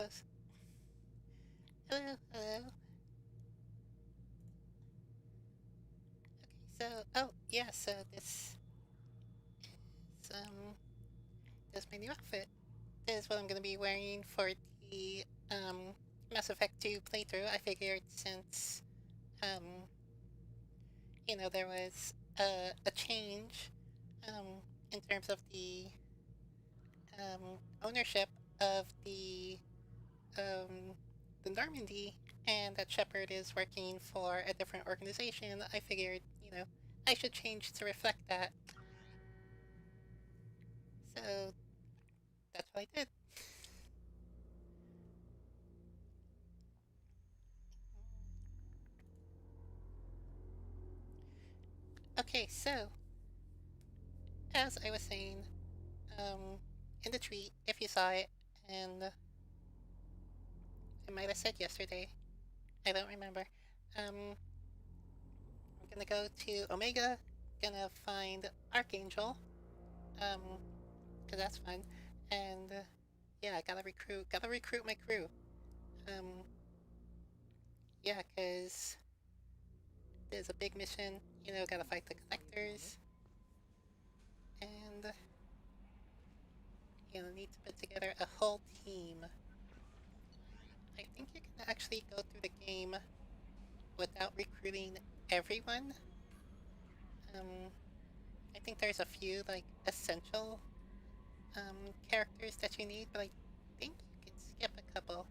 goes. Hello, hello. Okay, so oh yeah, so is this is my new outfit. This is what I'm gonna be wearing for the um Mass Effect 2 playthrough. I figured since um there was a change in terms of the ownership of um, the Normandy, and that Shepard is working for a different organization. I figured, I should change to reflect that. So that's what I did. Okay, so as I was saying, um, in the tweet, if you saw it, and I might have said yesterday, I don't remember. I'm gonna go to Omega, gonna find Archangel, um, cause that's fun, and yeah, gotta recruit my crew. Um, yeah, cause there's a big mission, gotta fight the collectors, and need to put together a whole team. I think you can actually go through the game without recruiting everyone. Um, I think there's a few like essential characters that you need, but I think you can skip a couple.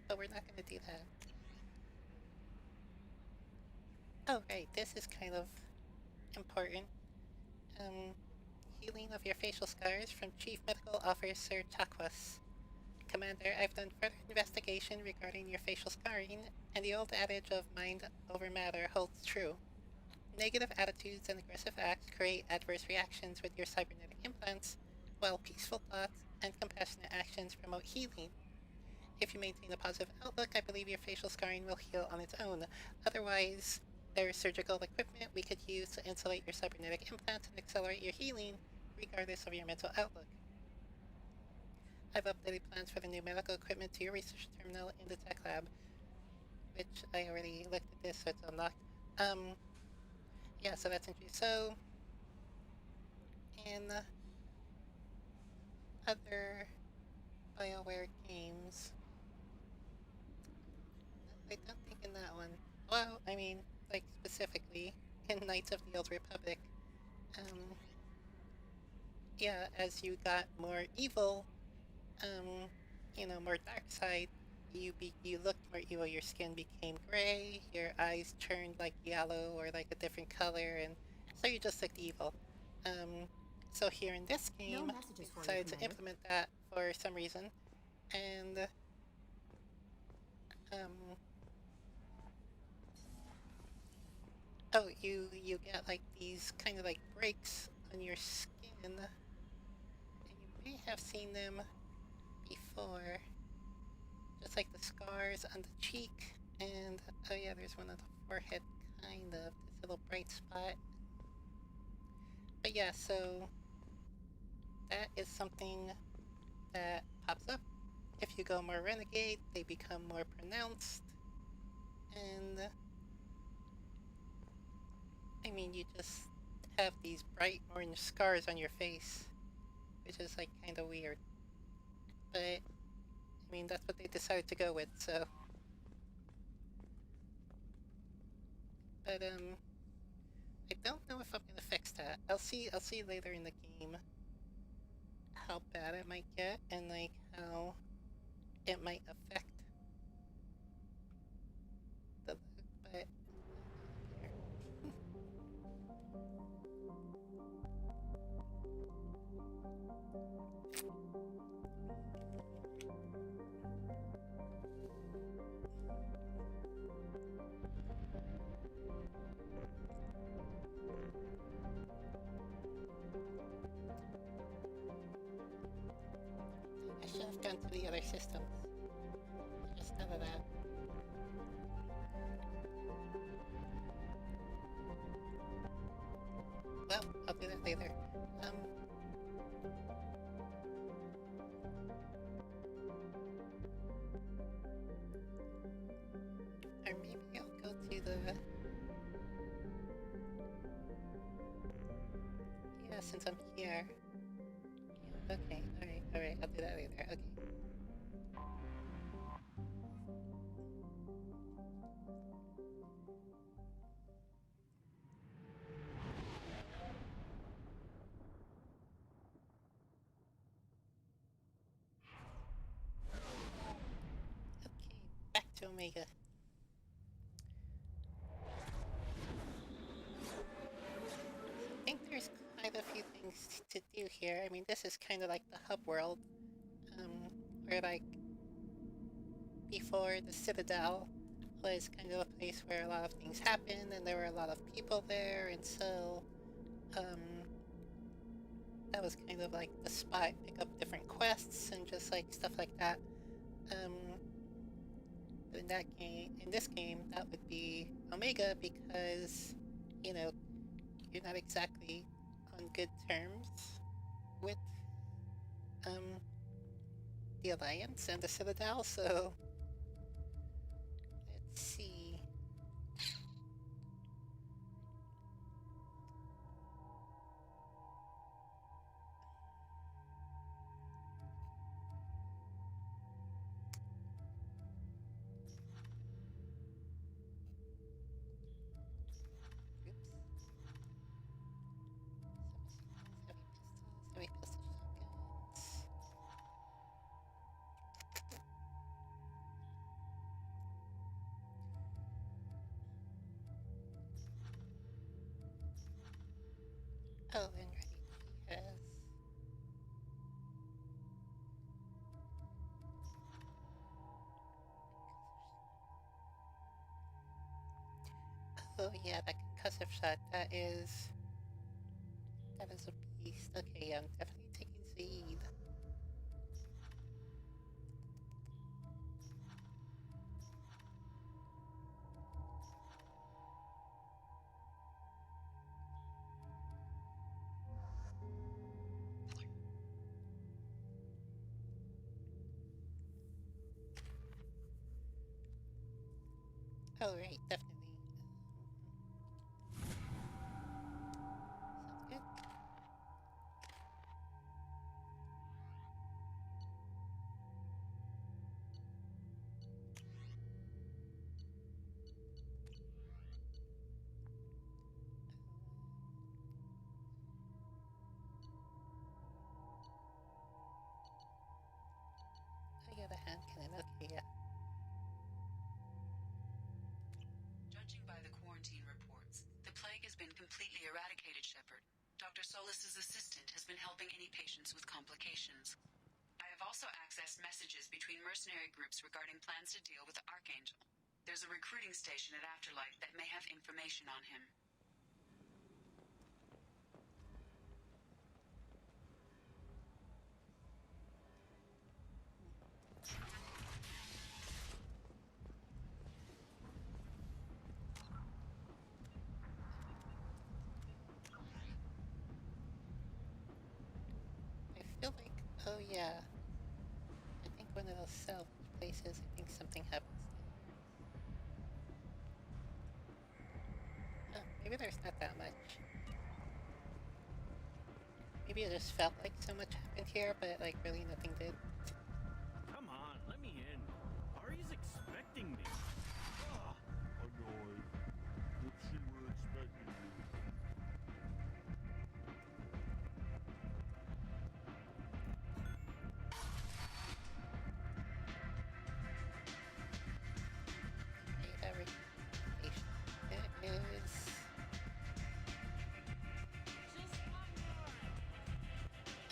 But we're not gonna do that. Oh right, this is kind of important. Um, Healing of your facial scars from Chief Medical Officer Chakwas. Commander, I've done further investigation regarding your facial scarring, and the old adage of mind over matter holds true. Negative attitudes and aggressive acts create adverse reactions with your cybernetic implants, while peaceful thoughts and compassionate actions promote healing. If you maintain a positive outlook, I believe your facial scarring will heal on its own. Otherwise, there's surgical equipment we could use to insulate your cybernetic implants and accelerate your healing, regardless of your mental outlook. I've updated plans for the new medical equipment to your research terminal in the tech lab, which I already looked at this, so it's unlocked. Yeah, so that's interesting. So, in other BioWare games, I don't think in that one. Well, I mean, like specifically in Knights of the Old Republic, um, yeah, as you got more evil, more dark side, you looked more evil. Your skin became gray, your eyes turned like yellow or like a different color, and so you just looked evil. Um, so here in this game, No we messages for you, decided to Commander. implement that for some reason, and um, oh, you get like these kind of like breaks on your skin, and you may have seen them before, just like the scars on the cheek, and oh yeah, there's one on the forehead, kind of this little bright spot. But yeah, so that is something that pops up. If you go more renegade, they become more pronounced, and I mean, you just have these bright orange scars on your face, which is like kind of weird. But I mean, that's what they decided to go with. So, but I don't know if I'm gonna fix that. I'll see. I'll see later in the game how bad it might get and like how it might affect the look. But I should have gone to the other systems. Just none of that. Well, I'll do that later. Um, later. Yeah, okay, alright, I'll do that later, okay. Okay, back to Omega. I think there's quite a few things to do here. I mean, this is kind of like the hub world, where like before the Citadel was kind of a place where a lot of things happened and there were a lot of people there, and so that was kind of like the spot, pick up different quests and just like stuff like that. Um, in this game, that would be Omega because, you know, you're not exactly on good terms with um, the Alliance and the Citadel, so let's see. Oops. Heavy pistols, shotguns. Oh, and right, he has. Oh yeah, that concussive shot. That is a beast. Okay, yeah, I'm definitely taking Zaid. Oh right, definitely. Sounds good. I got a hand cannon. Okay, yeah. Judging by the quarantine reports, the plague has been completely eradicated, Shepard. Dr. Solis's assistant has been helping any patients with complications. I have also accessed messages between mercenary groups regarding plans to deal with the Archangel. There's a recruiting station at Afterlight that may have information on him. I feel like, oh yeah, I think one of those salvage places, I think something happens there. Oh, maybe there's not that much. Maybe it just felt like so much happened here, but like really nothing did. Come on, let me in. Ari's expecting me. Ugh. Annoyed. If she were expecting you. Data recommendation. It is.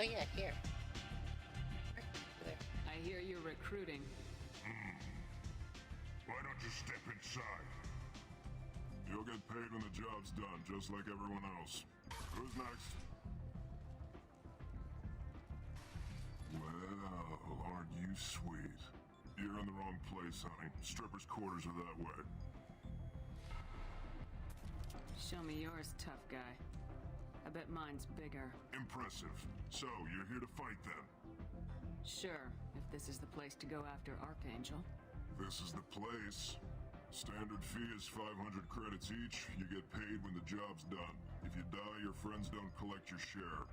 Oh yeah, here. There. I hear you're recruiting. Why don't you step inside? You'll get paid when the job's done, just like everyone else. Who's next? Well, aren't you sweet? You're in the wrong place, honey. Strippers' quarters are that way. Show me yours, tough guy. I bet mine's bigger. Impressive. So, you're here to fight then? Sure, if this is the place to go after Archangel. This is the place. Standard fee is 500 credits each. You get paid when the job's done. If you die, your friends don't collect your share.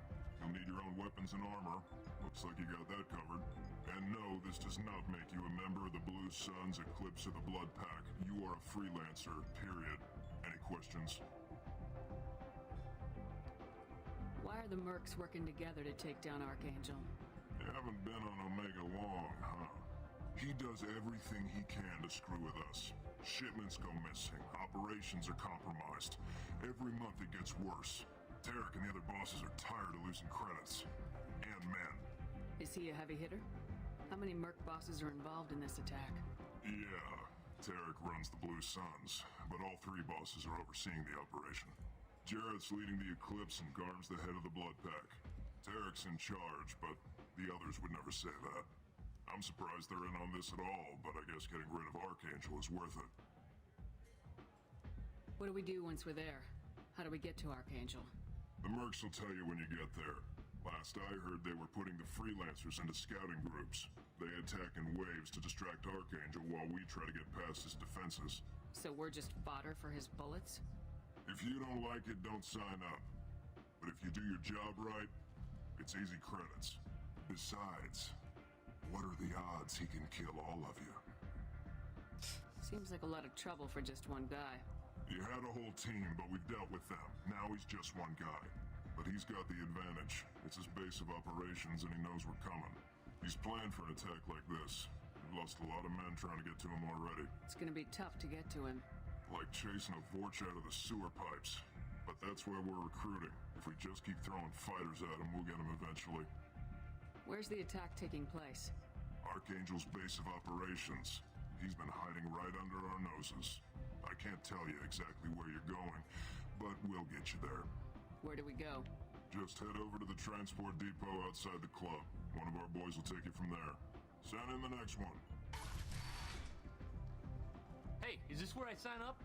You'll need your own weapons and armor. Looks like you got that covered. And no, this does not make you a member of the Blue Suns, Eclipse, or the Blood Pack. You are a freelancer, period. Any questions? Why are the mercs working together to take down Archangel? You haven't been on Omega long, huh? He does everything he can to screw with us. Shipments go missing, operations are compromised. Every month it gets worse. Tarek and the other bosses are tired of losing credits. And men. Is he a heavy hitter? How many merc bosses are involved in this attack? Yeah, Tarek runs the Blue Suns, but all three bosses are overseeing the operation. Jarrett's leading the Eclipse and Garm's the head of the Blood Pack. Tarek's in charge, but the others would never say that. I'm surprised they're in on this at all, but I guess getting rid of Archangel is worth it. What do we do once we're there? How do we get to Archangel? The mercs will tell you when you get there. Last I heard, they were putting the freelancers into scouting groups. They attack in waves to distract Archangel while we try to get past his defenses. So we're just fodder for his bullets? If you don't like it, don't sign up. But if you do your job right, it's easy credits. Besides, what are the odds he can kill all of you? Seems like a lot of trouble for just one guy. You had a whole team, but we've dealt with them. Now he's just one guy. But he's got the advantage. It's his base of operations and he knows we're coming. He's planned for an attack like this. We've lost a lot of men trying to get to him already. It's gonna be tough to get to him. Like chasing a Vorch out of the sewer pipes. But that's where we're recruiting. If we just keep throwing fighters at him, we'll get him eventually. Where's the attack taking place? Archangel's base of operations. He's been hiding right under our noses. I can't tell you exactly where you're going, but we'll get you there. Where do we go? Just head over to the transport depot outside the club. One of our boys will take you from there. Send in the next one. Hey, is this where I sign up?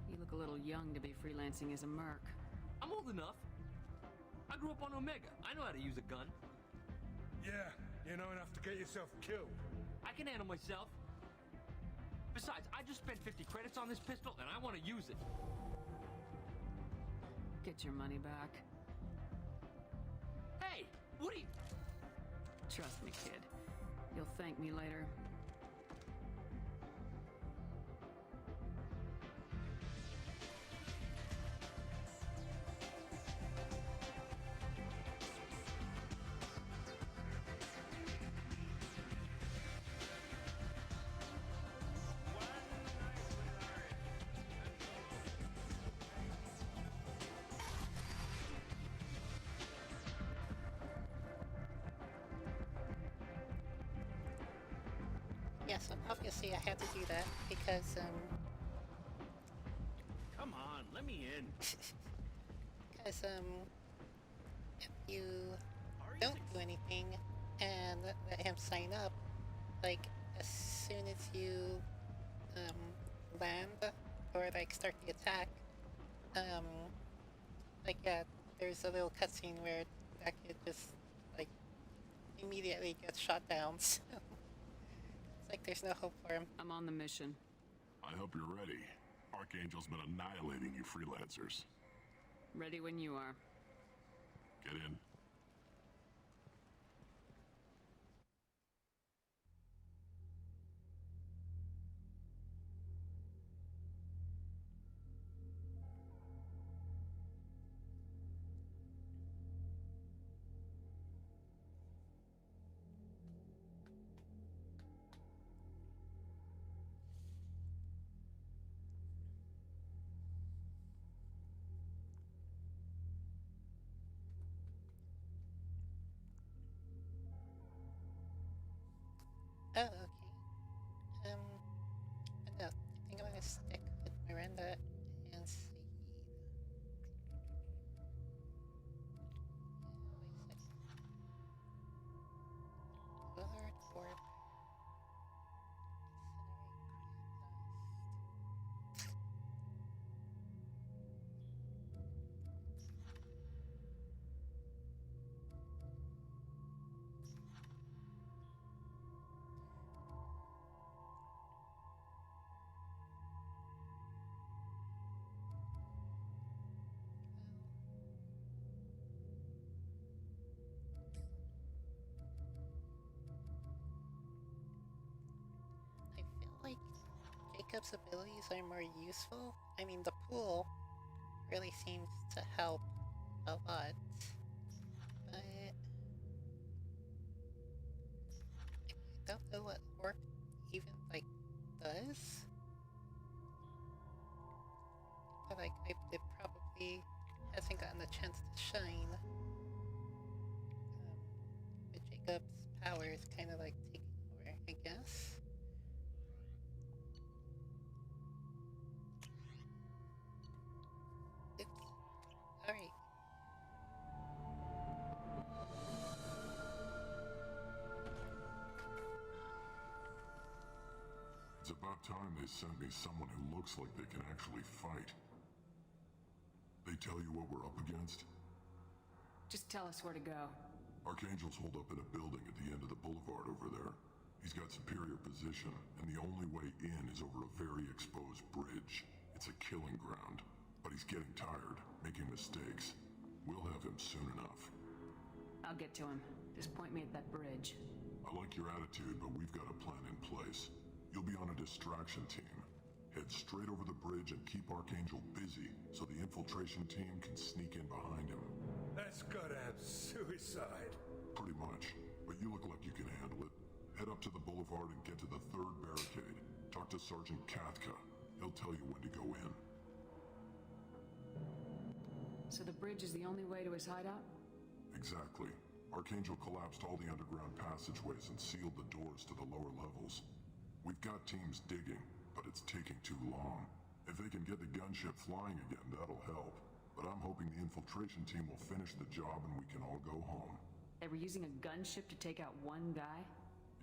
You look a little young to be freelancing as a merc. I'm old enough. I grew up on Omega. I know how to use a gun. Yeah, you know enough to get yourself killed. I can handle myself. Besides, I just spent 50 credits on this pistol and I want to use it. Get your money back. Hey, what are you... Trust me, kid. You'll thank me later. Yeah, so obviously I had to do that because, Come on, let me in. because, if you don't do anything and let him sign up, like, as soon as you, land or, like, start the attack, like, yeah, there's a little cutscene where that kid just, like, immediately gets shot down, so it's like there's no hope for him. I'm on the mission. I hope you're ready. Archangel's been annihilating you freelancers. Ready when you are. Get in. Oh, okay. But no, I think I'm gonna stick with Miranda and see. Wait a second. Willard or Eclipse abilities are more useful. I mean, the pool really seems to help a lot, but I don't know what Orc even, like, does. But, like, it probably hasn't gotten a chance to shine. But Jacob's power is kind of, like, taking over, I guess. Oops. Alright. It's about time they sent me someone who looks like they can actually fight. They tell you what we're up against? Just tell us where to go. Archangel's holed up in a building at the end of the boulevard over there. He's got superior position, and the only way in is over a very exposed bridge. It's a killing ground, but he's getting tired, making mistakes. We'll have him soon enough. I'll get to him. Just point me at that bridge. I like your attitude, but we've got a plan in place. You'll be on a distraction team. Head straight over the bridge and keep Archangel busy so the infiltration team can sneak in behind him. That's goddamn suicide. Pretty much, but you look like you can handle it. Head up to the boulevard and get to the third barricade. Talk to Sergeant Katka. He'll tell you when to go in. So the bridge is the only way to his hideout? Exactly. Archangel collapsed all the underground passageways and sealed the doors to the lower levels. We've got teams digging, but it's taking too long. If they can get the gunship flying again, that'll help. But I'm hoping the infiltration team will finish the job and we can all go home. They were using a gunship to take out one guy?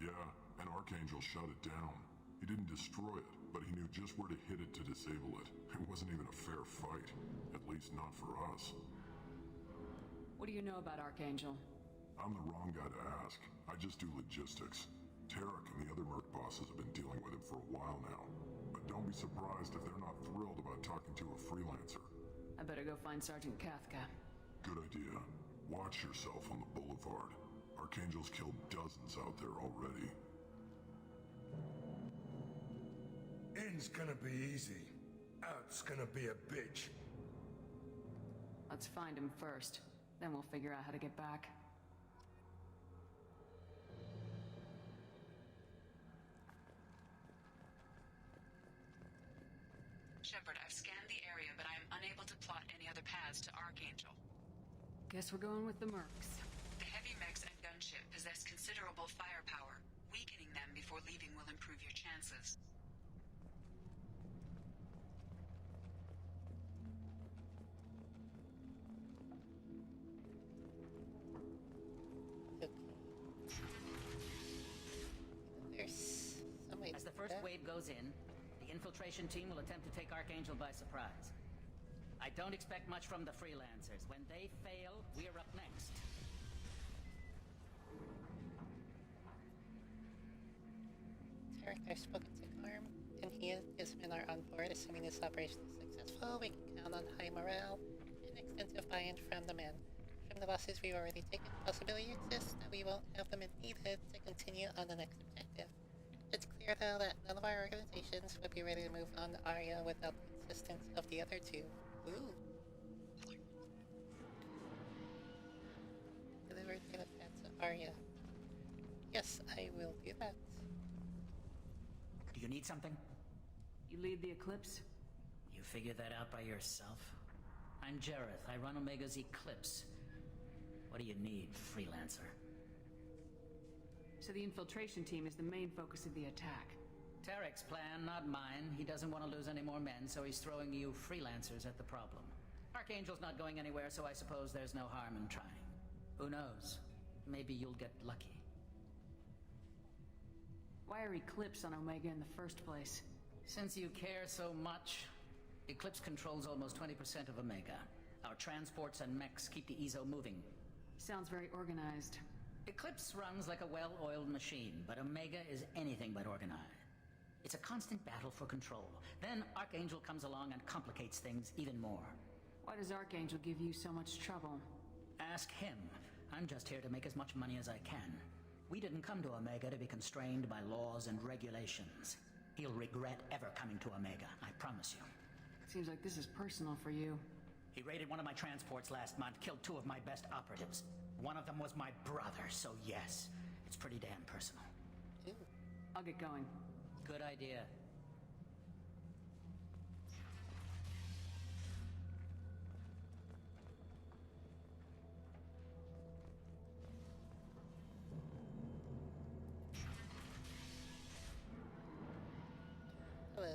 Yeah, and Archangel shut it down. He didn't destroy it, but he knew just where to hit it to disable it. It wasn't even a fair fight. At least not for us. What do you know about Archangel? I'm the wrong guy to ask. I just do logistics. Tarek and the other merc bosses have been dealing with him for a while now. But don't be surprised if they're not thrilled about talking to a freelancer. I better go find Sergeant Katka. Good idea. Watch yourself on the boulevard. Archangel's killed dozens out there already. In's gonna be easy. Out's gonna be a bitch. Let's find him first. Then we'll figure out how to get back. Shepard, I've scanned the area, but I am unable to plot any other paths to Archangel. Guess we're going with the mercs. The heavy mechs and gunship possess considerable firepower. Weakening them before leaving will improve your chances. Okay. There's some way As the to first do that. wave goes in, the infiltration team will attempt to take Archangel by surprise. I don't expect much from the freelancers. When they fail, we're up next. Tarek, I've spoken to Carm, and he and his men are on board. Assuming this operation is successful, we can count on high morale and extensive buy-in from the men. From the losses we've already taken, the possibility exists that we won't have the men needed to continue on the next objective. It's clear, though, that none of our organizations would be ready to move on to Arya without the assistance of the other two. Ooh. Deliver data pad to Arya. Yes, I will do that. Do you need something? You lead the Eclipse? You figure that out by yourself? I'm Jareth. I run Omega's Eclipse. What do you need, freelancer? So the infiltration team is the main focus of the attack. Tarek's plan, not mine. He doesn't want to lose any more men, so he's throwing you freelancers at the problem. Archangel's not going anywhere, so I suppose there's no harm in trying. Who knows? Maybe you'll get lucky. Why are Eclipse on Omega in the first place? Since you care so much, Eclipse controls almost 20% of Omega. Our transports and mechs keep the EZO moving. Sounds very organized. Eclipse runs like a well-oiled machine, but Omega is anything but organized. It's a constant battle for control. Then Archangel comes along and complicates things even more. Why does Archangel give you so much trouble? Ask him. I'm just here to make as much money as I can. We didn't come to Omega to be constrained by laws and regulations. He'll regret ever coming to Omega, I promise you. Seems like this is personal for you. He raided one of my transports last month, killed 2 of my best operatives. One of them was my brother, so yes, it's pretty damn personal. Ooh. I'll get going. Good idea. Hello.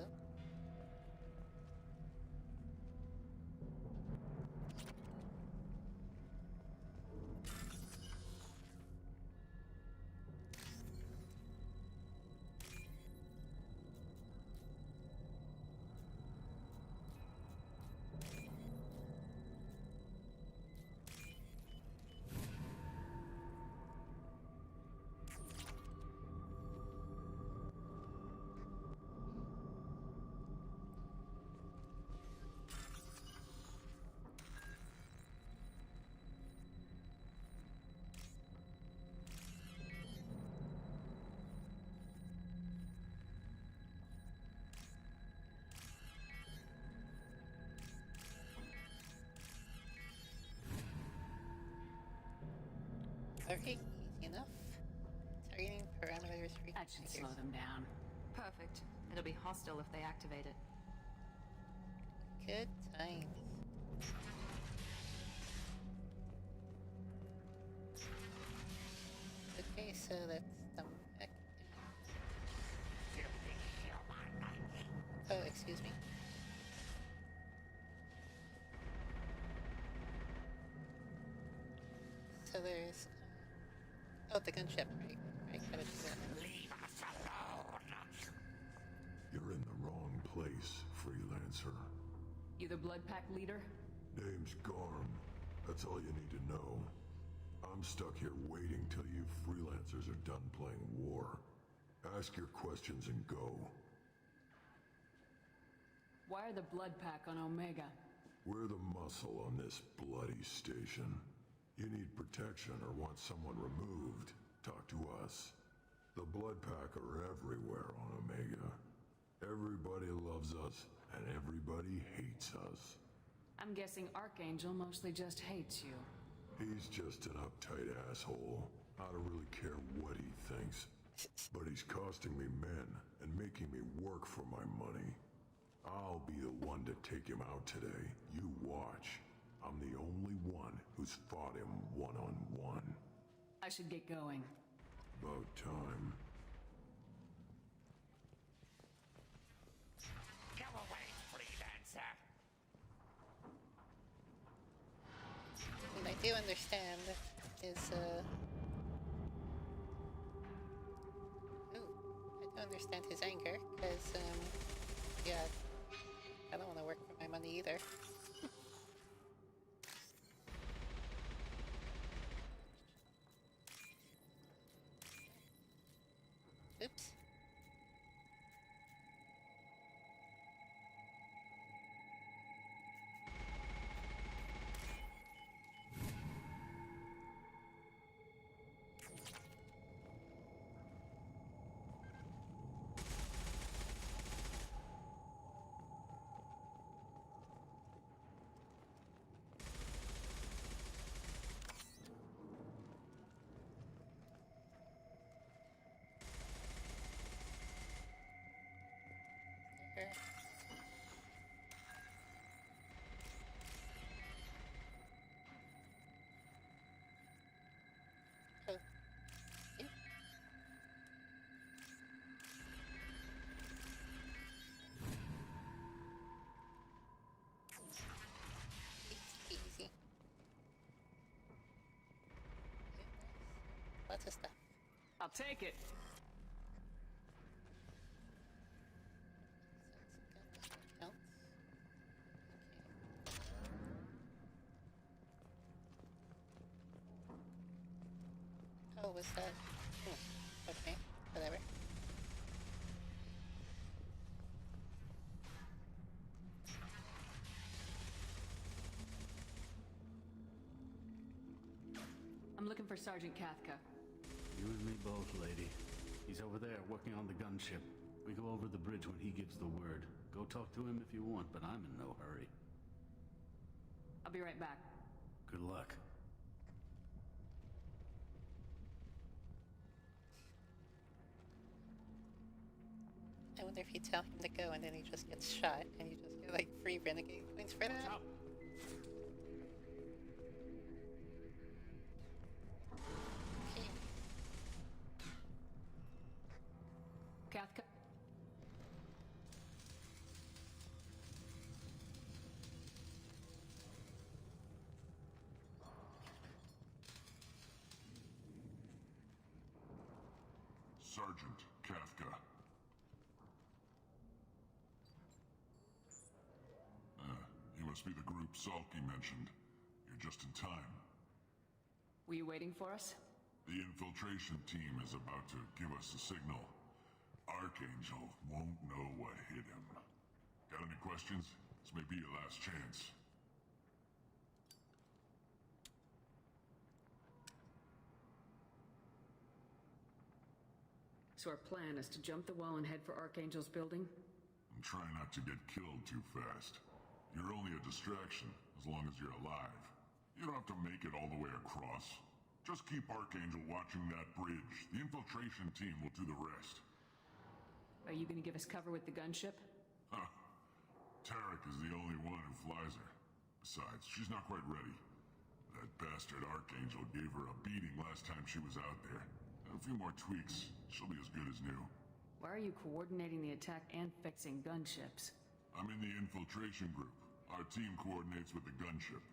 Okay, easy enough. Targeting parameters That should slow them down. Perfect. It'll be hostile if they activate it. Good times. Okay, so that's the mech. Oh, excuse me. So there's... oh, the gunship, right? Right, gotta do that. Leave us alone! You're in the wrong place, freelancer. You the Blood Pack leader? Name's Garm. That's all you need to know. I'm stuck here waiting till you freelancers are done playing war. Ask your questions and go. Why are the Blood Pack on Omega? We're the muscle on this bloody station. You need protection or want someone removed, talk to us. The Blood Pack are everywhere on Omega. Everybody loves us, and everybody hates us. I'm guessing Archangel mostly just hates you. He's just an uptight asshole. I don't really care what he thinks. But he's costing me men and making me work for my money. I'll be the one to take him out today. You watch. I'm the only one who's fought him one-on-one. I should get going. About time. Go away, freelancer! And I do understand his, ooh, I do understand his anger, because, yeah, I don't want to work for my money either. Oops. There. Oh. Yeah. Easy peasy. Lots of stuff. I'll take it. Else. Okay. Oh, was that? Okay, whatever. I'm looking for Sergeant Kafka. You and me both, lady. He's over there working on the gunship. We go over the bridge when he gives the word. Go talk to him if you want, but I'm in no hurry. I'll be right back. Good luck. I wonder if you tell him to go and then he just gets shot and you just get like free renegade points for that. Out. Okay. Kathka. Sergeant Kafka. You must be the group Salky mentioned. You're just in time. Were you waiting for us? The infiltration team is about to give us a signal. Archangel won't know what hit him. Got any questions? This may be your last chance. So our plan is to jump the wall and head for Archangel's building? And try not to get killed too fast. You're only a distraction, as long as you're alive. You don't have to make it all the way across. Just keep Archangel watching that bridge. The infiltration team will do the rest. Are you gonna give us cover with the gunship? Huh. Tarek is the only one who flies her. Besides, she's not quite ready. That bastard Archangel gave her a beating last time she was out there. A few more tweaks, she'll be as good as new. Why are you coordinating the attack and fixing gunships? I'm in the infiltration group. Our team coordinates with the gunship.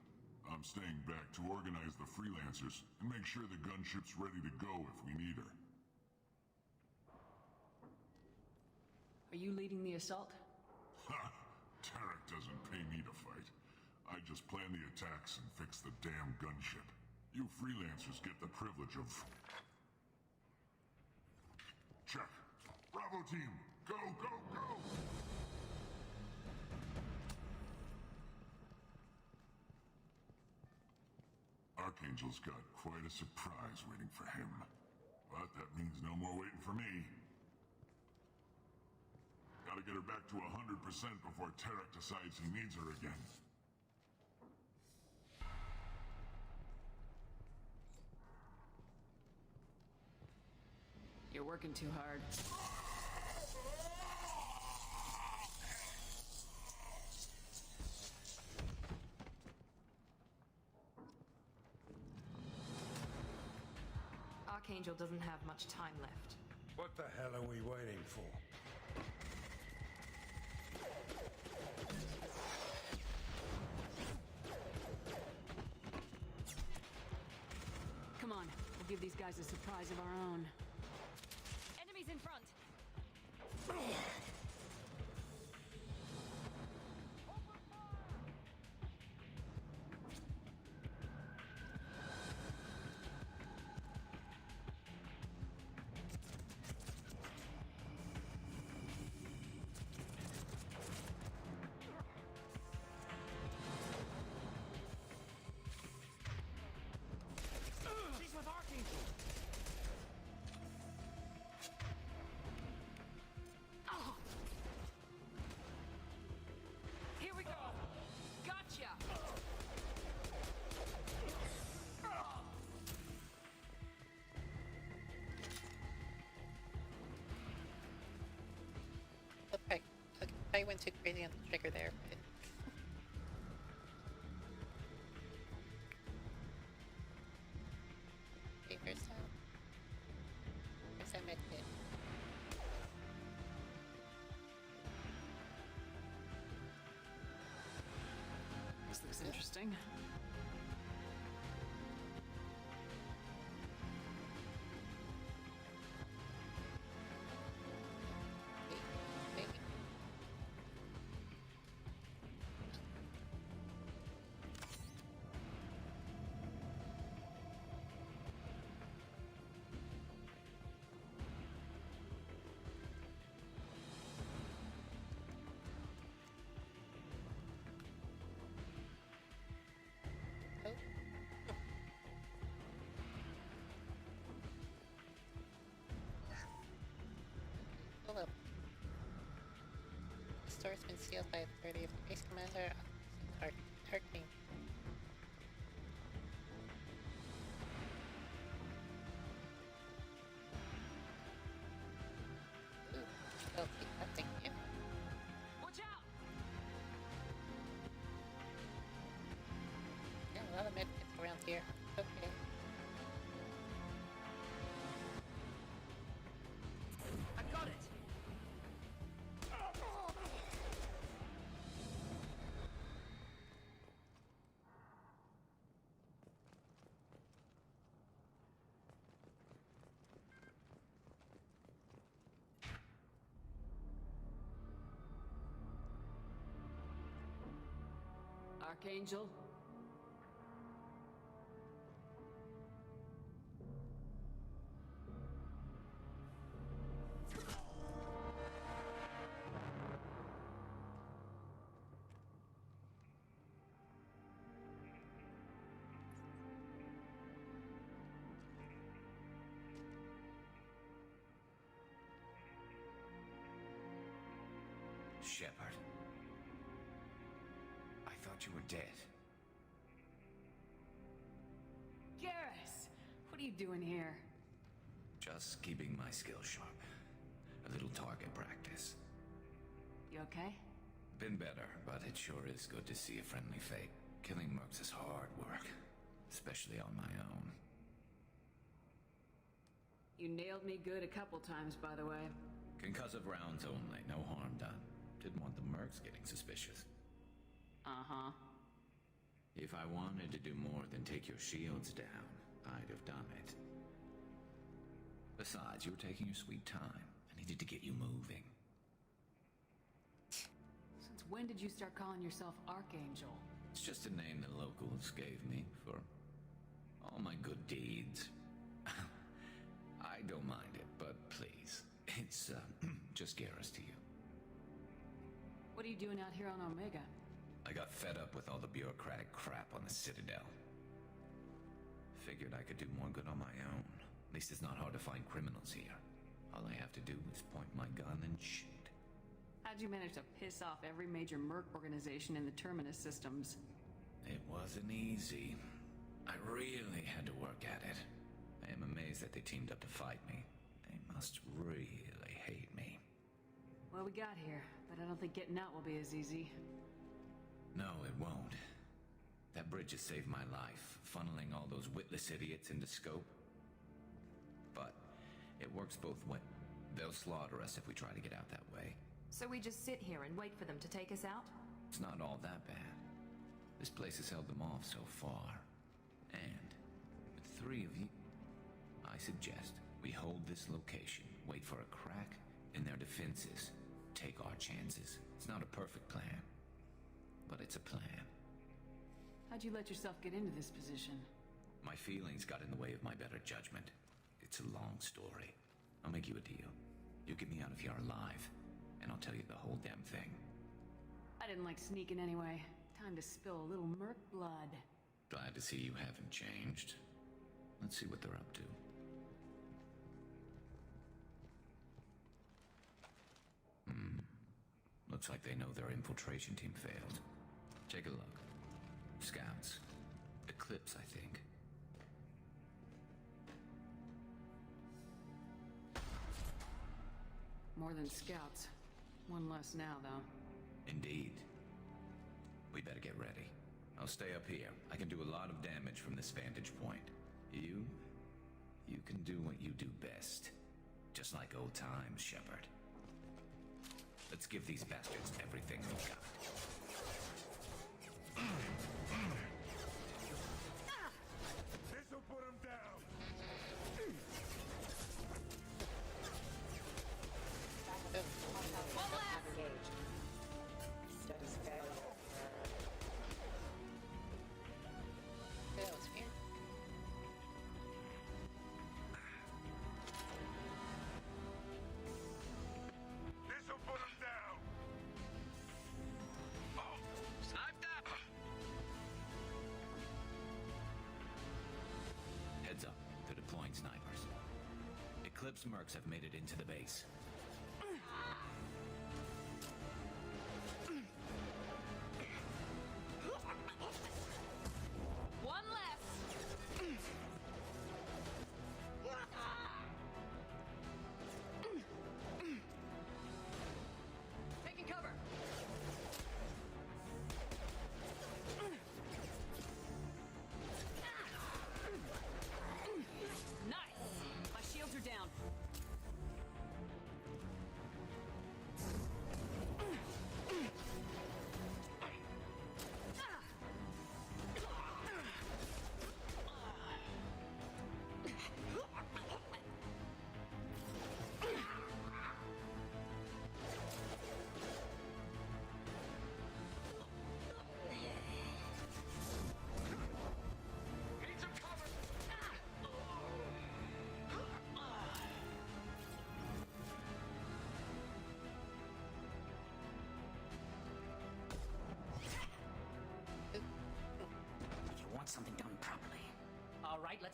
I'm staying back to organize the freelancers and make sure the gunship's ready to go if we need her. Are you leading the assault? Ha! Tarek doesn't pay me to fight. I just plan the attacks and fix the damn gunship. You freelancers get the privilege of... Check. Bravo team! Go, go, go! Archangel's got quite a surprise waiting for him. But that means no more waiting for me. Gotta get her back to 100% before Tarek decides he needs her again. You're working too hard. Archangel doesn't have much time left. What the hell are we waiting for? Come on, we'll give these guys a surprise of our own. Enemies in front! She's with Archangel. Oh. Here we go! Gotcha! Okay, I went too crazy on the trigger there, but... Okay, where's that med kit? This looks interesting. Maybe. This door's been sealed by authority of the base commander, Archangel. Ooh, I'll keep that, thank you. Watch out! Yeah, a lot of medkits around here. Okay. I got it! Archangel? Shepard. I thought you were dead. Garrus! What are you doing here? Just keeping my skills sharp. A little target practice. You okay? Been better, but it sure is good to see a friendly fate. Killing mercs is hard work, especially on my own. You nailed me good a couple times, by the way. Concussive rounds only, no harm done. Didn't want the mercs getting suspicious. Uh-huh. If I wanted to do more than take your shields down, I'd have done it. Besides, you were taking your sweet time. I needed to get you moving. Since when did you start calling yourself Archangel? It's just a name the locals gave me for all my good deeds. I don't mind it, but please, it's just Garrus to you. What are you doing out here on Omega? I got fed up with all the bureaucratic crap on the Citadel. Figured I could do more good on my own. At least it's not hard to find criminals here. All I have to do is point my gun and shoot. How'd you manage to piss off every major merc organization in the Terminus systems? It wasn't easy. I really had to work at it. I am amazed that they teamed up to fight me. They must really hate me. Well, we got here, but I don't think getting out will be as easy. No, it won't. That bridge has saved my life, funneling all those witless idiots into scope. But it works both ways. They'll slaughter us if we try to get out that way. So we just sit here and wait for them to take us out? It's not all that bad. This place has held them off so far. And with 3 of you, I suggest we hold this location, wait for a crack in their defenses, take our chances. It's not a perfect plan, but it's a plan. How'd you let yourself get into this position? My feelings got in the way of my better judgment. It's a long story. I'll make you a deal. You get me out of here alive, and I'll tell you the whole damn thing. I didn't like sneaking anyway. Time to spill a little merc blood. Glad to see you haven't changed. Let's see what they're up to. Looks like they know their infiltration team failed. Take a look. Scouts. Eclipse, I think. More than scouts. One less now, though. Indeed. We better get ready. I'll stay up here. I can do a lot of damage from this vantage point. You can do what you do best. Just like old times, Shepard. Let's give these bastards everything we've got. This'll put him down! One left! That was weird. This'll put him down! Oh, sniped up! Heads up, they're deploying snipers. Eclipse mercs have made it into the base.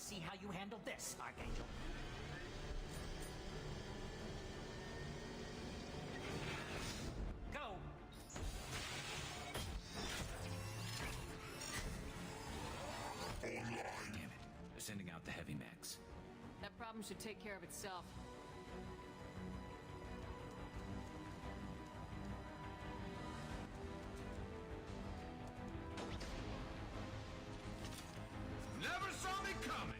Let's see how you handle this, Archangel. Go! Damn it. They're sending out the heavy mechs. That problem should take care of itself. Never saw me coming!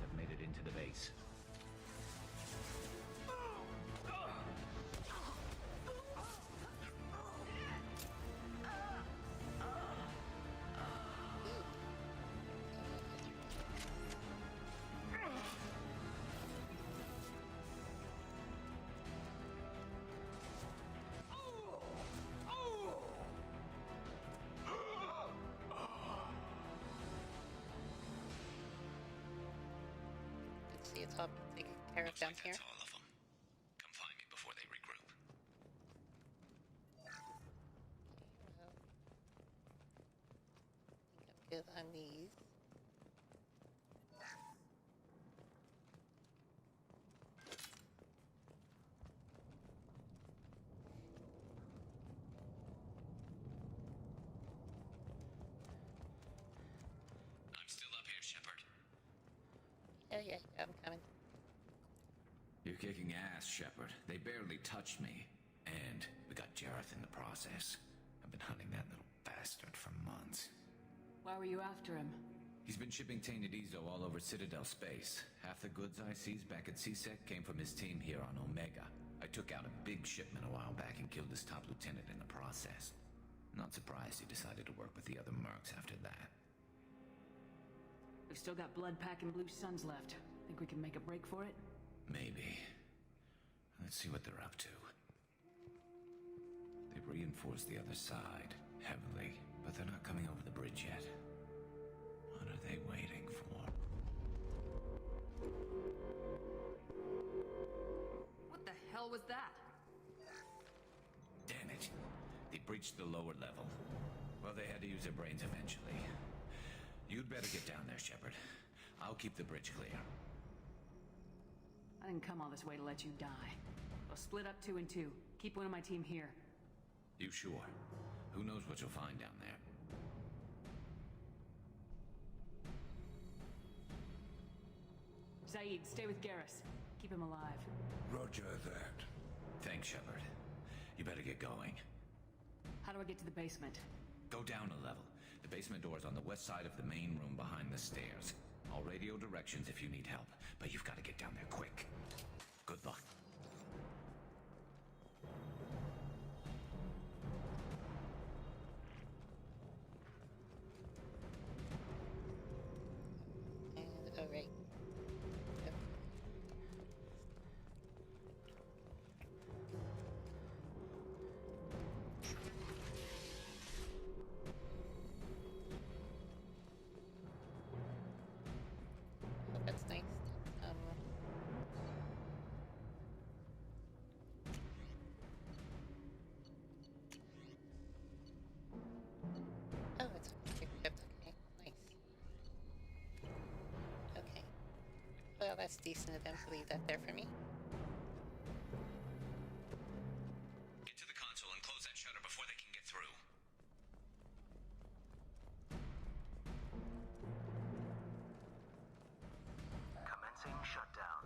Have made it into the base. Let's see, it's all taken care of down here. That's all of them. Come find me before they regroup. Well, I think I'm good on these. I'm still up here, Shepard. Yeah, I'm coming. You're kicking ass, Shepard. They barely touched me. And we got Jareth in the process. I've been hunting that little bastard for months. Why were you after him? He's been shipping tainted Ezo all over Citadel space. Half the goods I seized back at CSEC came from his team here on Omega. I took out a big shipment a while back and killed his top lieutenant in the process. Not surprised he decided to work with the other mercs after that. We've still got blood pack and blue suns left. Think we can make a break for it? Maybe. Let's see what they're up to. They've reinforced the other side, heavily, but they're not coming over the bridge yet. What are they waiting for? What the hell was that? Damn it. They breached the lower level. Well, they had to use their brains eventually. You'd better get down there, Shepard. I'll keep the bridge clear. I didn't come all this way to let you die. We'll split up 2 and 2. Keep one of my team here. You sure? Who knows what you'll find down there? Zaid, stay with Garrus. Keep him alive. Roger that. Thanks, Shepard. You better get going. How do I get to the basement? Go down a level. The basement door's on the west side of the main room behind the stairs. I'll radio directions if you need help, but you've got to get down there quick. Good luck. And, oh, right. Yep. Oh, that's nice. Oh, it's equipped. Okay, nice. Okay. Well, that's decent of them to leave that there for me. Get to the console and close that shutter before they can get through. Commencing shutdown.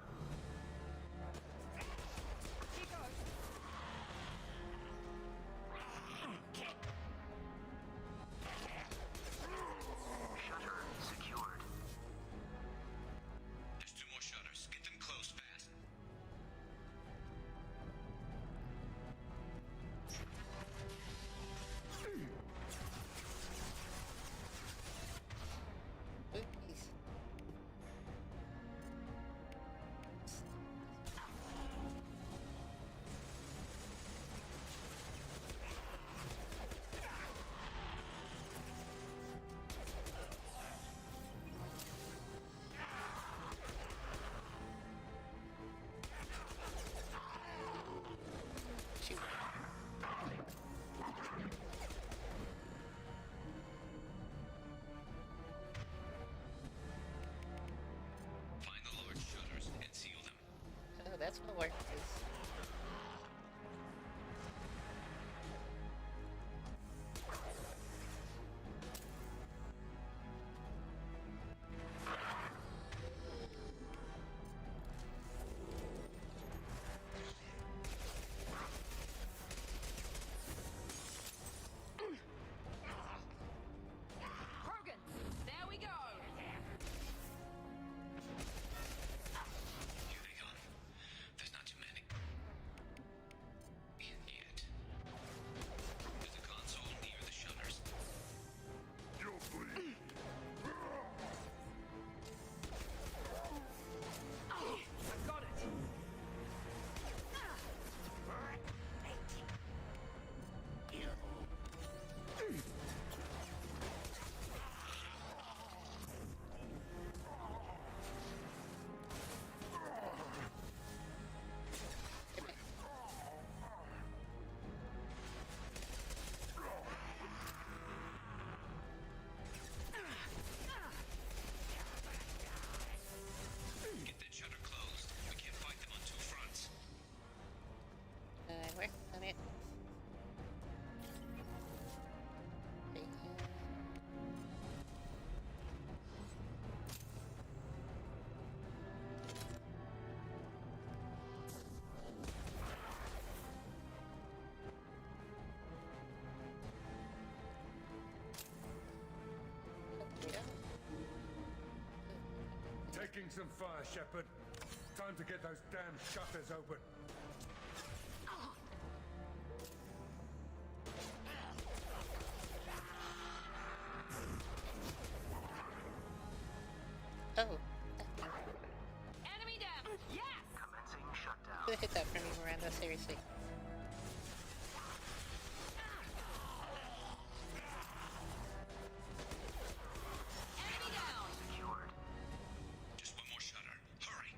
No worries. Krogan, there we go. Here they come. There's not too many. Yet. There's a console near the shutters. You'll bleed. I got it. Get that shutter closed. We can't fight them on two fronts. Work on it. Okay, here we go. Taking some fire, Shepard. Time to get those damn shutters open. Oh, Enemy down. Yes. could have hit that for me, Miranda, seriously. Enemy down. Just one more shutter. Hurry.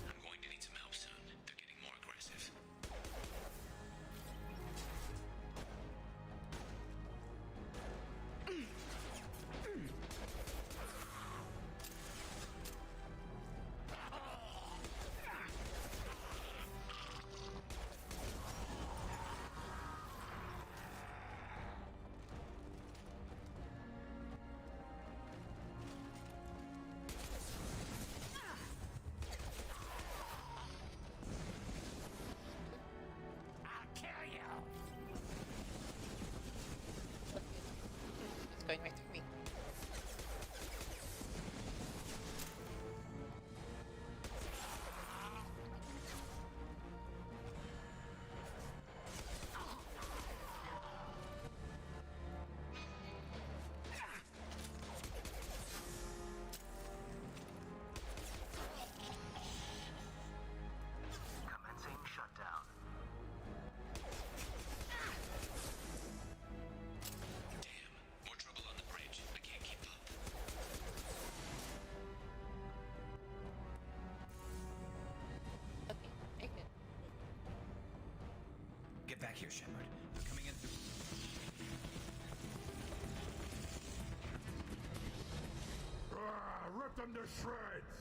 I'm going to need some help soon. They're getting more aggressive. It's going right through me. Damn, more trouble on the bridge. I can't keep up. Okay, very good. Get back here, Shepard. They're coming in through. Rip them to shreds!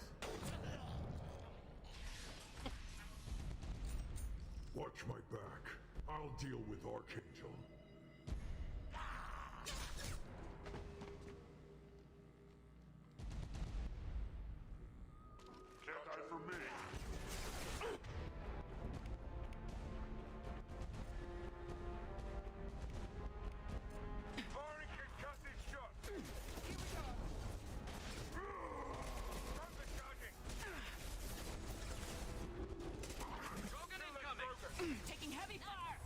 Watch my back. I'll deal with Archangel. Jedi for me. Firing concussive shot! Krogan incoming. Taking heavy fire.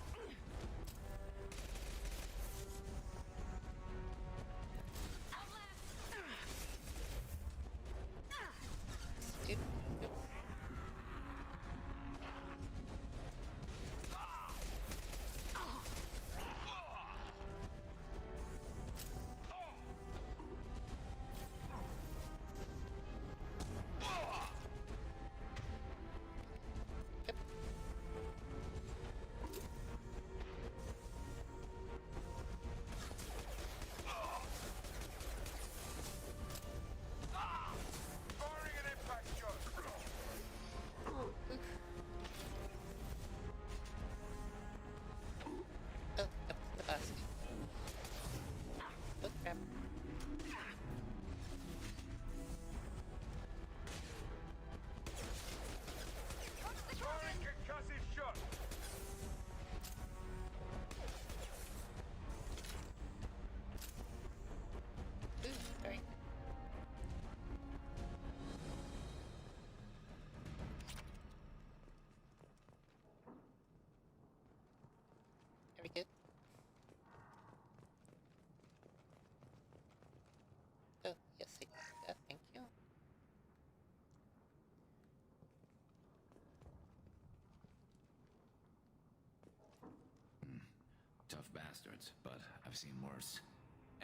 bastards, but I've seen worse.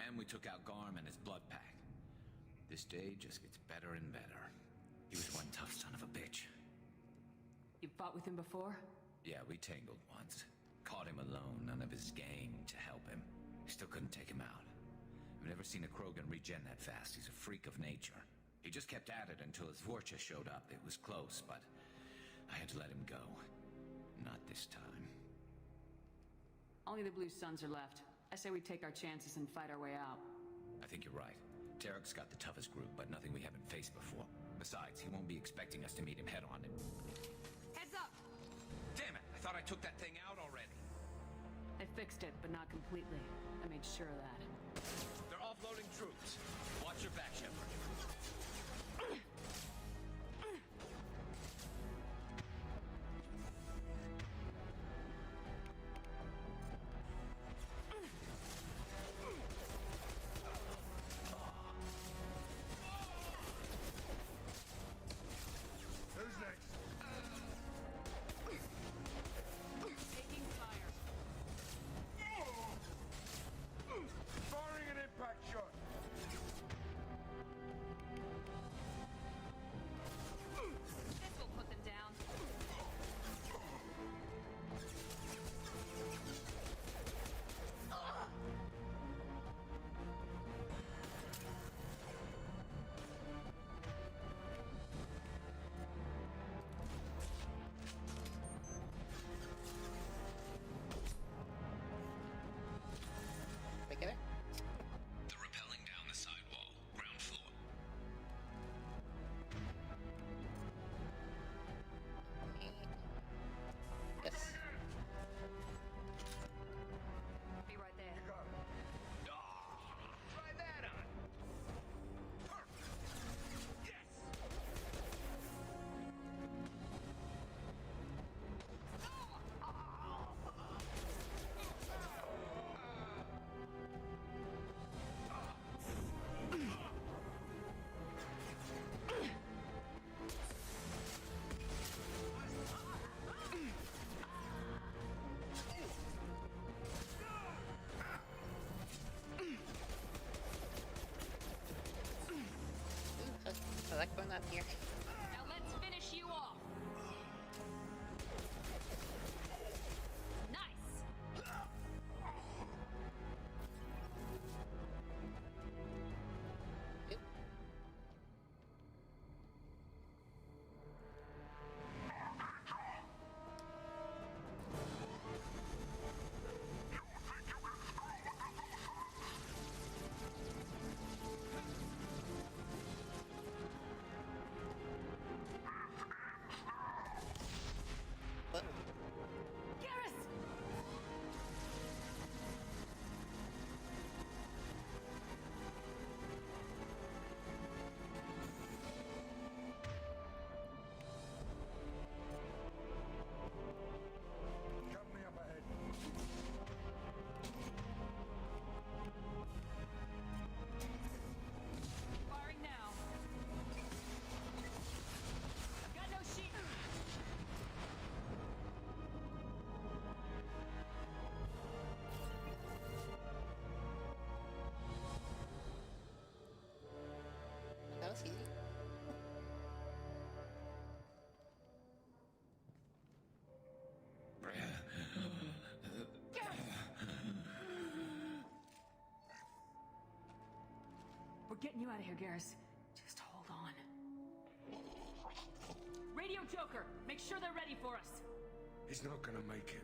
And we took out Garm and his blood pack. This day just gets better and better. He was one tough son of a bitch. You fought with him before? Yeah, we tangled once. Caught him alone, none of his gang to help him. Still couldn't take him out. I've never seen a Krogan regen that fast. He's a freak of nature. He just kept at it until his Vorcha showed up. It was close, but I had to let him go. Not this time. Only the Blue Suns are left. I say we take our chances and fight our way out. I think you're right. Tarek's got the toughest group, but nothing we haven't faced before. Besides, he won't be expecting us to meet him head-on and... Heads up! Damn it! I thought I took that thing out already. They fixed it, but not completely. I made sure of that. They're offloading troops. Watch your back, Shepard. Who's next? Taking fire. Firing an impact shot. This will put them down. We get it? They're rappelling down the sidewall. Ground floor. Yes. Be right there. Try that on. Yes! I like going on here. Now let's finish you off. Nice. Oop. What? Garrus! Company up ahead. Firing now. I've got no sheet. That was easy. We're getting you out of here, Garrus. Just hold on. Radio Joker, make sure they're ready for us. He's not gonna make it.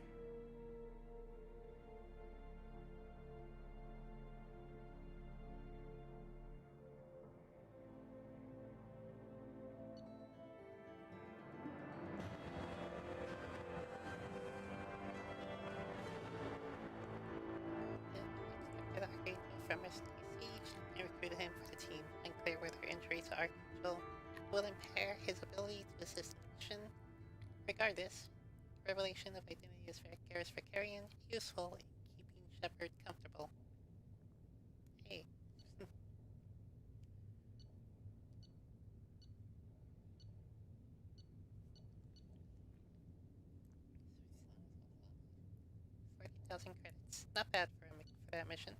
Expected Archangel from Risky Siege and recruited him for the team. Unclear whether injury to Archangel will impair his ability to assist the mission. Regardless, revelation of identity is Garrus Vicarian, useful in keeping Shepard comfortable. Hey. 1,000 credits. Not bad for that mission.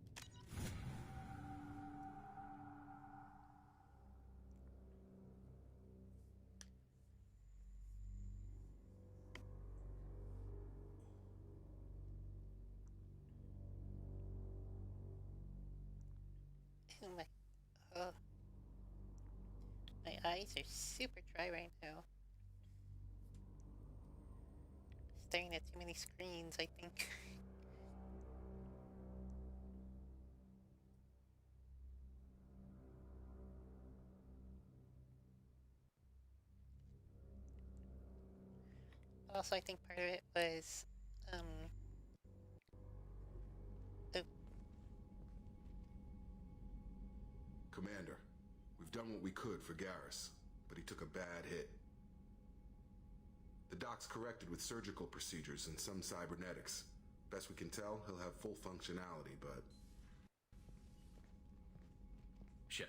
Oh my, oh. My eyes are super dry right now. Staring at too many screens, I think. Also, I think part of it was, oh, Commander, we've done what we could for Garrus, but he took a bad hit. The doc's corrected with surgical procedures and some cybernetics. Best we can tell, he'll have full functionality, but... Shit.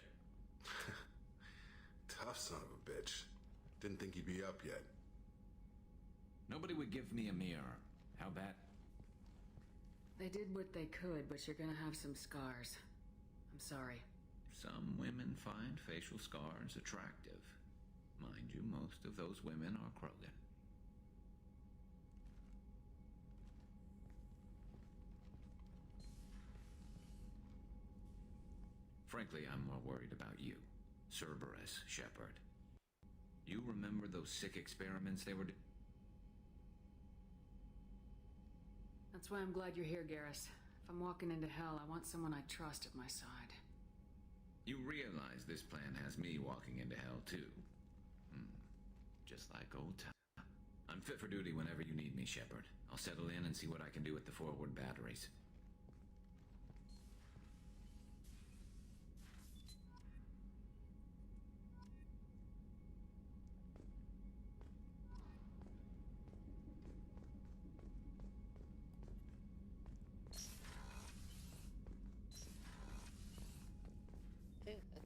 Tough son of a bitch. Didn't think he'd be up yet. Nobody would give me a mirror. How bad? They did what they could, but you're gonna have some scars. I'm sorry. Some women find facial scars attractive. Mind you, most of those women are Krogan. Frankly, I'm more worried about you, Cerberus Shepard. You remember those sick experiments they were That's why I'm glad you're here, Garrus. If I'm walking into hell, I want someone I trust at my side. You realize this plan has me walking into hell, too. Just like old time. I'm fit for duty whenever you need me, Shepard. I'll settle in and see what I can do with the forward batteries. okay, let's see.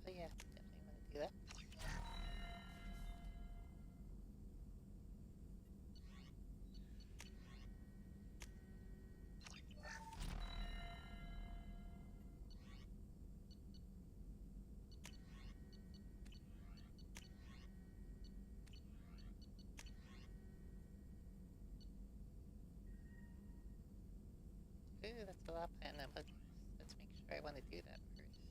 Oh yeah, definitely want to do that. Ooh, that's a lot of platinum. Okay, let's make sure I want to do that first.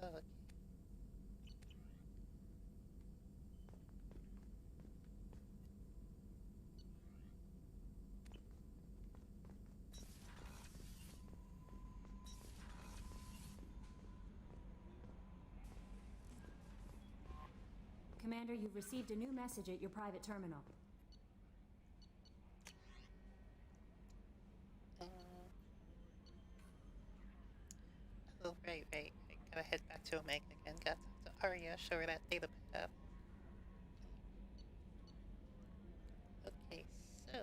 Oh, okay. Commander, you've received a new message at your private terminal. Oh, right. I gotta head back to Omega again. Gotta talk to Arya, show her that data path. Okay, so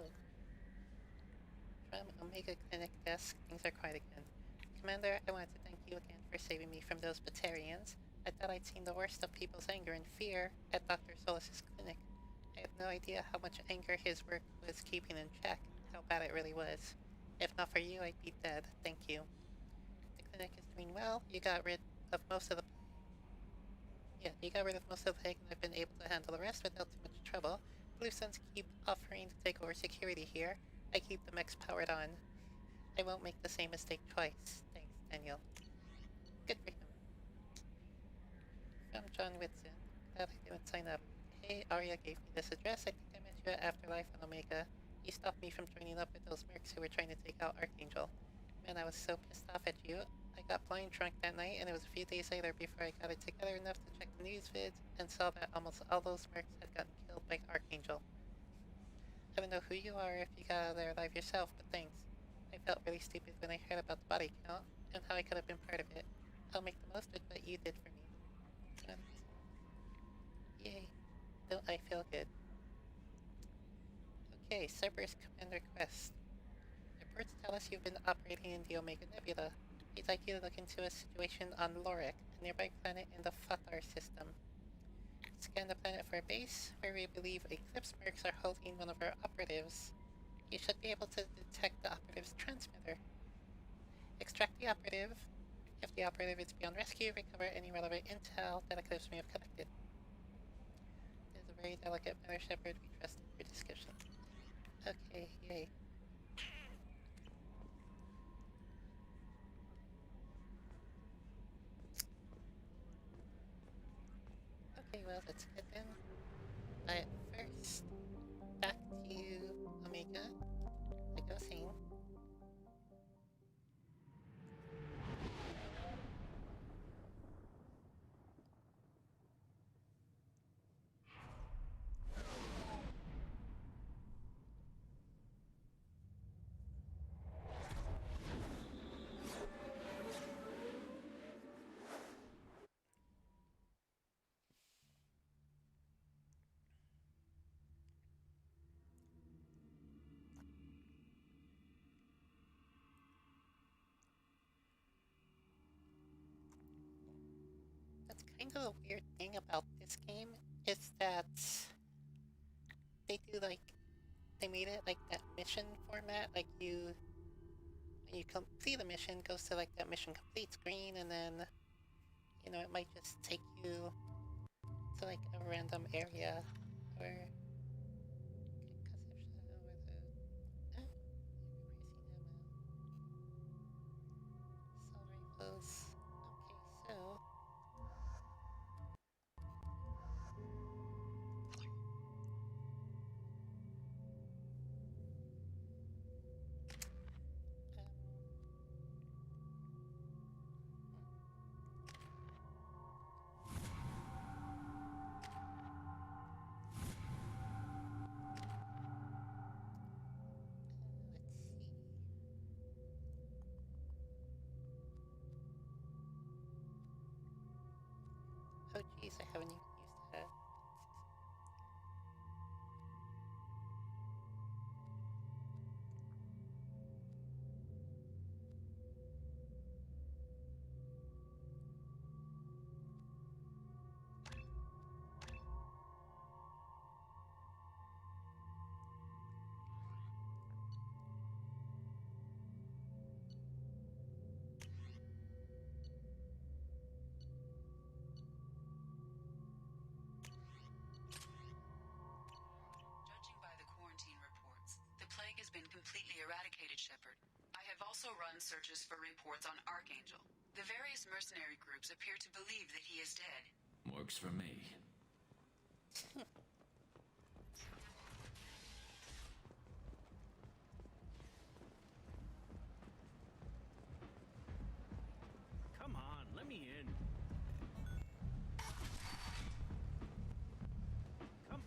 from Omega Clinic desk, things are quiet again. Commander, I wanted to thank you again for saving me from those Batarians. I thought I'd seen the worst of people's anger and fear at Dr. Solis's clinic. I had no idea how much anger his work was keeping in check, how bad it really was. If not for you, I'd be dead. Thank you. The clinic is doing well. You got rid of most of the plague, and I've been able to handle the rest without too much trouble. Blue Suns keep offering to take over security here. I keep the mechs powered on. I won't make the same mistake twice. Thanks, Daniel. Good for him. From John Whitson. Glad I didn't sign up. Hey, Arya gave me this address. I think I met you at Afterlife on Omega. He stopped me from joining up with those mercs who were trying to take out Archangel. Man, I was so pissed off at you. I got blind drunk that night, and it was a few days later before I got it together enough to check the news vids and saw that almost all those mercs had gotten killed by Archangel. I don't know who you are if you got out of there alive yourself, but thanks. I felt really stupid when I heard about the body count and how I could have been part of it. I'll make the most of what you did for me. And yay. Don't I feel good. Okay, Cerberus Commander Quest. They're Reports tell us you've been operating in the Omega Nebula. We'd like you to look into a situation on Lorik, a nearby planet in the Fatar system. Scan the planet for a base, where we believe Eclipse mercs are holding one of our operatives. You should be able to detect the operative's transmitter. Extract the operative. If the operative is beyond rescue, recover any relevant intel that Eclipse may have collected. It is a very delicate matter, Shepard. We trust in your discussion. Okay, yay. Okay, well, that's good then. But first, back to Omega, like I was saying. That's kind of a weird thing about this game, is that they do they made it like that mission format, like when you complete a mission, it goes to like that mission complete screen, and then, it might just take you to like a random area, or rifles. Okay, so oh geez, I haven't even used that. Judging by the quarantine reports, the plague has been completely eradicated, Shepard. I have also run searches for reports on Archangel. The various mercenary groups appear to believe that he is dead. Works for me. Come on, let me in. Come.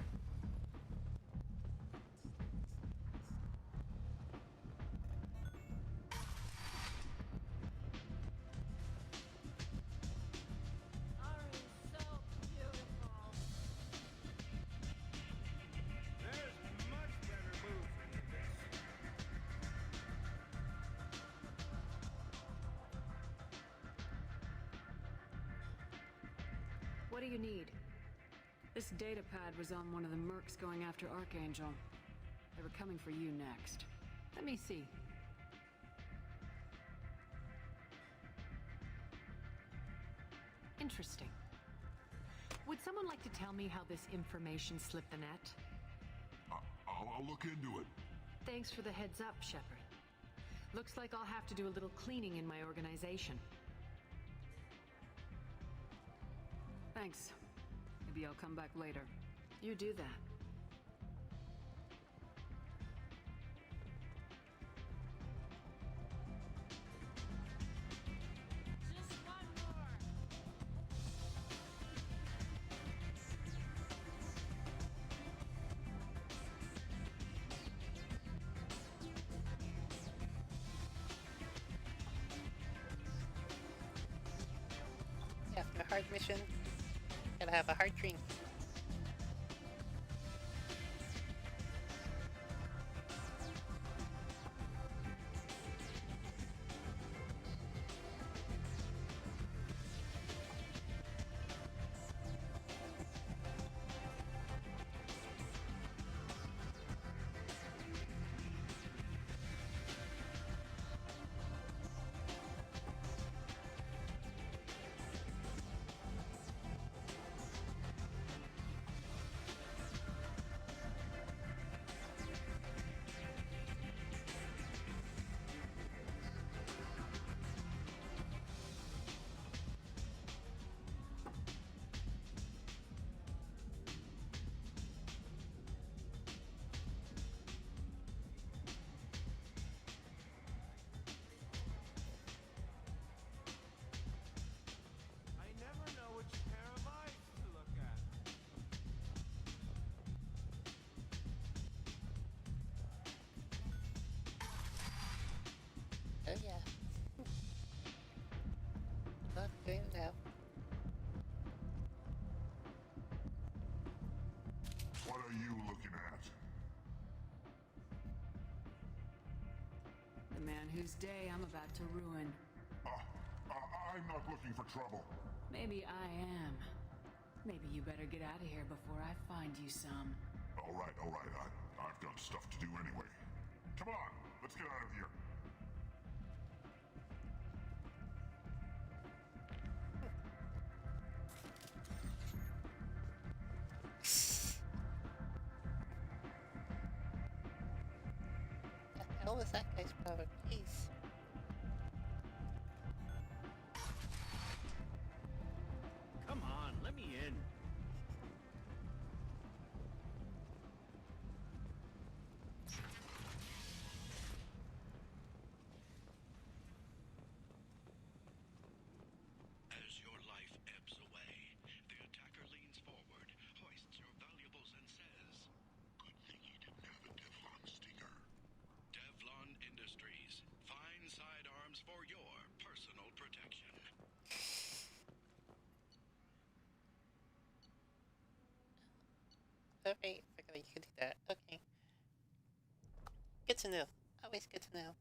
There's much better movement than this. What do you need? This data pad was on one of the mercs going after Archangel. They were coming for you next. Let me see. Interesting. Would someone like to tell me how this information slipped the net? I'll look into it. Thanks for the heads up, Shepard. Looks like I'll have to do a little cleaning in my organization. Thanks. Maybe I'll come back later. You do that. After a hard mission, gotta have a hard drink. man whose day I'm about to ruin. I'm not looking for trouble. Maybe I am. Maybe you better get out of here before I find you some. All right. I've got stuff to do anyway. Come on, let's get out of here. What the hell was that guy's problem? Jeez. Come on, let me in. As your life ebbs away, the attacker leans forward, hoists your valuables, and says, "Good thing he didn't have a Teflon stinger." Teflon Industries. Fine sidearms for your personal protection. Okay, I forgot you could do that. Okay. Good to know. Always good to know.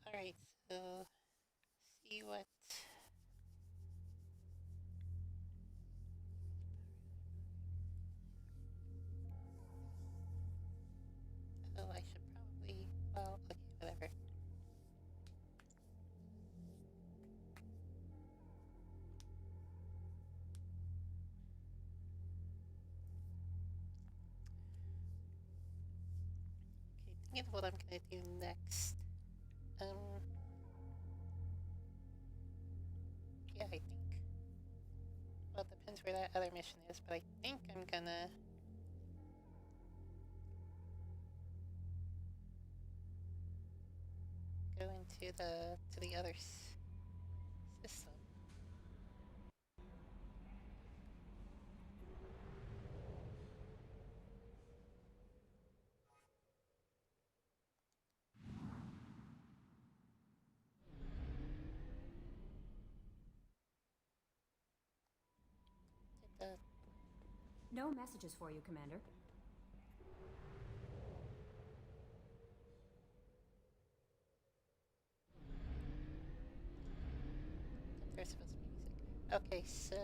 Alright, so see what oh, I should probably well, okay, whatever. Okay, thinking of what I'm gonna do next. Yeah, I think. Well, it depends where that other mission is, but I think I'm gonna go into the other system. Did the No messages for you, Commander. there's supposed to be music. Okay, so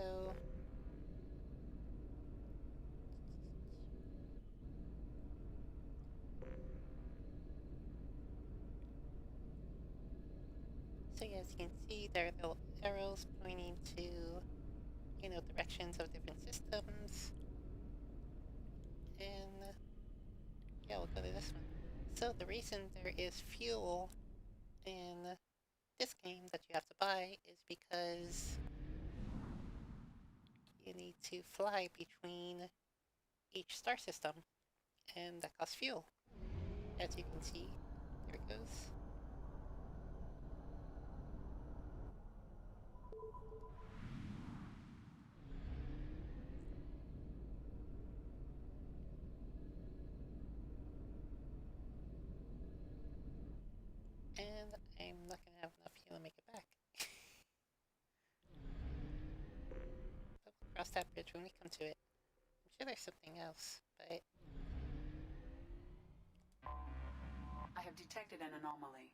yeah, as you can see, there are little arrows pointing to, directions of different systems. And, yeah, we'll go to this one. So the reason there is fuel in this game that you have to buy is because you need to fly between each star system, and that costs fuel. As you can see, there it goes. And I'm not gonna have enough fuel to make it back. But we'll cross that bridge when we come to it. I'm sure there's something else, but I have detected an anomaly.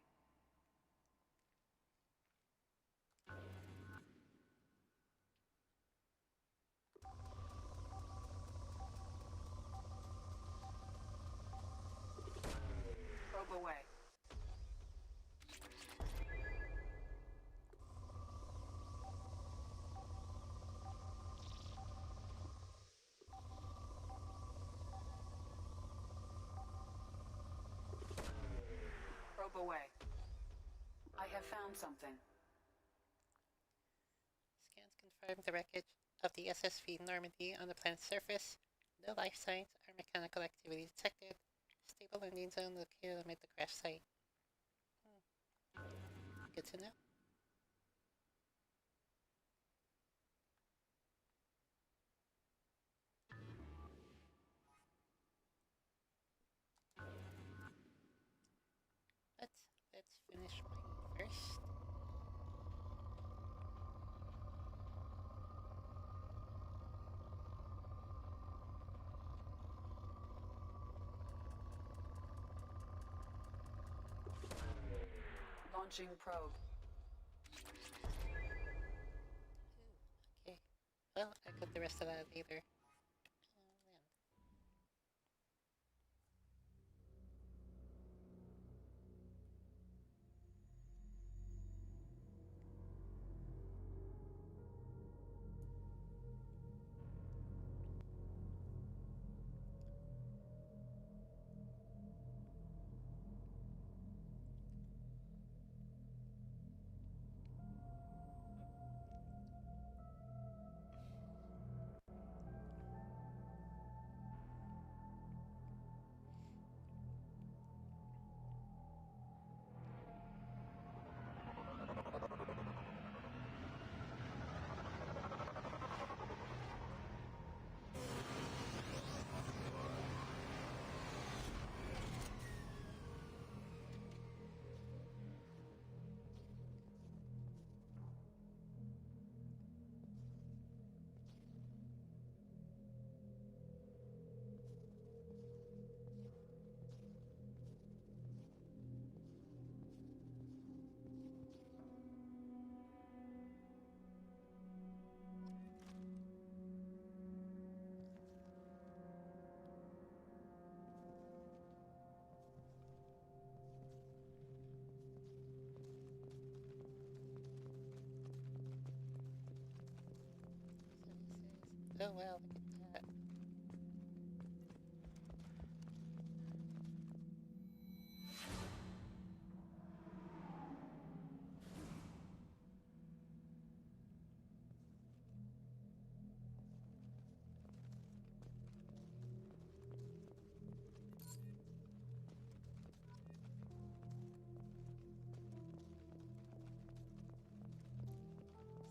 Probe away. Probe away. I have found something. scans confirm the wreckage of the SSV Normandy on the planet's surface. No life signs or mechanical activity detected. Stable landing zone located amid the crash site. Good to know. But let's finish mining first. Launching probe. Okay. Well, I got the rest of that later. Oh wow, look at that.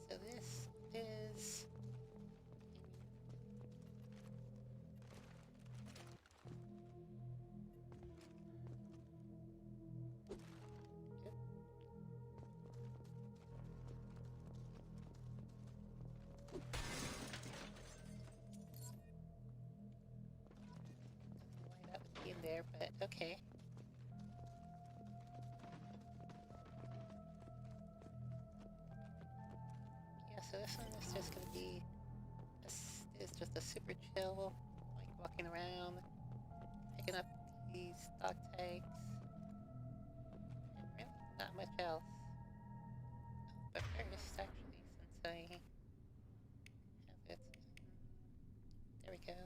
So this is... why that would be in there, but okay. Yeah, so this one is just gonna be... This is just a super chill, like walking around, picking up these dog tags, and really not much else. But first, actually, since I have it, there we go. Over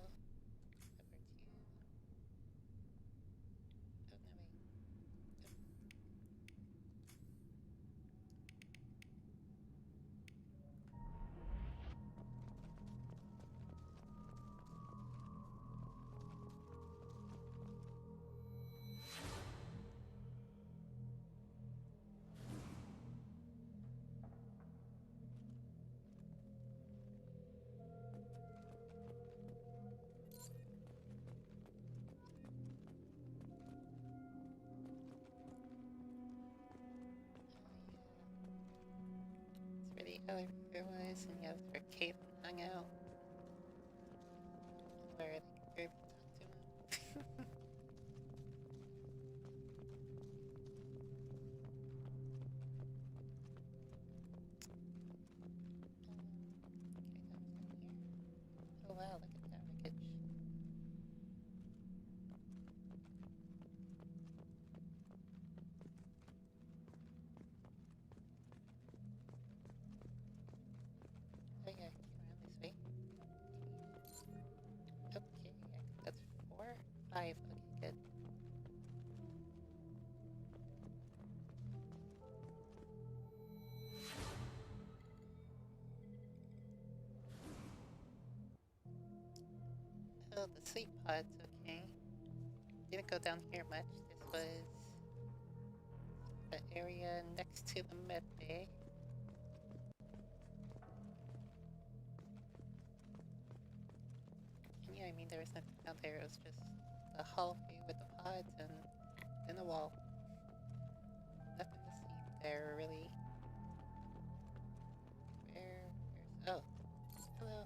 to... Oh, no, wait. It's where the elevator was, and yeah, that's where Caitlin hung out. Where I think Kirby talked to him. Oh wow, look at that wreckage. Oh yeah, I can go around this way. Okay, that's 4, 5. Okay, good. Oh, the sleep pods, okay. Didn't go down here much. This was the area next to the med bay. And yeah, I mean, there was nothing down there. It was just the hallway with the pods and a wall. Nothing to see there, really. Where's... Oh. Hello.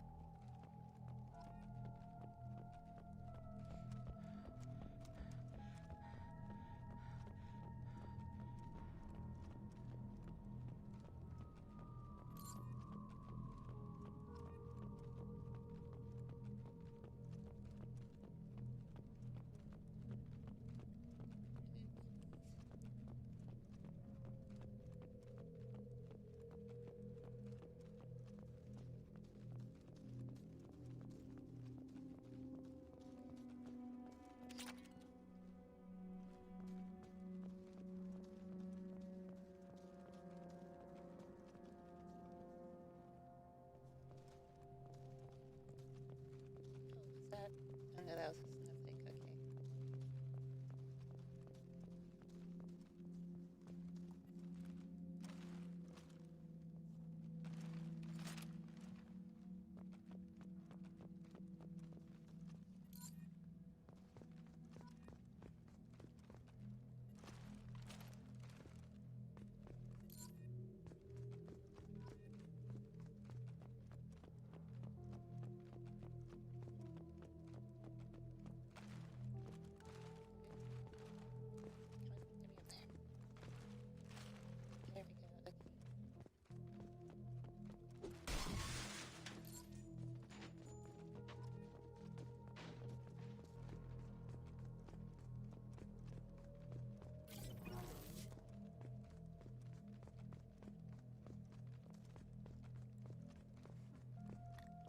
Oh, that was a snowflake, okay. There we go, okay.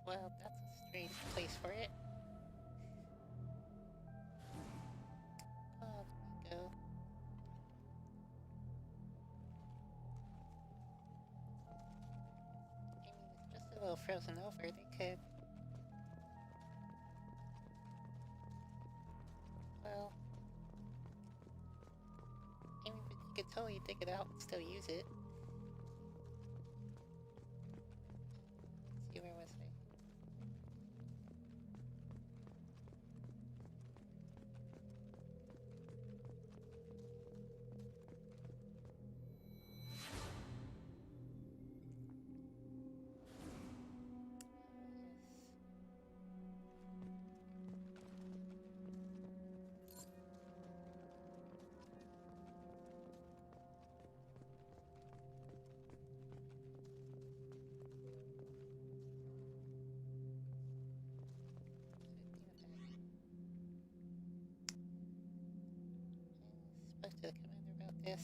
Well, that's a strange place for it. Oh, there we go. I mean, it's just a little frozen over. They could... Well... I mean, but you could totally dig it out and still use it. Let's see, where was I? Spoke to the commander about this.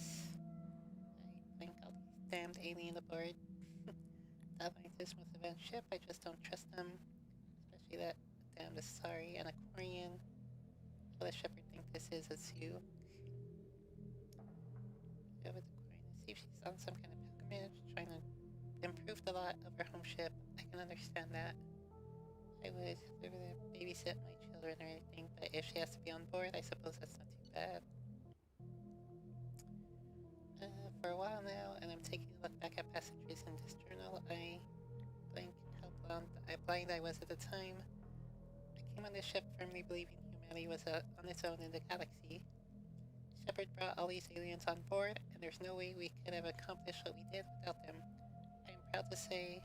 I think all these damned alien aboard. That scientist must have been a ship. I just don't trust them. Especially that damned Asari and Aquarian. How the Shepherd think this is a zoo? Go with Aquarian and see if she's on some kind of pilgrimage, trying to improve the lot of her home ship. I can understand that. I would over there babysit my children or anything, but if she has to be on board, I suppose that's not too bad. For a while now, and I'm taking a look back at passages in this journal, I blank how blind I was at the time. I came on this ship firmly believing humanity was on its own in the galaxy. Shepard brought all these aliens on board, and there's no way we could have accomplished what we did without them. I am proud to say,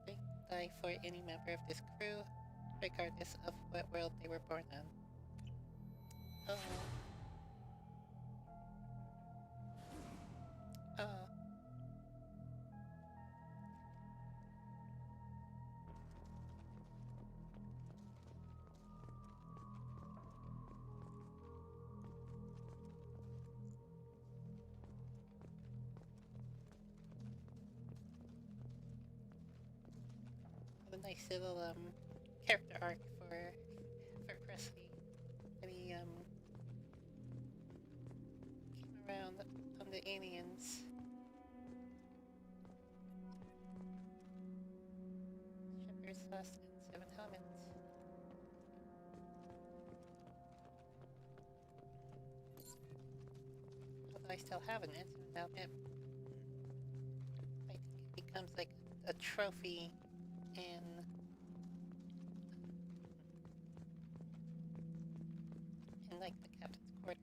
thank die for any member of this crew, regardless of what world they were born on. Oh. Oh. A nice little character arc for Presley. And he came around on the aliens. Shepard's lost in 7 helmets. Although I still have an answer without him. I think it becomes like a trophy in like the captain's quarters.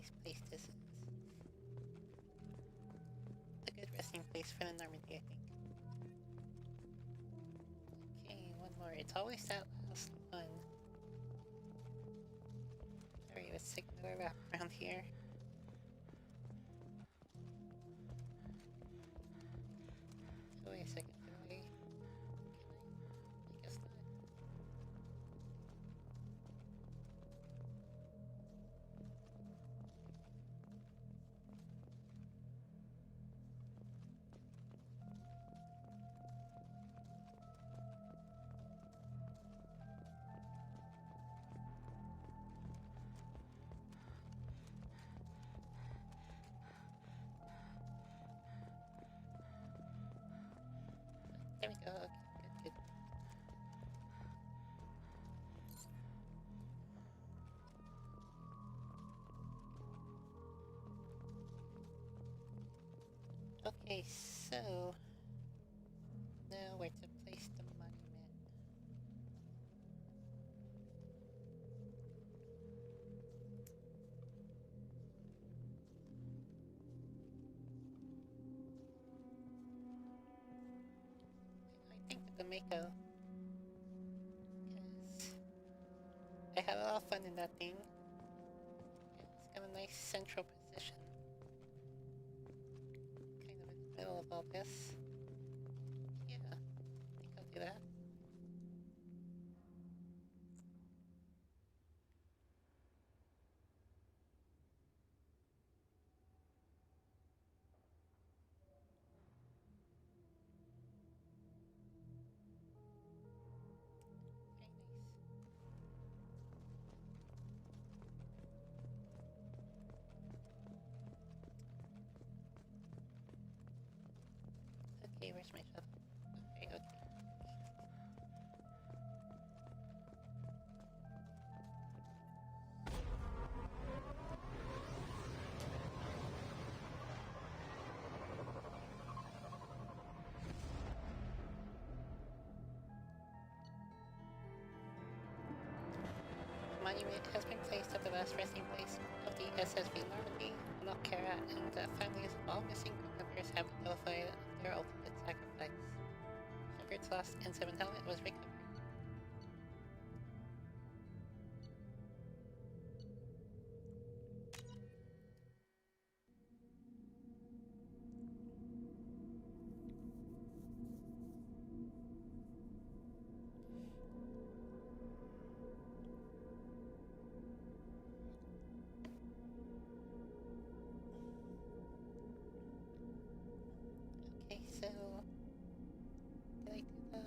nice place this is. A good resting place for the Normandy, I think. Okay, one more. It's always that last one. Sorry, let's take another wrap around here. Oh, wait a second. Can I? I guess not. There we go. Okay, good, good. Okay, so now where to place the monument? I think the Mako, because I had a lot of fun in that thing. It's got a nice central position, kind of in the middle of all this. Yeah, I think I'll do that. Very nice. Okay, where's my shovel? Okay, okay. The monument has been placed at the last resting place of the SSV Normandy, Nokera, and the families of all missing crew members have been notified of their ultimate sacrifice. Shepard's lost N7 helmet was recovered. Okay, so did I do the?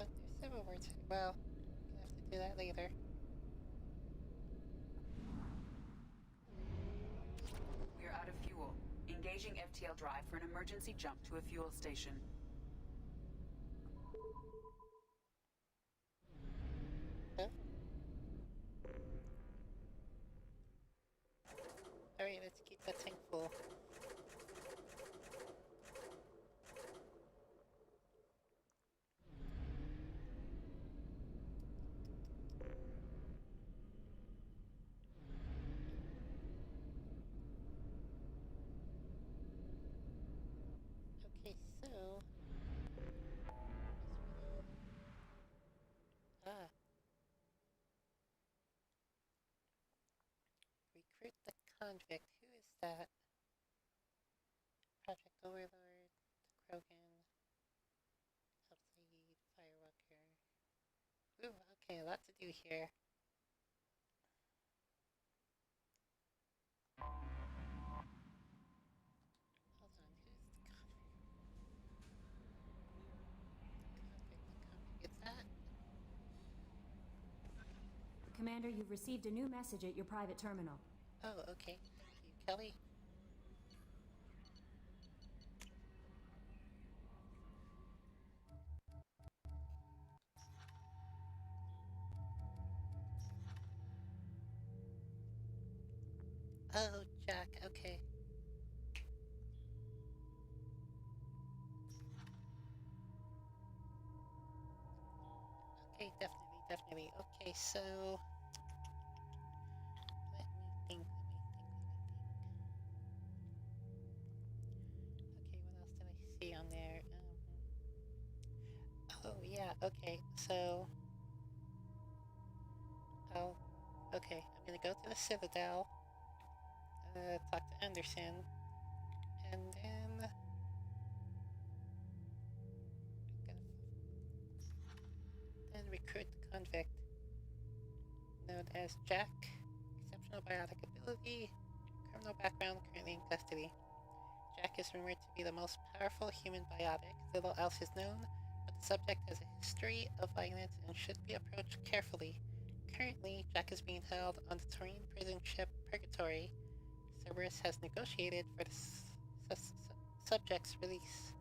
Oh, there's several words. Well, I'm gonna have to do that later. We're out of fuel. Engaging FTL drive for an emergency jump to a fuel station. Huh? Alright, let's keep that tank full. Okay, so ah, recruit the convict. Who is that? Project Overlord, the Krogan, Obsolete, Firewalker. Ooh, okay, a lot to do here. Hold on, who's the convict? The convict. It's that? Commander, you've received a new message at your private terminal. Oh, okay. Thank you, Kelly. Oh, Jack, okay. Okay, definitely. Okay, so let me think. Okay, what else did I see on there? Oh yeah, okay, so I'll okay, I'm gonna go to the Citadel, talk to Anderson, and then recruit the convict known as Jack. Exceptional biotic ability, criminal background, currently in custody. Jack is rumored to be the most powerful human biotic. Little else is known, but the subject has a history of violence and should be approached carefully. Currently, Jack is being held on the Taurine prison ship Purgatory. Cerberus has negotiated for the subject's release.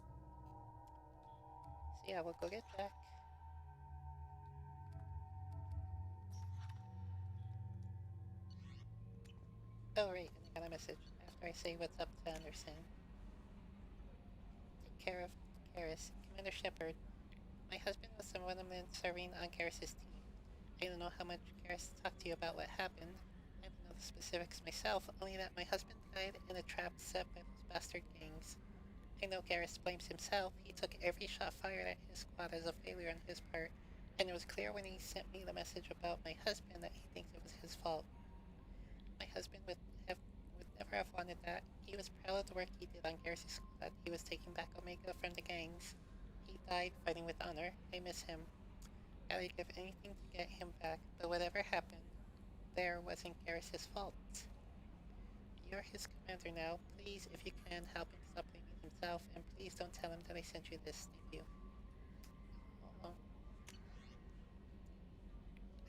So yeah, we'll go get Jack. Oh right, and I got a message after I say what's up to Anderson. Take care of Garrus. Commander Shepard. My husband was the one man serving on Garrus's team. I don't know how much Garrus talked to you about what happened. I don't know the specifics myself, only that my husband died in a trap set by those bastard gangs. I know Garrus blames himself. He took every shot fired at his squad as a failure on his part, and it was clear when he sent me the message about my husband that he thinks it was his fault. My husband would never have wanted that. He was proud of the work he did on Garrus' squad. He was taking back Omega from the gangs. He died fighting with honor. I miss him. I'd give anything to get him back, but whatever happened, there wasn't Garrus' fault. You're his commander now. Please, if you can, help him stop blaming himself, and please don't tell him that I sent you this. Thank you. Oh.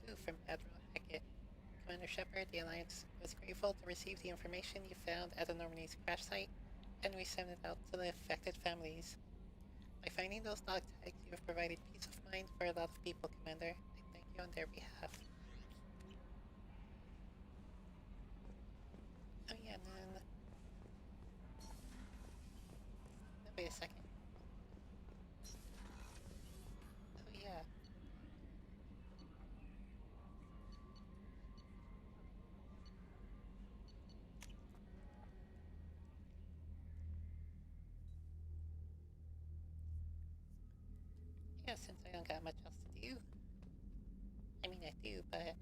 Ooh, from Admiral Hackett. Commander Shepard, the Alliance was grateful to receive the information you found at the Normandy's crash site, and we sent it out to the affected families. By finding those dog tags, you have provided peace of mind for a lot of people, Commander. I thank you on their behalf. Oh yeah, and then... No, wait a second. Oh yeah. Yeah, since I don't got much else to do. I mean, I do, but...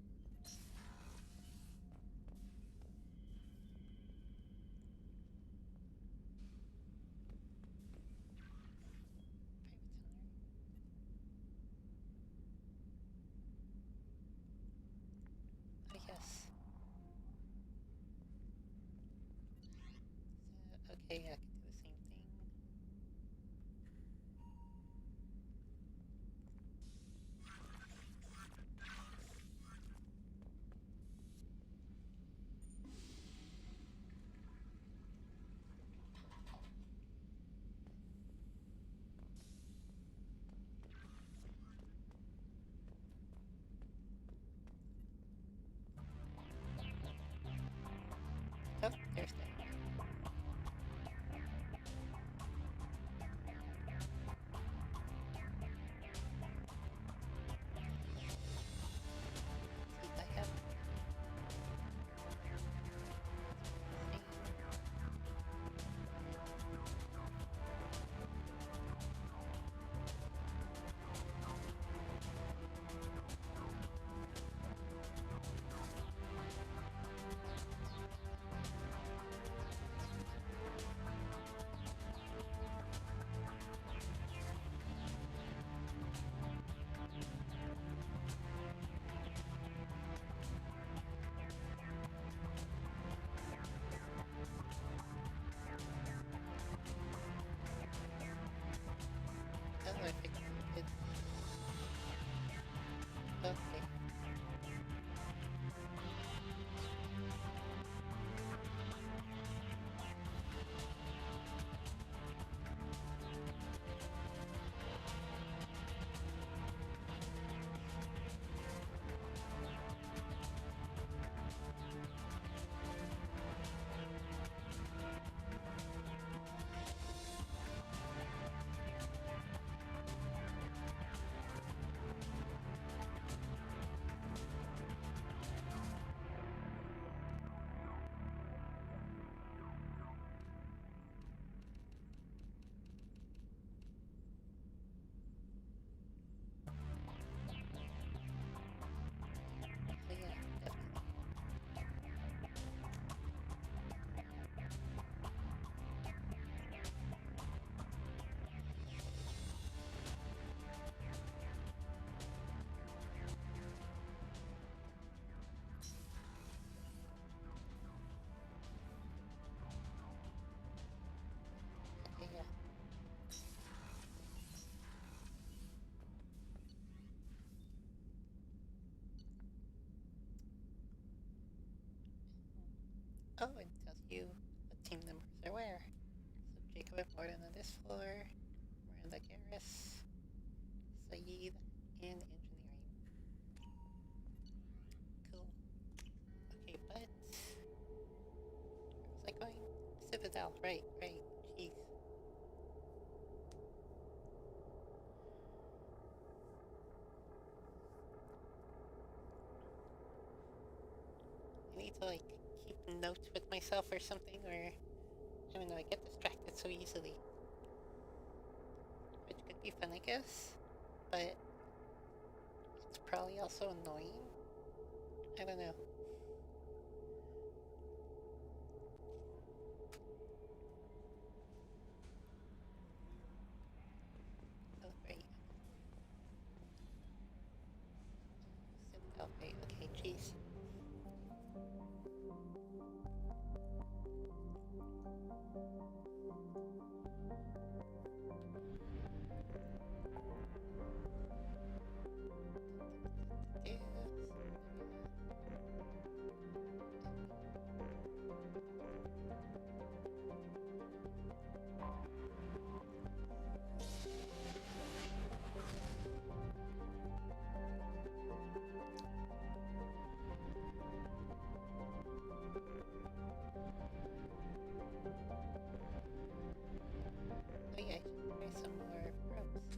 Oh yes. So, okay, I can do the same thing. Oh, there's that. See if I have... How do I fix it? Okay. Oh, it tells you what team members are where. So Jacob Morden on this floor, Miranda Garris, Saeed, and engineering. Cool. Okay, but where was I going? Citadel, right. Jeez. I need to like keep notes with myself or something, or I don't know, I get distracted so easily. Which could be fun, I guess, but it's probably also annoying. I don't know. Oh, great. Citadel, right, okay, jeez. Oh yeah, there's some more ropes.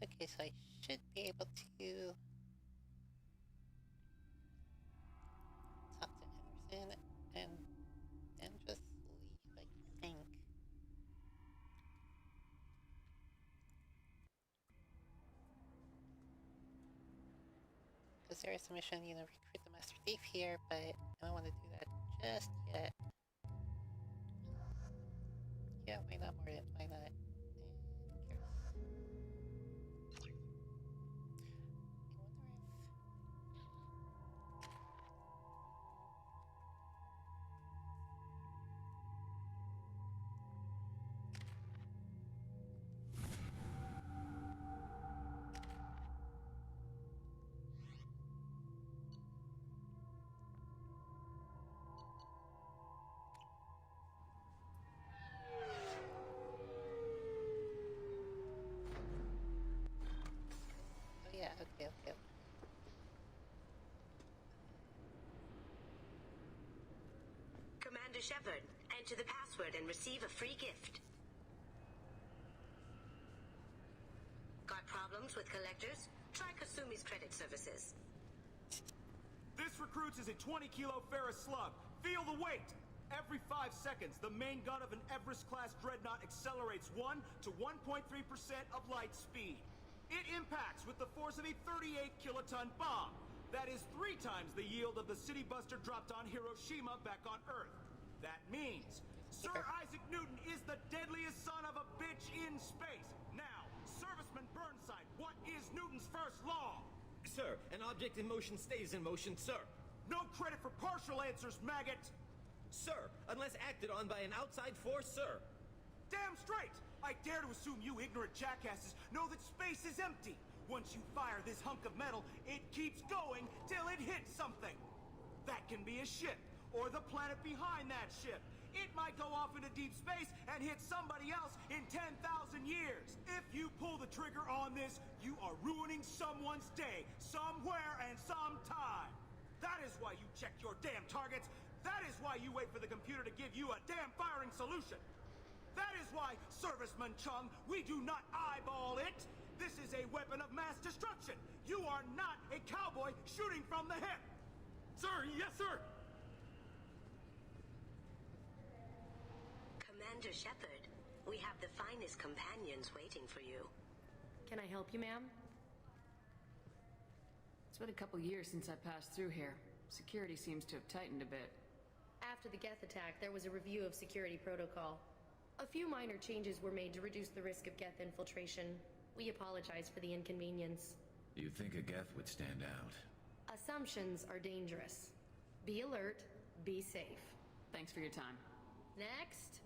Okay, so I should be able to talk to Anderson and then just leave, I think. Because there is a mission, recruit the Master Thief here, but I don't want to do that just yet. Yeah, why not, Morden? Why not? Oh yeah, okay. Commander Shepard, enter the password and receive a free gift. Got problems with collectors? Try Kasumi's credit services. This recruits is a 20-kilo ferrous slug. Feel the weight! Every 5 seconds, the main gun of an Everest-class dreadnought accelerates 1 to 1.3% of light speed. It impacts with the force of a 38-kiloton bomb. That is 3 times the yield of the city buster dropped on Hiroshima back on Earth. That means Sir Isaac Newton is the deadliest son of a bitch in space. Now, Serviceman Burnside, what is Newton's first law? Sir, an object in motion stays in motion, sir. No credit for partial answers, maggot! Sir, unless acted on by an outside force, sir. Damn straight! I dare to assume you ignorant jackasses know that space is empty. Once you fire this hunk of metal, it keeps going till it hits something. That can be a ship, or the planet behind that ship. it might go off into deep space and hit somebody else in 10,000 years. If you pull the trigger on this, you are ruining someone's day, somewhere and sometime. That is why you check your damn targets. That is why you wait for the computer to give you a damn firing solution. That is why, Serviceman Chung, we do not eyeball it. This is a weapon of mass destruction. You are not a cowboy shooting from the hip. Sir, yes, sir. Commander Shepard, we have the finest companions waiting for you. Can I help you, ma'am? It's been a couple years since I passed through here. Security seems to have tightened a bit. After the Geth attack, there was a review of security protocol. A few minor changes were made to reduce the risk of Geth infiltration. We apologize for the inconvenience. You think a Geth would stand out? Assumptions are dangerous. Be alert, be safe. Thanks for your time. Next.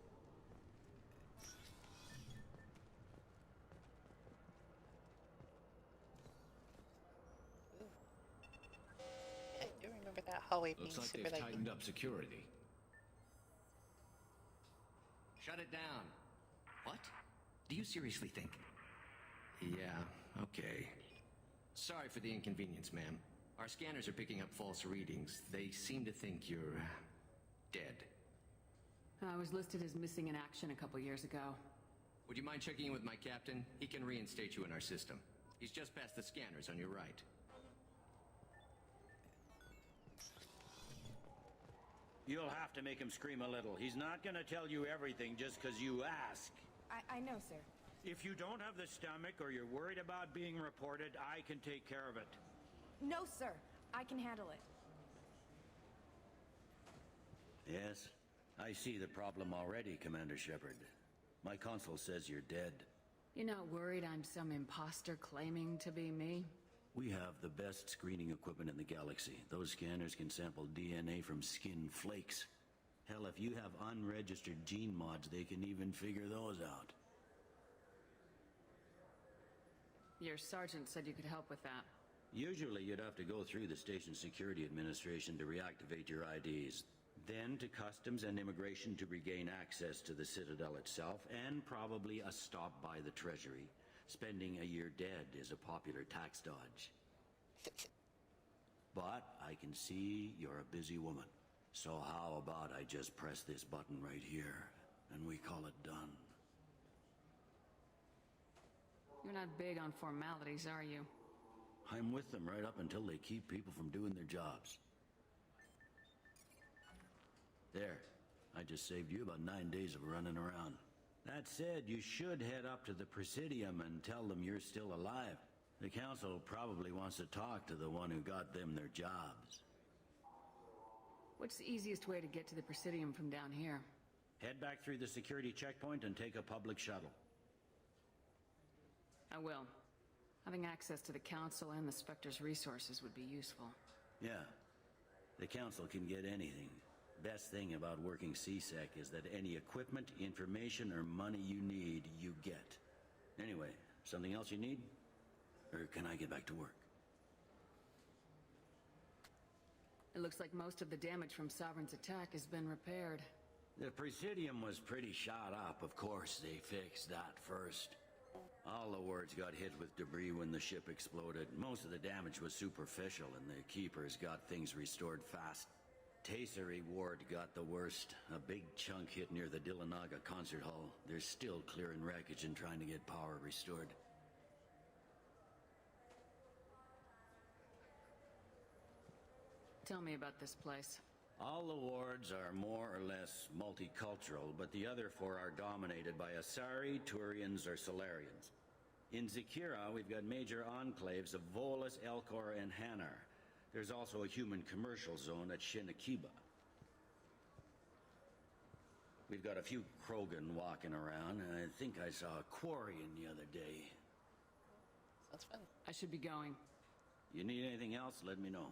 I do remember that hallway being Looks like super they've light. tightened up security. Shut it down. What? Do you seriously think? Yeah, okay. Sorry for the inconvenience, ma'am. Our scanners are picking up false readings. They seem to think you're dead. I was listed as missing in action a couple years ago. Would you mind checking in with my captain? He can reinstate you in our system. He's just past the scanners on your right. You'll have to make him scream a little. He's not gonna tell you everything just because you ask. I know, sir. If you don't have the stomach or you're worried about being reported, I can take care of it. No, sir. I can handle it. Yes, I see the problem already, Commander Shepard. My console says you're dead. You're not worried I'm some imposter claiming to be me? We have the best screening equipment in the galaxy. Those scanners can sample DNA from skin flakes. Hell, if you have unregistered gene mods, they can even figure those out. Your sergeant said you could help with that. Usually you'd have to go through the station security administration to reactivate your IDs. Then to customs and immigration to regain access to the Citadel itself, and probably a stop by the Treasury. Spending a year dead is a popular tax dodge. But I can see you're a busy woman. So how about I just press this button right here, and we call it done? You're not big on formalities, are you? I'm with them right up until they keep people from doing their jobs. There. I just saved you about 9 days of running around. That said, you should head up to the Presidium and tell them you're still alive. The Council probably wants to talk to the one who got them their jobs. What's the easiest way to get to the Presidium from down here? Head back through the security checkpoint and take a public shuttle. I will. Having access to the Council and the Spectre's resources would be useful. Yeah. The Council can get anything. Best thing about working CSEC is that any equipment, information, or money you need, you get. Anyway, something else you need? Or can I get back to work? It looks like most of the damage from Sovereign's attack has been repaired. The Presidium was pretty shot up. Of course, they fixed that first. All the wards got hit with debris when the ship exploded. Most of the damage was superficial, and the Keepers got things restored fast. Tasery Ward got the worst. A big chunk hit near the Dillanaga concert hall. They're still clearing wreckage and trying to get power restored. Tell me about this place. All the wards are more or less multicultural, but the other four are dominated by Asari, Turians, or Solarians. In Zakira, we've got major enclaves of Volus, Elcor, and Hanar. There's also a human commercial zone at Shinakiba. We've got a few Krogan walking around, and I think I saw a Quarian the other day. Sounds fun. I should be going. You need anything else, let me know.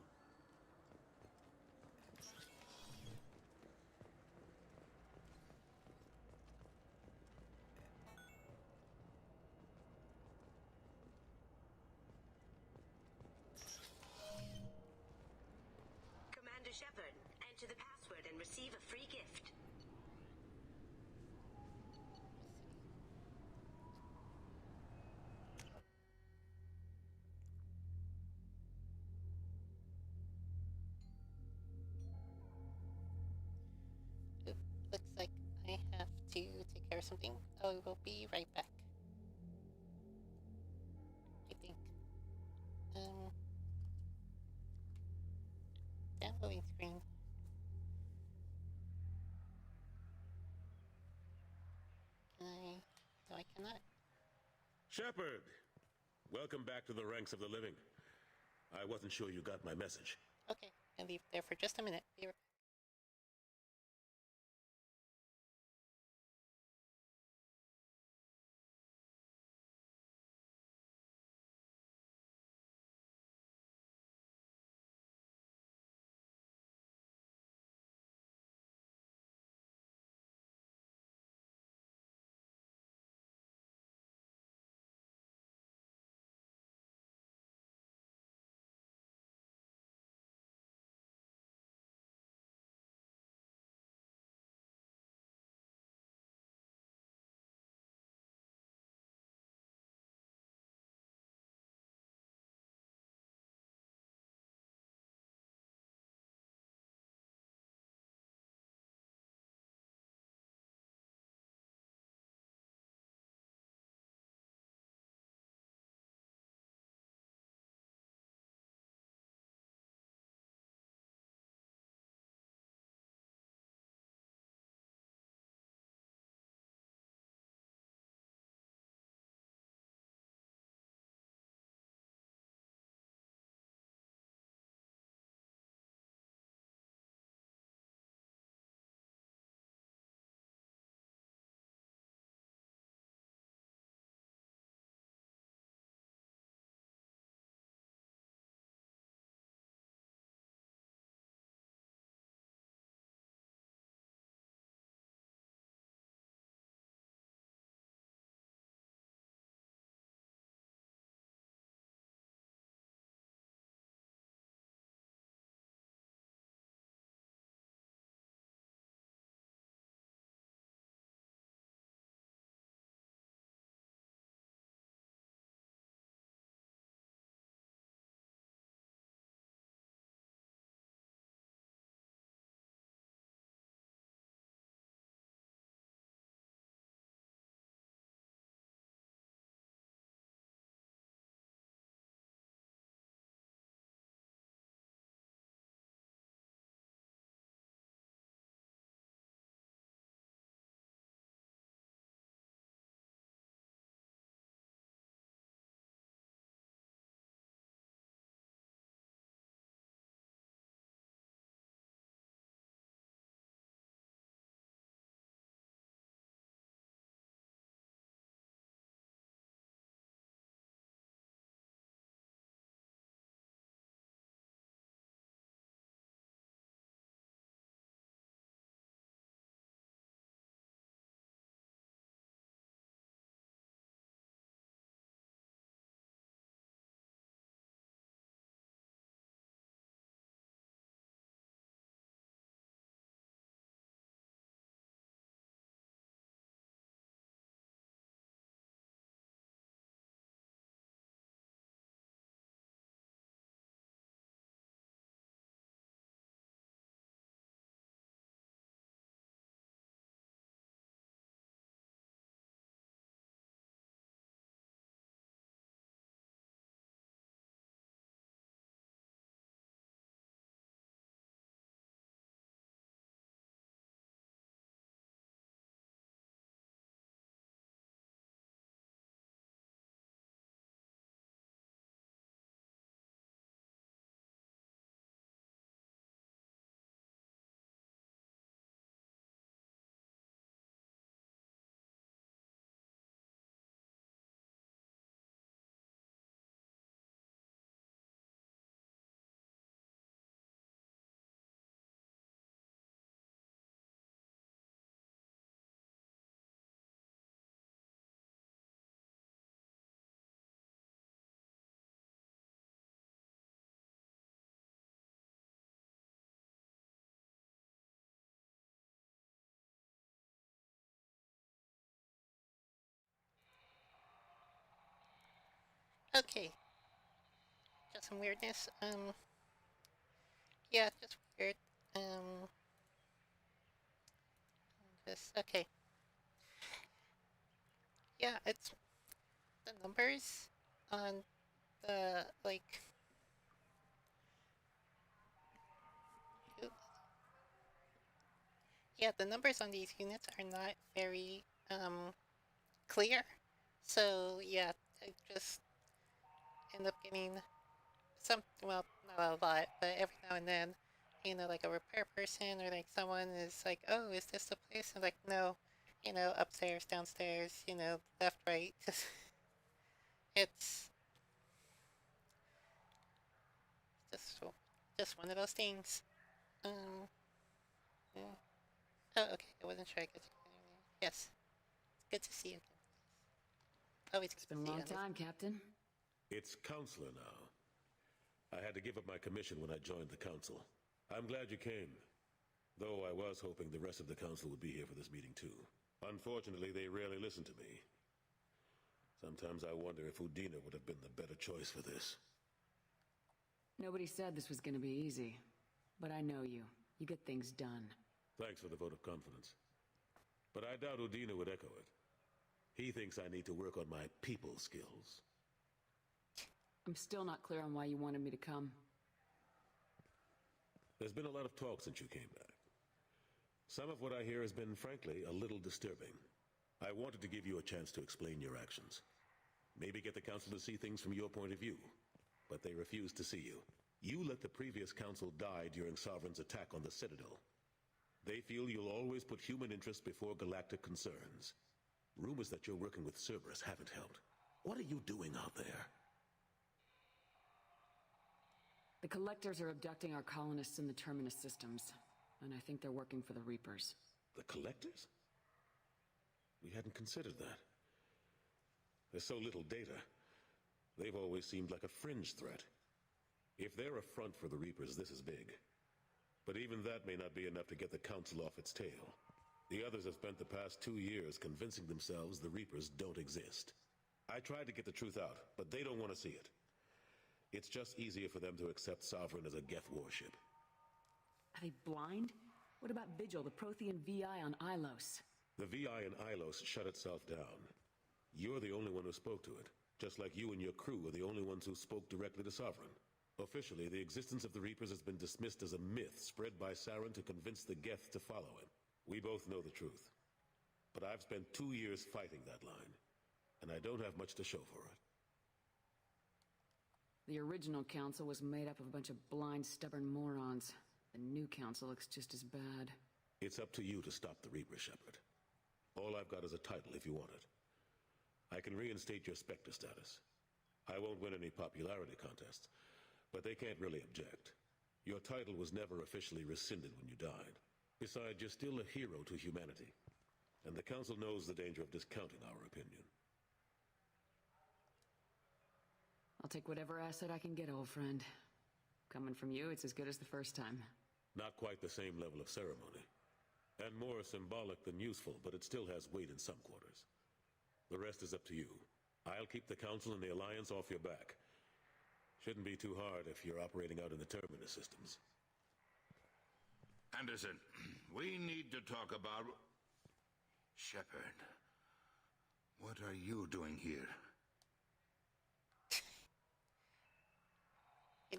Commander Shepard, enter the password and receive a free gift. or something. I will be right back. I think. Downloading screen. No, I cannot. Shepard! Welcome back to the ranks of the living. I wasn't sure you got my message. Okay, I'll leave there for just a minute. Be right back. Okay. Just some weirdness. Yeah, just weird. Just okay. Yeah, it's the numbers on the, like, yeah, the numbers on these units are not very, clear. So, yeah, I just end up getting some, well, not a lot, but every now and then, like a repair person or like someone is like, oh, is this the place? And like, no, upstairs, downstairs, left, right. It's just just one of those things. Yeah. Oh, okay. I wasn't sure I could. Yes. It's good to see you again. Always It's good been to a see long you. time, Captain. It's Counselor now. I had to give up my commission when I joined the Council. I'm glad you came. Though I was hoping the rest of the Council would be here for this meeting too. Unfortunately, they rarely listen to me. Sometimes I wonder if Udina would have been the better choice for this. Nobody said this was gonna be easy. But I know you. You get things done. Thanks for the vote of confidence. But I doubt Udina would echo it. He thinks I need to work on my people skills. I'm still not clear on why you wanted me to come. There's been a lot of talk since you came back. Some of what I hear has been, frankly, a little disturbing. I wanted to give you a chance to explain your actions. Maybe get the Council to see things from your point of view. But they refuse to see you. You let the previous Council die during Sovereign's attack on the Citadel. They feel you'll always put human interests before galactic concerns. Rumors that you're working with Cerberus haven't helped. What are you doing out there? The Collectors are abducting our colonists in the Terminus systems. And I think they're working for the Reapers. The Collectors? We hadn't considered that. There's so little data. They've always seemed like a fringe threat. If they're a front for the Reapers, this is big. But even that may not be enough to get the Council off its tail. The others have spent the past 2 years convincing themselves the Reapers don't exist. I tried to get the truth out, but they don't want to see it. It's just easier for them to accept Sovereign as a Geth warship. Are they blind? What about Vigil, the Prothean VI on Ilos? The VI in Ilos shut itself down. You're the only one who spoke to it, just like you and your crew are the only ones who spoke directly to Sovereign. Officially, the existence of the Reapers has been dismissed as a myth spread by Saren to convince the Geth to follow him. We both know the truth. But I've spent 2 years fighting that line, and I don't have much to show for it. The original council was made up of a bunch of blind, stubborn morons. The new council looks just as bad. It's up to you to stop the Reaper, Shepard. All I've got is a title if you want it. I can reinstate your Spectre status. I won't win any popularity contests, but they can't really object. Your title was never officially rescinded when you died. Besides, you're still a hero to humanity, and the Council knows the danger of discounting our opinion. I'll take whatever asset I can get, old friend. Coming from you, it's as good as the first time. Not quite the same level of ceremony. And more symbolic than useful, but it still has weight in some quarters. The rest is up to you. I'll keep the Council and the Alliance off your back. Shouldn't be too hard if you're operating out in the Terminus systems. Anderson, we need to talk about... Shepard, what are you doing here?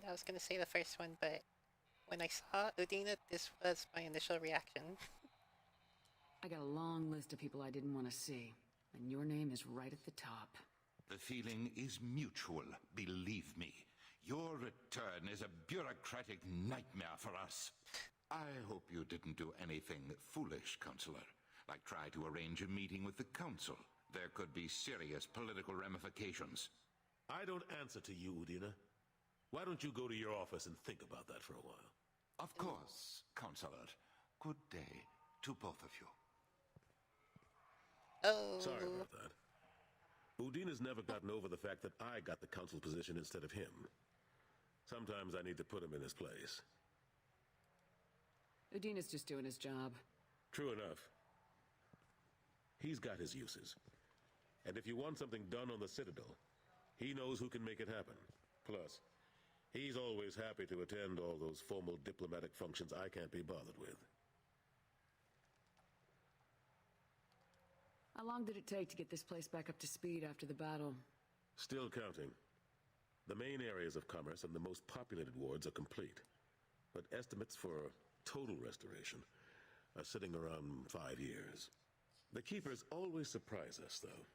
I was gonna say the first one, but when I saw Udina, this was my initial reaction. I got a long list of people I didn't want to see, and your name is right at the top. The feeling is mutual, believe me. Your return is a bureaucratic nightmare for us. I hope you didn't do anything foolish, Counselor, like try to arrange a meeting with the Council. There could be serious political ramifications. I don't answer to you, Udina. Why don't you go to your office and think about that for a while? Of course, Counselor. Good day to both of you. Oh. Sorry about that. Udina's never gotten over the fact that I got the Council position instead of him. Sometimes I need to put him in his place. Udina's just doing his job. True enough. He's got his uses. And if you want something done on the Citadel, he knows who can make it happen. Plus, he's always happy to attend all those formal diplomatic functions I can't be bothered with. How long did it take to get this place back up to speed after the battle? Still counting. The main areas of commerce and the most populated wards are complete. But estimates for total restoration are sitting around 5 years. The Keepers always surprise us, though.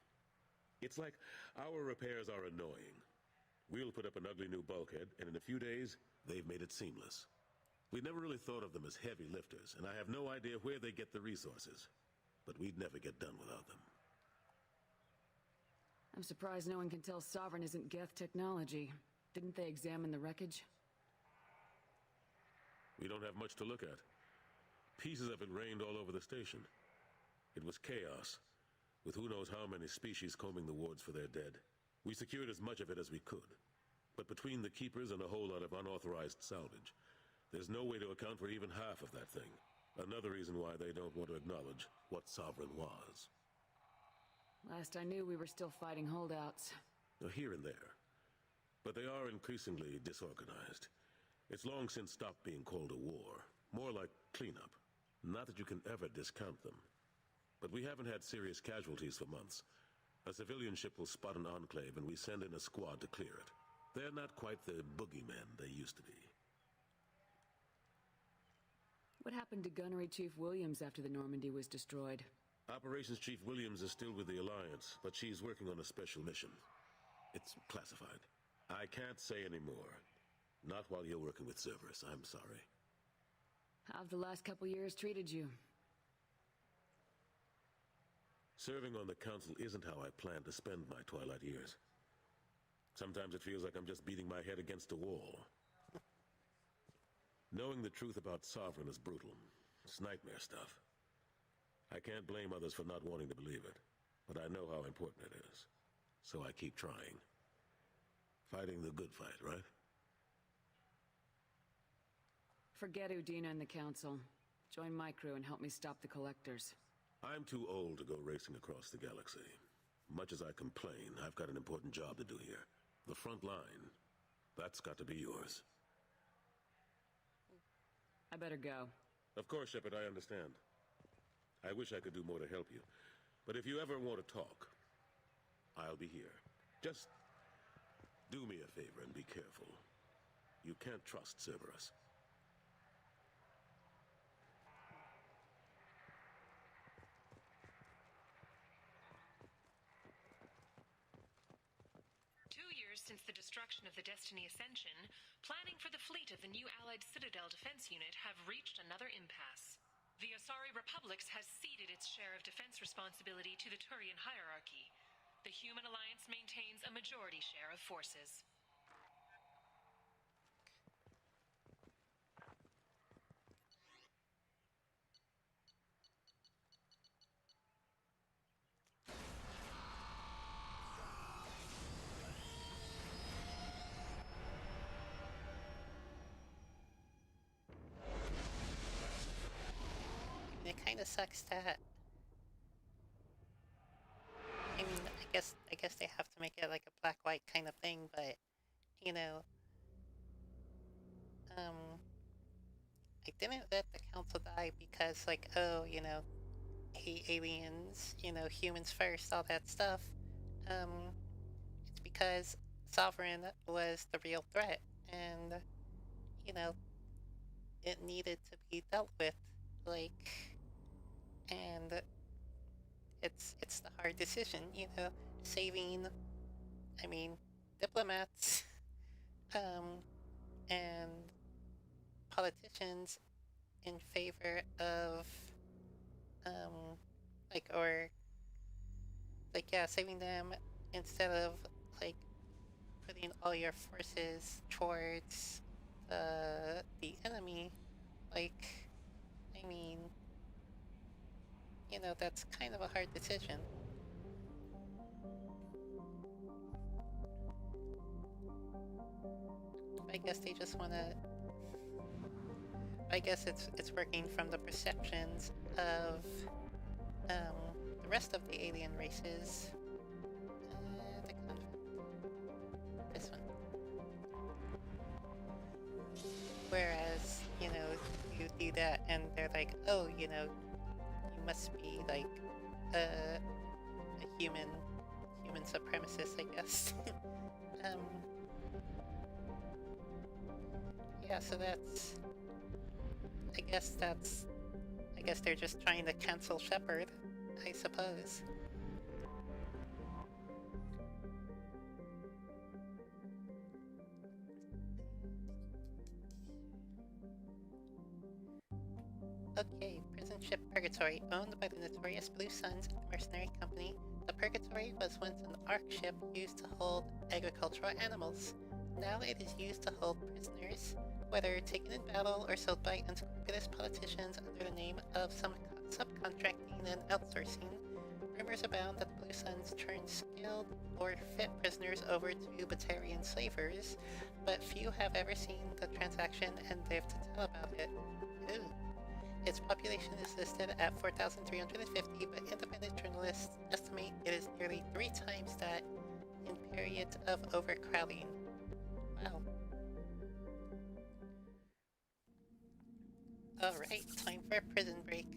It's like our repairs are annoying. We'll put up an ugly new bulkhead, and in a few days, they've made it seamless. We never really thought of them as heavy lifters, and I have no idea where they get the resources. But we'd never get done without them. I'm surprised no one can tell Sovereign isn't Geth technology. Didn't they examine the wreckage? We don't have much to look at. Pieces of it rained all over the station. It was chaos, with who knows how many species combing the wards for their dead. We secured as much of it as we could. But between the Keepers and a whole lot of unauthorized salvage, there's no way to account for even half of that thing. Another reason why they don't want to acknowledge what Sovereign was. Last I knew, we were still fighting holdouts. Here and there. But they are increasingly disorganized. It's long since stopped being called a war. More like cleanup. Not that you can ever discount them. But we haven't had serious casualties for months. A civilian ship will spot an enclave and we send in a squad to clear it. They're not quite the boogeymen they used to be. What happened to Gunnery Chief Williams after the Normandy was destroyed? Operations Chief Williams is still with the Alliance, but she's working on a special mission. It's classified. I can't say any more. Not while you're working with Cerberus, I'm sorry. How have the last couple years treated you? Serving on the Council isn't how I plan to spend my twilight years. Sometimes it feels like I'm just beating my head against a wall. Knowing the truth about Sovereign is brutal. It's nightmare stuff. I can't blame others for not wanting to believe it, but I know how important it is. So I keep trying. Fighting the good fight, right? Forget Udina and the Council. Join my crew and help me stop the Collectors. I'm too old to go racing across the galaxy. Much as I complain, I've got an important job to do here. The front line. That's got to be yours. I better go. Of course, Shepard, I understand. I wish I could do more to help you. But if you ever want to talk, I'll be here. Just do me a favor and be careful. You can't trust Cerberus. Since the destruction of the Destiny Ascension, planning for the fleet of the new Allied Citadel Defense Unit have reached another impasse. The Asari Republics has ceded its share of defense responsibility to the Turian hierarchy. The Human Alliance maintains a majority share of forces. It kind of sucks that. I mean, I guess they have to make it like a black-white kind of thing, but you know, I didn't let the council die because, like, oh, you know, hate aliens, you know, humans first, all that stuff. It's because Sovereign was the real threat, and you know, it needed to be dealt with, like. And it's the hard decision, you know, saving, I mean, diplomats, and politicians in favor of, saving them instead of, like, putting all your forces towards the enemy, like, I mean, you know, that's kind of a hard decision. I guess they just want to... I guess it's working from the perceptions of the rest of the alien races. This one. Whereas, you know, you do that and they're like, oh, you know, you must be like human supremacists, I guess. Yeah, so that's... I guess they're just trying to cancel Shepard, I suppose. Okay, prison ship Purgatory, owned by the notorious Blue Suns mercenary company. The Purgatory was once an ARC ship used to hold agricultural animals. Now it is used to hold prisoners, whether taken in battle or sold by unscrupulous politicians under the name of some subcontracting and outsourcing. Rumors abound that the Blue Suns turned skilled or fit prisoners over to Batarian slavers, but few have ever seen the transaction and lived to tell about it. Ooh. Its population is listed at 4,350, but independent journalists estimate it is nearly 3 times that in periods of overcrowding. Wow. Alright, time for a prison break.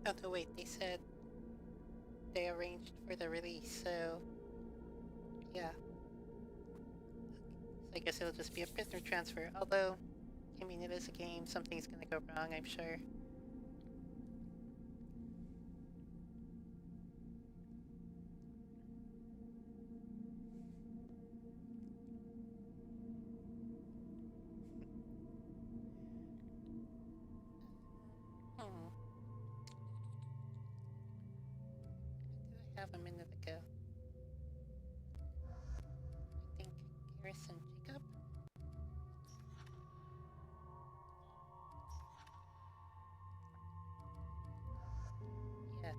Oh no, wait, they said they arranged for the release, so yeah. I guess it'll just be a prisoner transfer, although, I mean, it is a game, something's gonna go wrong, I'm sure. Did I have a minute ago? I think Garrison Jacob? Yeah.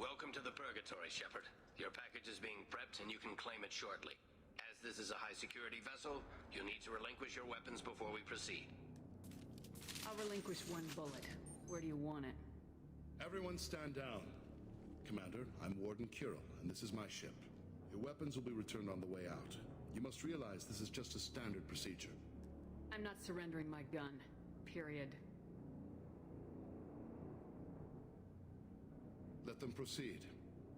Welcome to the Purgatory, Shepard. Your package is being prepped and you can claim it shortly. As this is a high-security vessel, you'll need to relinquish your weapons before we proceed. I'll relinquish one bullet. Where do you want it? Everyone stand down. Commander, I'm Warden Kirill, and this is my ship. Your weapons will be returned on the way out. You must realize this is just a standard procedure. I'm not surrendering my gun. Period. Let them proceed.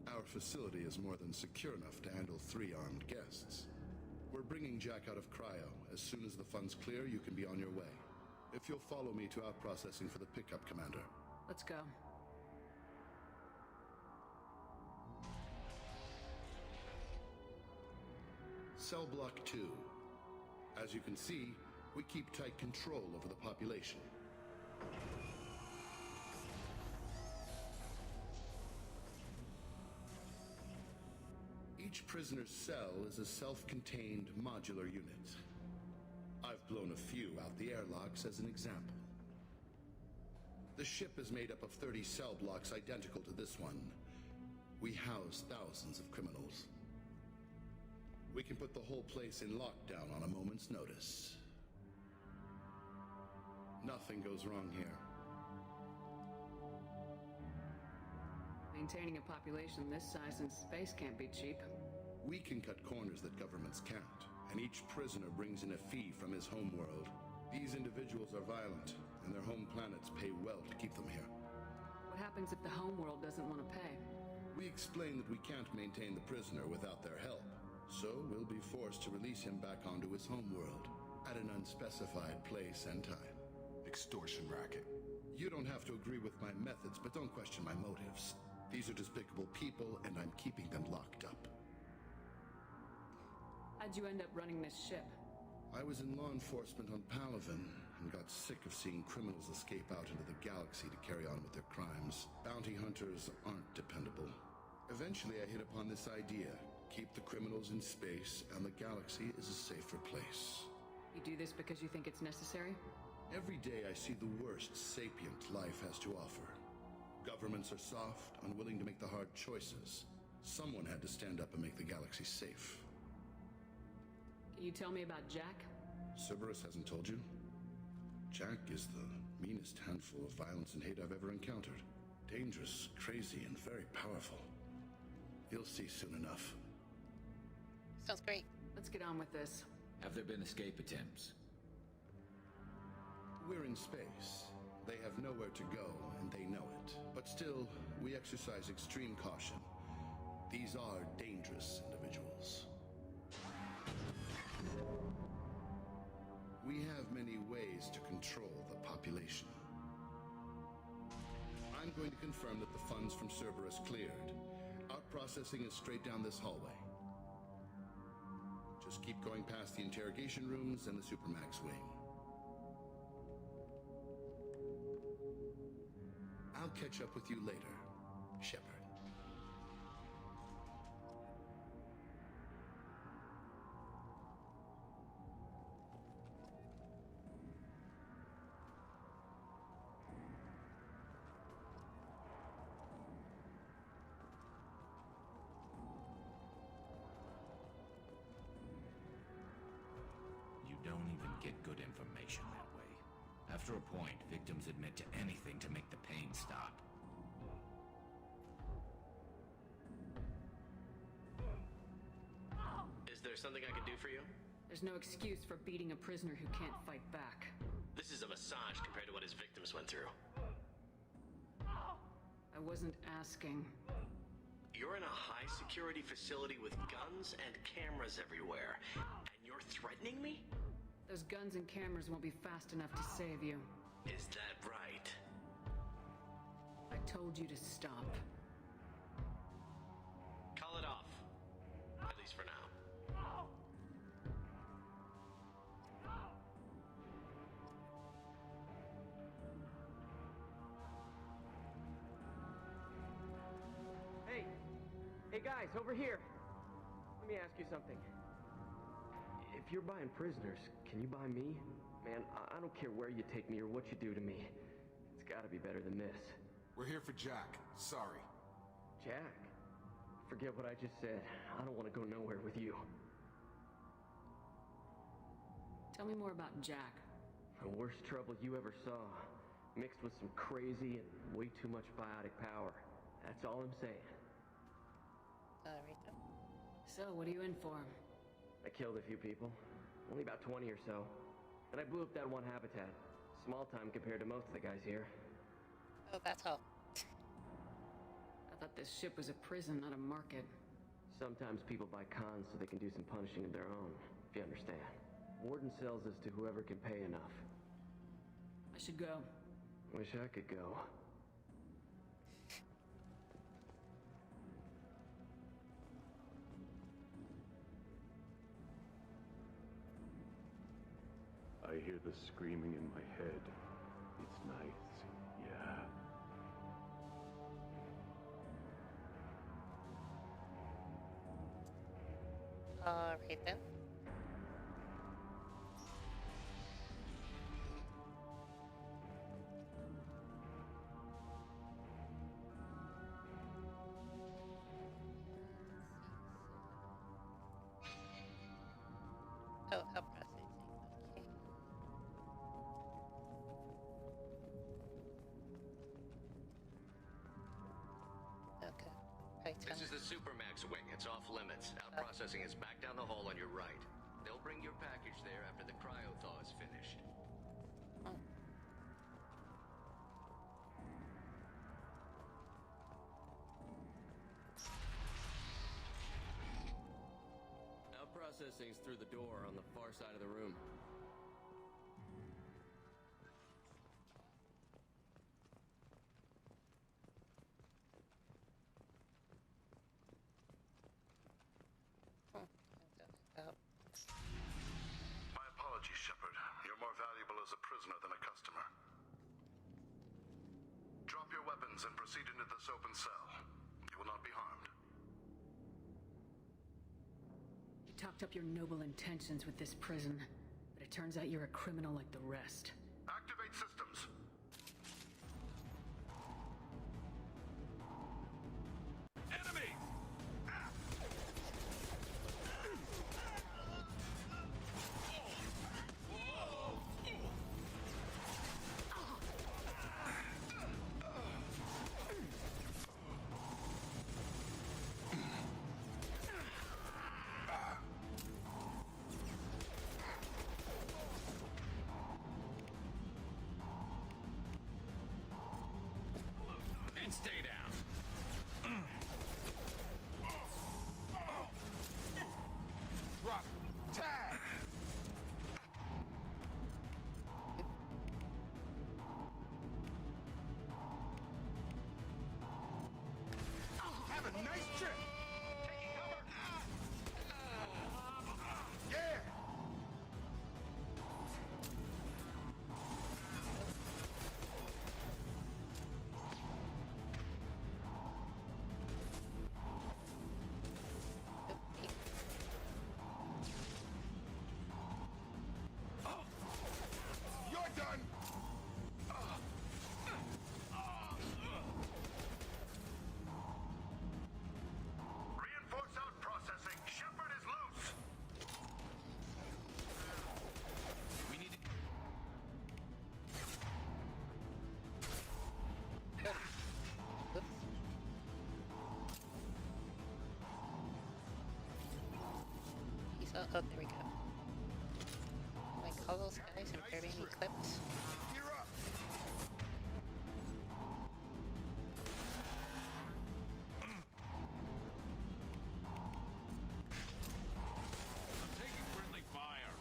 Our facility is more than secure enough to handle 3 armed guests. We're bringing Jack out of cryo. As soon as the funds clear, you can be on your way. If you'll follow me to out processing for the pickup, Commander. Let's go. Cell Block 2. As you can see, we keep tight control over the population. Each prisoner's cell is a self-contained modular unit. I've blown a few out the airlocks as an example. The ship is made up of 30 cell blocks identical to this one. We house thousands of criminals. We can put the whole place in lockdown on a moment's notice. Nothing goes wrong here. Maintaining a population this size in space can't be cheap. We can cut corners that governments can't, and each prisoner brings in a fee from his home world. These individuals are violent, and their home planets pay well to keep them here. What happens if the home world doesn't want to pay? We explain that we can't maintain the prisoner without their help, so we'll be forced to release him back onto his home world at an unspecified place and time. Extortion racket. You don't have to agree with my methods, but don't question my motives. These are despicable people, and I'm keeping them locked up. How'd you end up running this ship? I was in law enforcement on Palaven and got sick of seeing criminals escape out into the galaxy to carry on with their crimes. Bounty hunters aren't dependable. Eventually, I hit upon this idea. Keep the criminals in space, and the galaxy is a safer place. You do this because you think it's necessary? Every day I see the worst sapient life has to offer. Governments are soft, unwilling to make the hard choices. Someone had to stand up and make the galaxy safe. Can you tell me about Jack? Cerberus hasn't told you? Jack is the meanest handful of violence and hate I've ever encountered. Dangerous, crazy, and very powerful. You'll see soon enough. Sounds great. Let's get on with this. Have there been escape attempts? We're in space. They have nowhere to go, and they know it. But still, we exercise extreme caution. These are dangerous individuals. We have many ways to control the population. I'm going to confirm that the funds from Cerberus cleared. Out processing is straight down this hallway. Just keep going past the interrogation rooms and the Supermax wing. I'll catch up with you later, Shepard. You don't even get good information that way. After a point, victims admit to anything to make the pain stop. Is there something I can do for you? There's no excuse for beating a prisoner who can't fight back. This is a massage compared to what his victims went through. I wasn't asking. You're in a high-security facility with guns and cameras everywhere, and you're threatening me? Those guns and cameras won't be fast enough to save you. Is that right? I told you to stop. Call it off. At least for now. Hey guys, over here! Let me ask you something. If you're buying prisoners, can you buy me? Man, I don't care where you take me or what you do to me. It's gotta be better than this. We're here for Jack. Sorry. Jack? Forget what I just said. I don't want to go nowhere with you. Tell me more about Jack. The worst trouble you ever saw. Mixed with some crazy and way too much biotic power. That's all I'm saying. Alright then. So, what are you in for? I killed a few people. Only about 20 or so. And I blew up that one habitat. Small time compared to most of the guys here. Oh, that's all. I thought this ship was a prison, not a market. Sometimes people buy cons so they can do some punishing of their own, if you understand. Warden sells this to whoever can pay enough. I should go. Wish I could go. I hear the screaming in my head. It's nice, yeah. Alright then. Oh, up processing. Okay. Okay. Right, This is the Supermax wing. It's off limits. Out processing is back down the hall on your right. They'll bring your package there after the cryo-thaw is finished. Oh. Out processing's through the door on the far side of the room. as a prisoner than a customer. Drop your weapons and proceed into this open cell. You will not be harmed. You talked up your noble intentions with this prison, but it turns out you're a criminal like the rest. Activate systems. Enemies! And stay down. Drop. Tag. Have a nice trip. Taking cover. Yeah. You're done. Reinforce out processing. Shepard is loose. We need to... He's oh, there we go. Like all those guys in very many clips. Gear up. I'm taking friendly fire.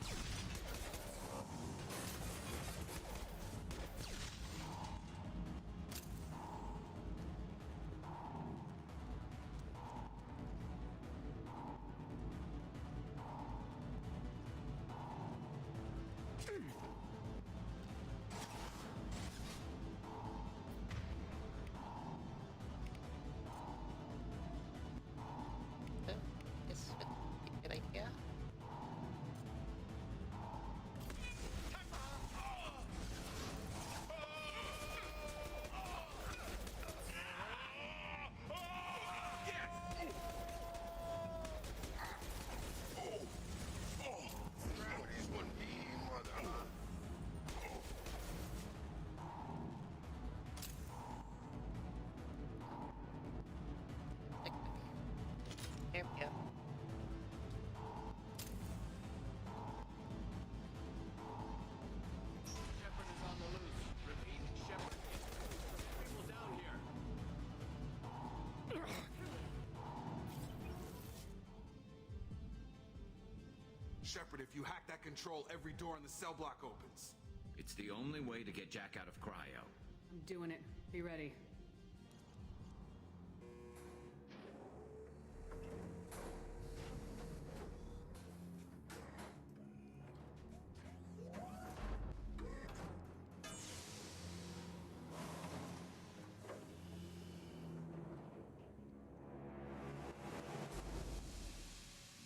Oh, this would be a good idea. Gravity's one mean mother. There we go. Shepard is on the loose. Repeat, Shepard. People down here. Shepard, if you hack that control, every door in the cell block opens. It's the only way to get Jack out of cryo. I'm doing it. Be ready.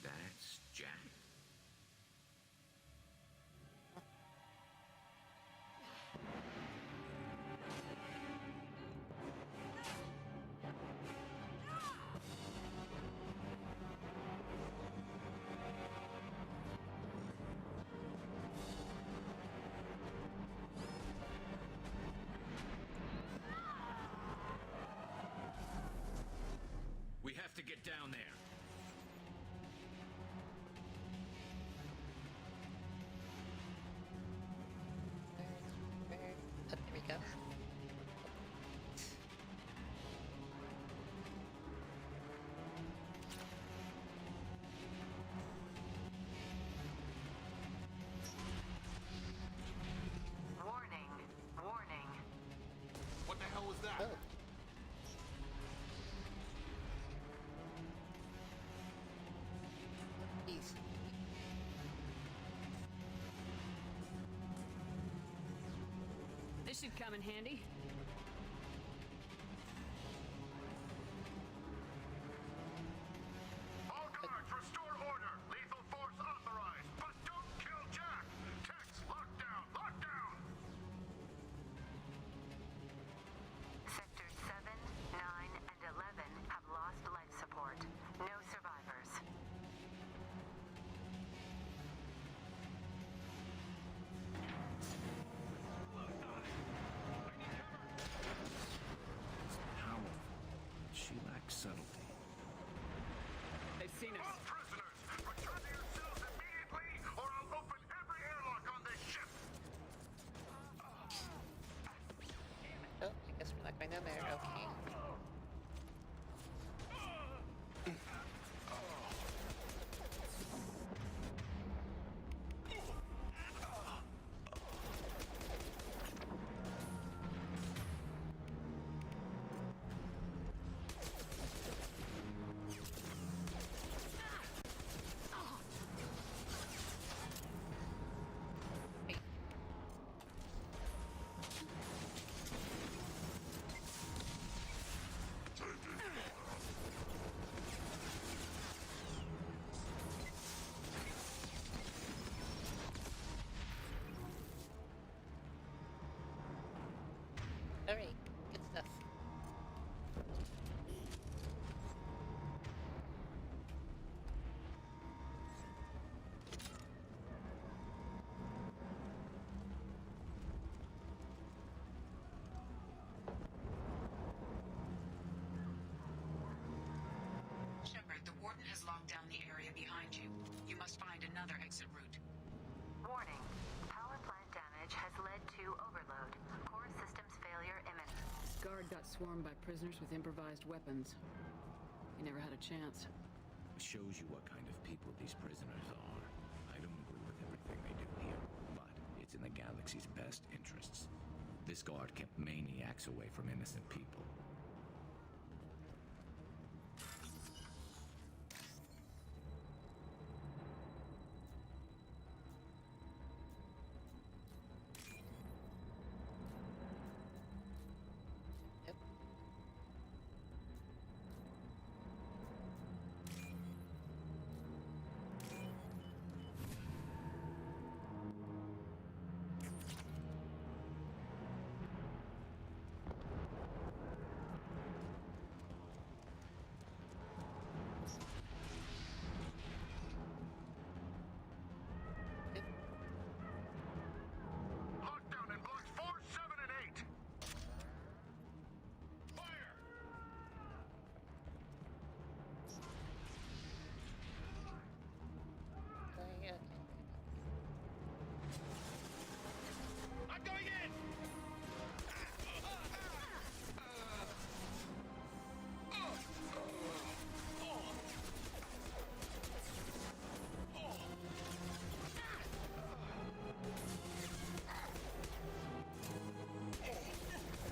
That's Jack. This should come in handy. All guards, restore order. Lethal force authorized, but don't kill Jack. Tex, lockdown, lockdown. Sectors 7, 9, and 11 have lost life support. No survivors. Powerful. She lacks subtlety. They've seen us. All prisoners, return to your cells immediately, or I'll open every airlock on this ship. Oh, I guess we're not going down there. Okay. Alright, good stuff. Shepard, the Warden has locked down the area behind you. You must find another exit route. Warning. Power plant damage has led to overload. Core systems failure imminent. This guard got swarmed by prisoners with improvised weapons. He never had a chance. It shows you what kind of people these prisoners are. I don't agree with everything they do here, but it's in the galaxy's best interests. This guard kept maniacs away from innocent people. Lockdown in blocks 4, 7, and 8. Fire! Yeah. I'm going in!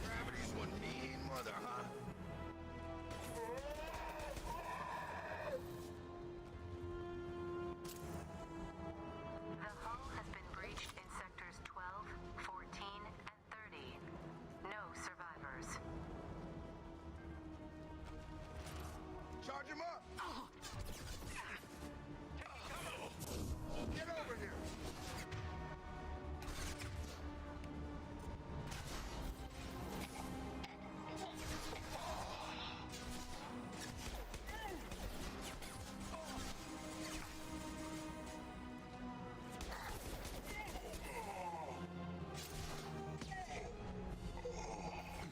Gravity's one mean mother, huh? The hull has been breached in sectors 12, 14, and 30. No survivors. Charge him up! Get over here!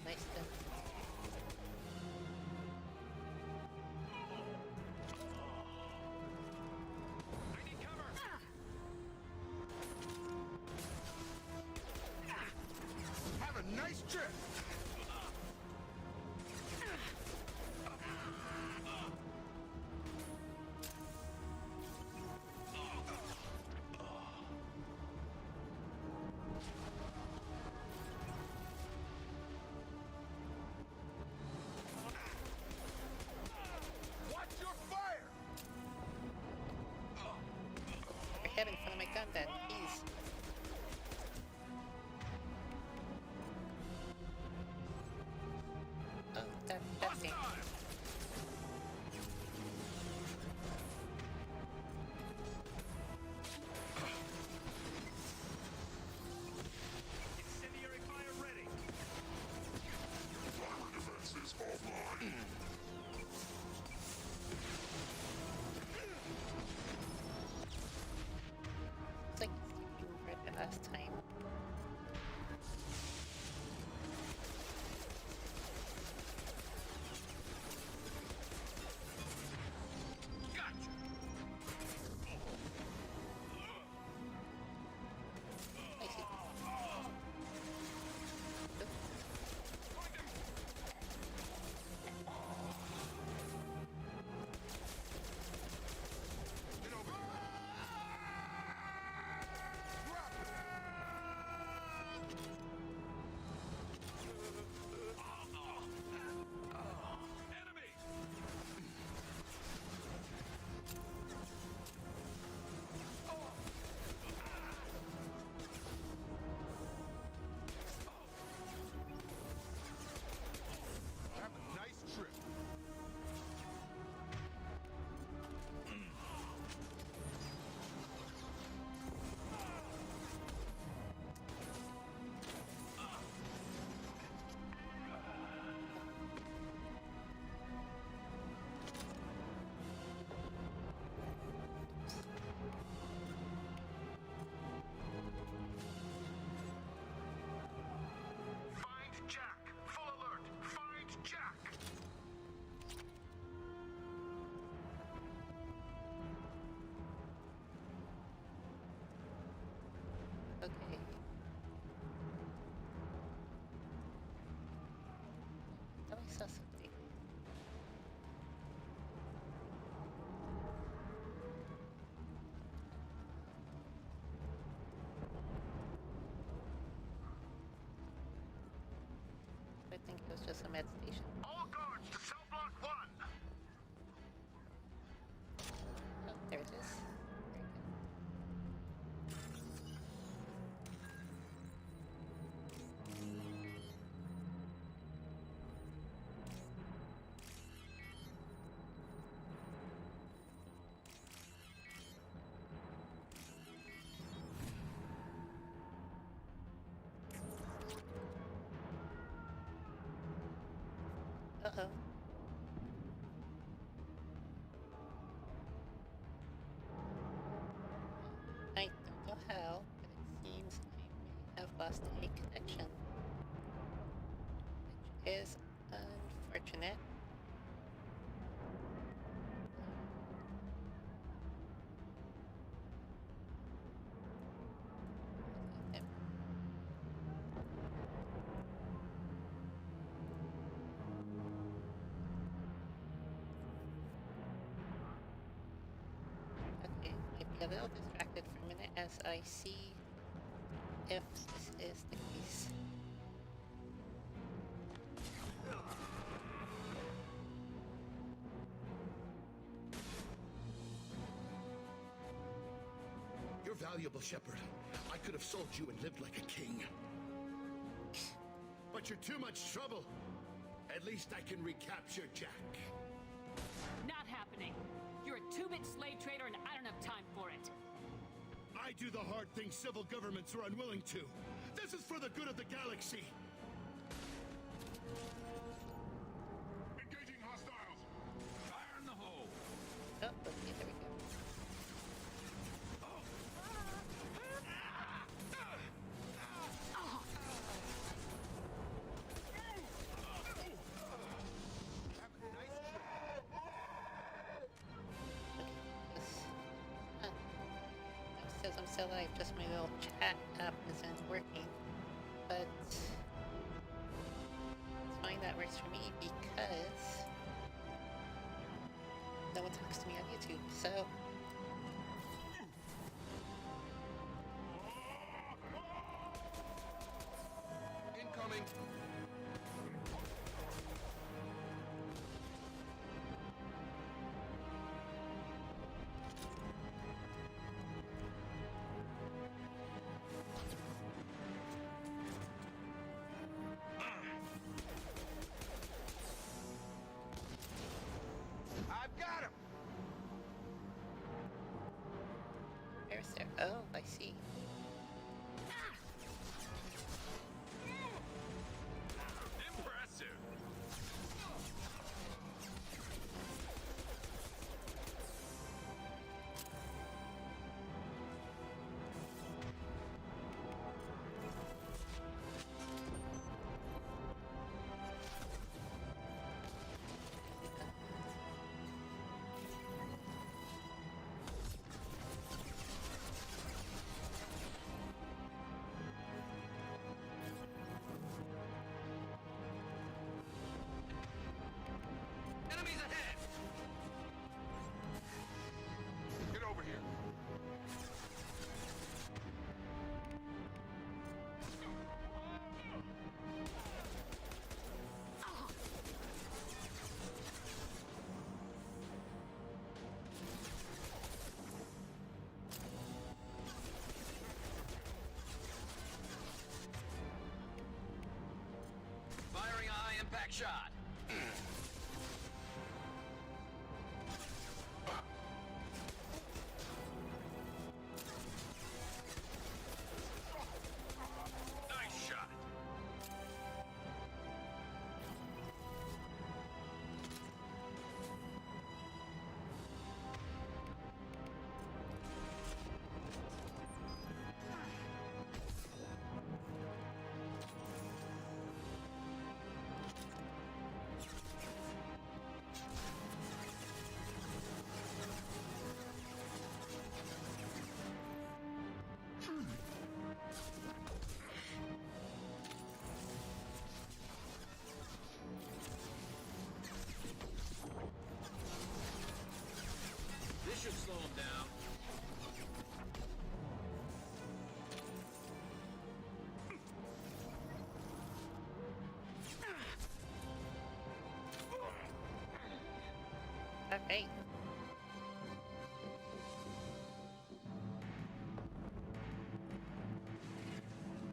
Nice done. I need cover! Have a nice trip! Watch your fire! For heaven, front of my gun then, please. saw something. I think it was just a med station. All guards to cell block 1! Oh, there it is. Uh-oh. I don't know how, but it seems I may have lost a connection, which is unfortunate. Okay, might be a little distracted for a minute as I see if this is the case. You're valuable, Shepard. I could have sold you and lived like a king. But you're too much trouble. At least I can recapture Jack. Not happening. You're a two-bit slave trader and I don't have time for it. I do the hard things civil governments are unwilling to. This is for the good of the galaxy. Engaging hostiles! Fire in the hole! Oh, okay, there we go. Says I'm still alive, just my little chat app isn't working. But it's fine, that works for me because no one talks to me on YouTube, so Incoming. I've got him! where's there? Oh, I see. Impressive! Enemies ahead! Get over here. Firing a high impact shot. Nice shot! Right.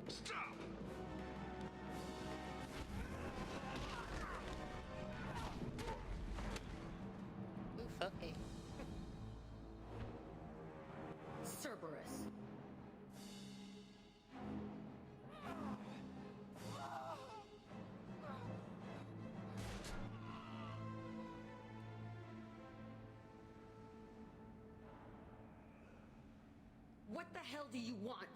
Stop! Oof, okay. Cerberus. What the hell do you want?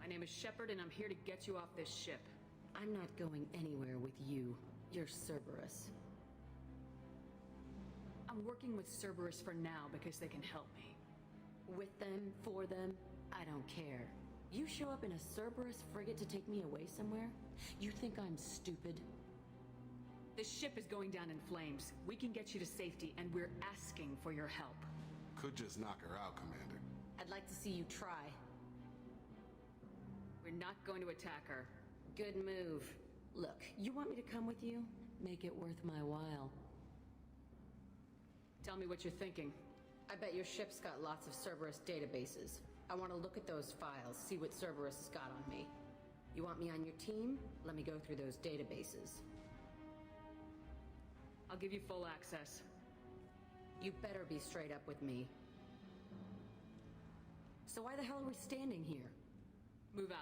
My name is Shepard, and I'm here to get you off this ship. I'm not going anywhere with you. You're Cerberus. I'm working with Cerberus for now because they can help me. With them, for them, I don't care. You show up in a Cerberus frigate to take me away somewhere? You think I'm stupid? This ship is going down in flames. We can get you to safety, and we're asking for your help. Could just knock her out, Commander. I'd like to see you try. We're not going to attack her. Good move. Look, you want me to come with you? Make it worth my while. Tell me what you're thinking. I bet your ship's got lots of Cerberus databases. I want to look at those files, see what Cerberus has got on me. You want me on your team? Let me go through those databases. I'll give you full access. You better be straight up with me. So why the hell are we standing here? Move out.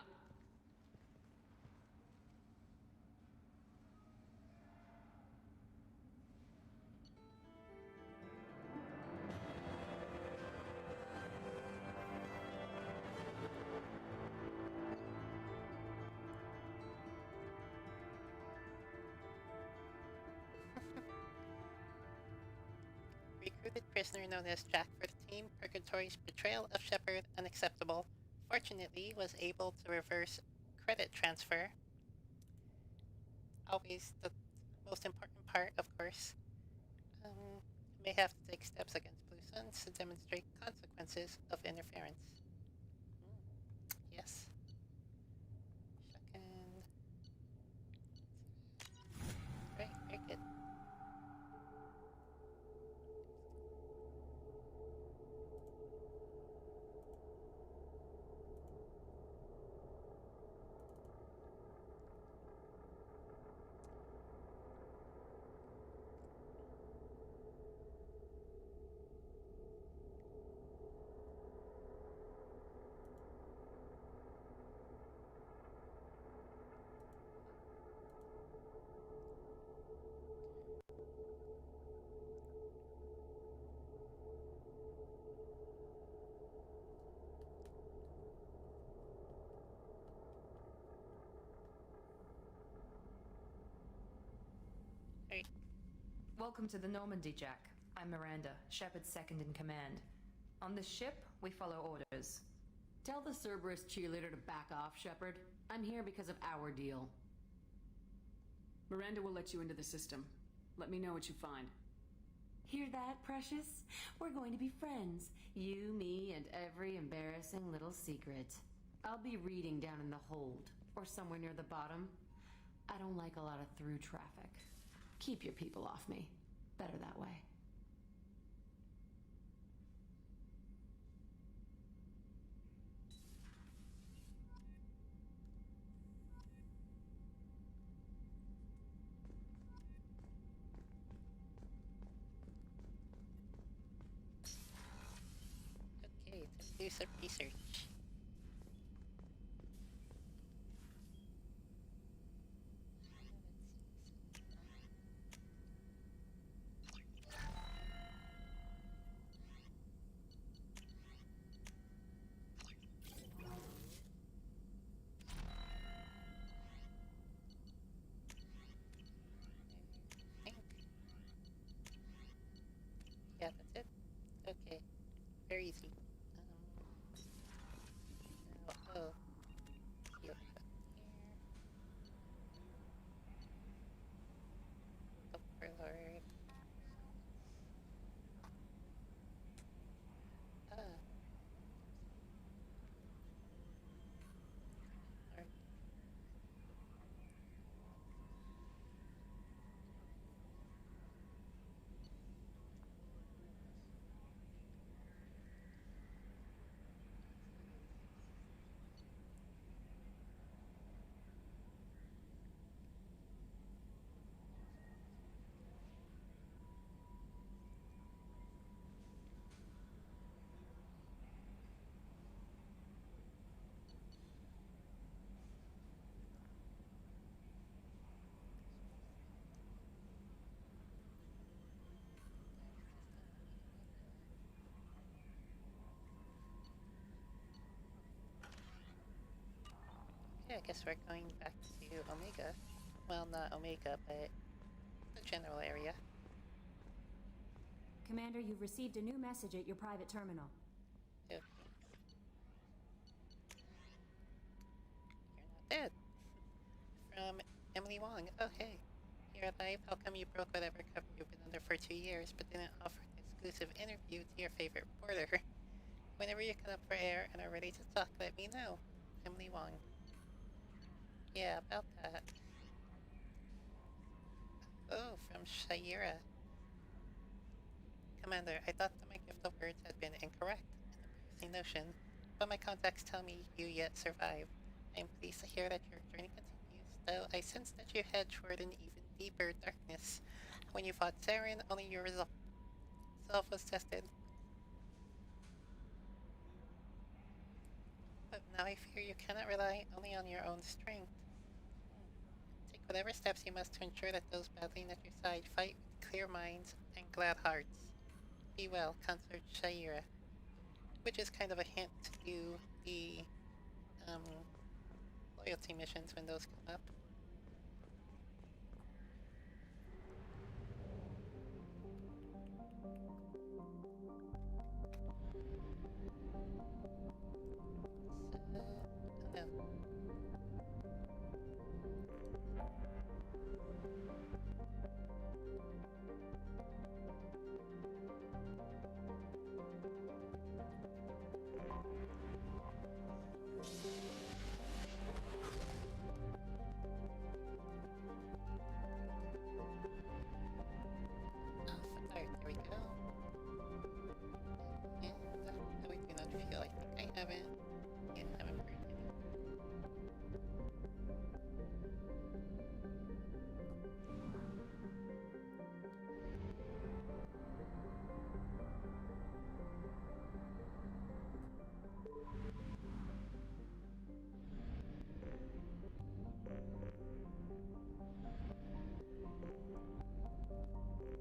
Recruited prisoner known as Jack for the team. Purgatory's betrayal of Shepard unacceptable. Fortunately, was able to reverse credit transfer. Always the most important part, of course. May have to take steps against Blue Suns to demonstrate consequences of interference. Yes. Second. Right, very good. Welcome to the Normandy, Jack. I'm Miranda, Shepard's second in command. On this ship, we follow orders. Tell the Cerberus cheerleader to back off, Shepard. I'm here because of our deal. Miranda will let you into the system. Let me know what you find. Hear that, Precious? We're going to be friends. You, me, and every embarrassing little secret. I'll be reading down in the hold, or somewhere near the bottom. I don't like a lot of through traffic. Keep your people off me. Better that way. Okay, let's do some research. Yeah, that's it. Okay, very easy. Now, oh, heal up here. Overlord. Ah. Lord. Okay, I guess we're going back to Omega. Well, not Omega, but the general area. Commander, you've received a new message at your private terminal. Okay. You're not dead. From Emily Wong. Oh, hey. You're alive? How come you broke whatever cover you've been under for 2 years, but didn't offer an exclusive interview to your favorite reporter? Whenever you come up for air and are ready to talk, let me know. Emily Wong. Yeah, about that. Oh, from Shaira. Commander, I thought that my gift of words had been incorrect in the notion, but my contacts tell me you yet survive. I am pleased to hear that your journey continues, though I sense that you head toward an even deeper darkness. When you fought Saren, only your resolve was tested. But now I fear you cannot rely only on your own strength. Take whatever steps you must to ensure that those battling at your side fight with clear minds and glad hearts. Be well, Consort Shaira. Which is kind of a hint to do the loyalty missions when those come up. So, no. Alright, there we go. And no, we do not feel. I think I haven't. Yeah, I haven't burned any.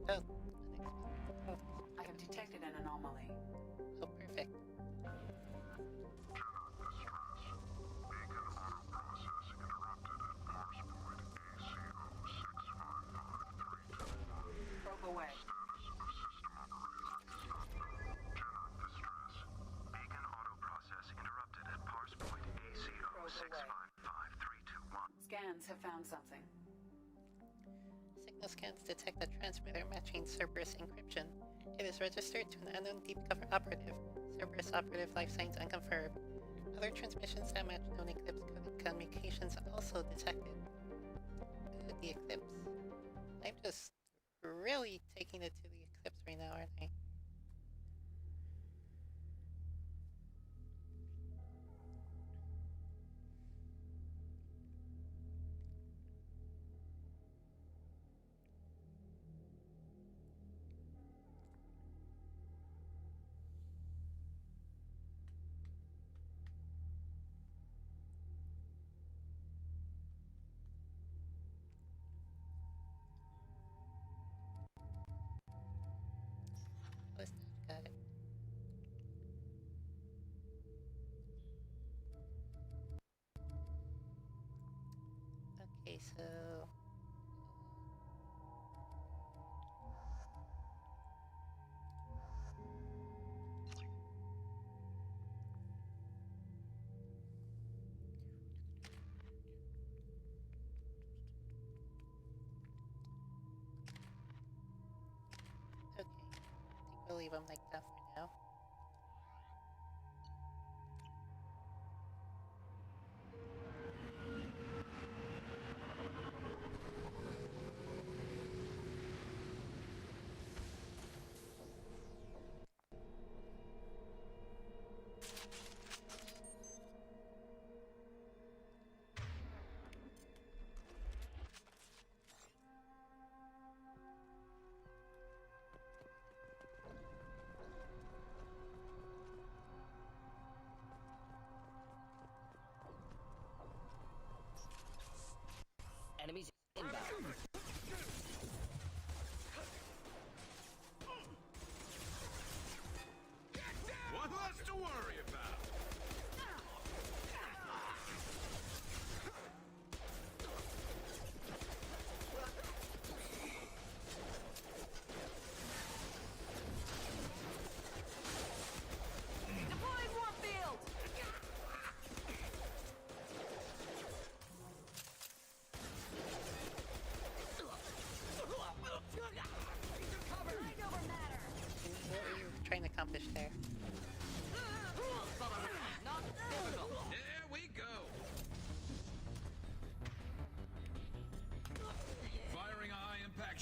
Oh, I have detected an anomaly. Oh, perfect. Probe away. Beacon auto process interrupted at parse point AC065531. Scans have found something. Signal scans detect a transmitter matching Cerberus encryption. It is registered to an unknown deep cover operative. Cerberus operative life signs unconfirmed. Other transmissions that match known Eclipse coded communications also detected. Ooh, the Eclipse. I'm just really taking it to the Eclipse right now, aren't I? What's that guy? Okay, so... Okay, I think we'll leave them like that for now.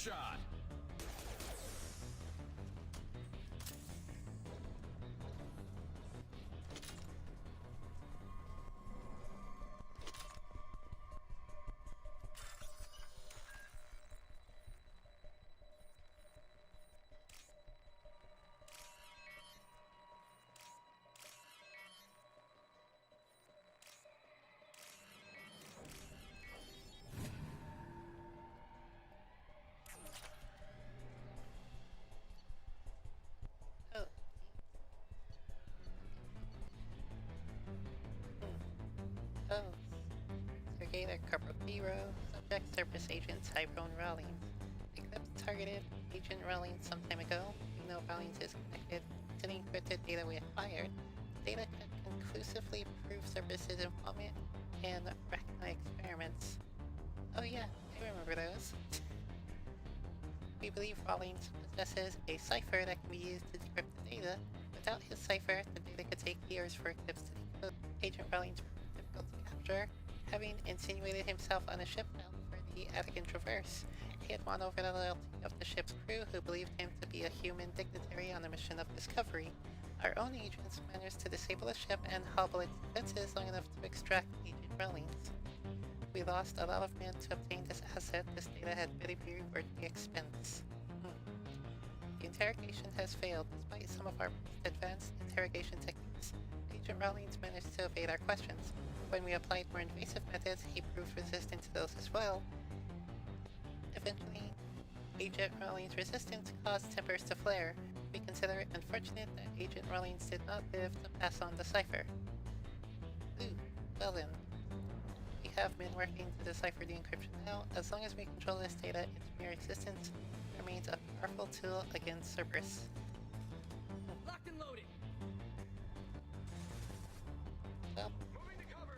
shot. Oh. Oh. Interrogator Corporal Hero. Subject Service Agent Tyrone Rawlings. Eclipse targeted Agent Rawlings some time ago. We know Rawlings is connected to the encrypted data we acquired. Data could conclusively prove Service's involvement in Rachna experiments. Oh yeah, I remember those. We believe Rawlings possesses a cipher that can be used to decrypt the data. Without his cipher, the data could take years for Eclipse to decode. Agent Rawlings proved difficult to capture, having insinuated himself on a ship bound for the Attican Traverse. He had won over the loyalty of the ship's crew, who believed him to be a human dignitary on a mission of discovery. Our own agents managed to disable the ship and hobble its defenses long enough to extract Agent Rawlings. We lost a lot of men to obtain this asset. This data had better be worth the expense. The interrogation has failed, despite some of our most advanced interrogation techniques. Agent Rawlings managed to evade our questions. When we applied more invasive methods, he proved resistant to those as well. Eventually, Agent Rawlings' resistance caused tempers to flare. We consider it unfortunate that Agent Rawlings did not live to pass on the cipher. Ooh, well then. We have been working to decipher the encryption now. As long as we control this data, its mere existence remains a powerful tool against Cerberus. Locked and loaded. Well. Moving to cover.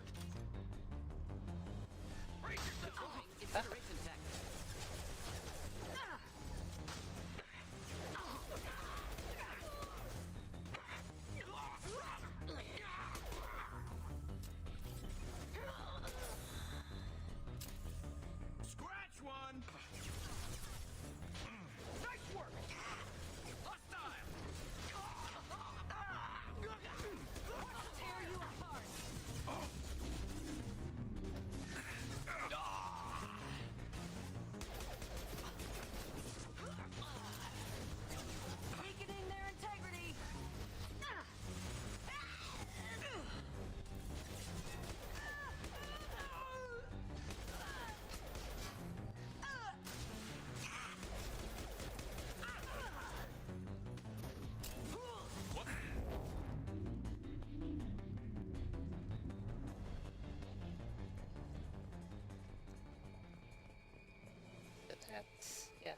Brace yourself. Incineration tech. Scratch one. Nice work. Hostile. Tear you apart! Weakening their integrity! But that's, yeah.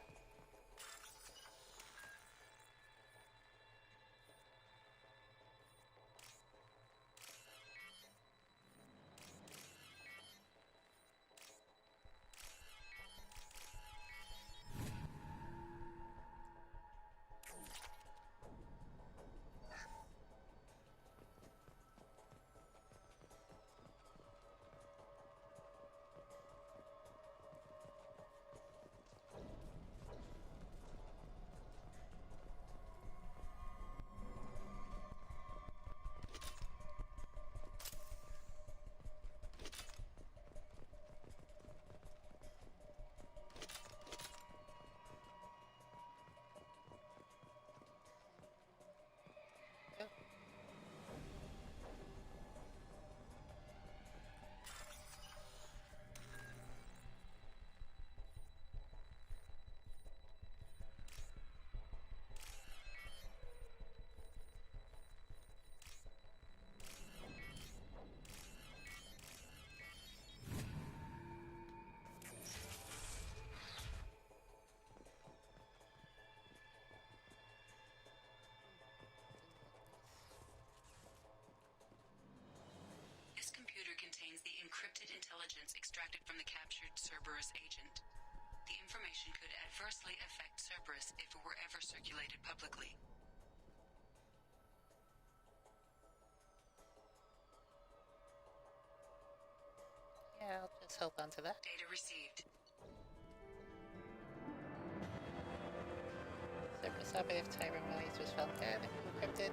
This computer contains the encrypted intelligence extracted from the captured Cerberus agent. The information could adversely affect Cerberus if it were ever circulated publicly. Yeah, I'll just hold on to that. Data received. This operative Tyrone Malaise was found dead. Encrypted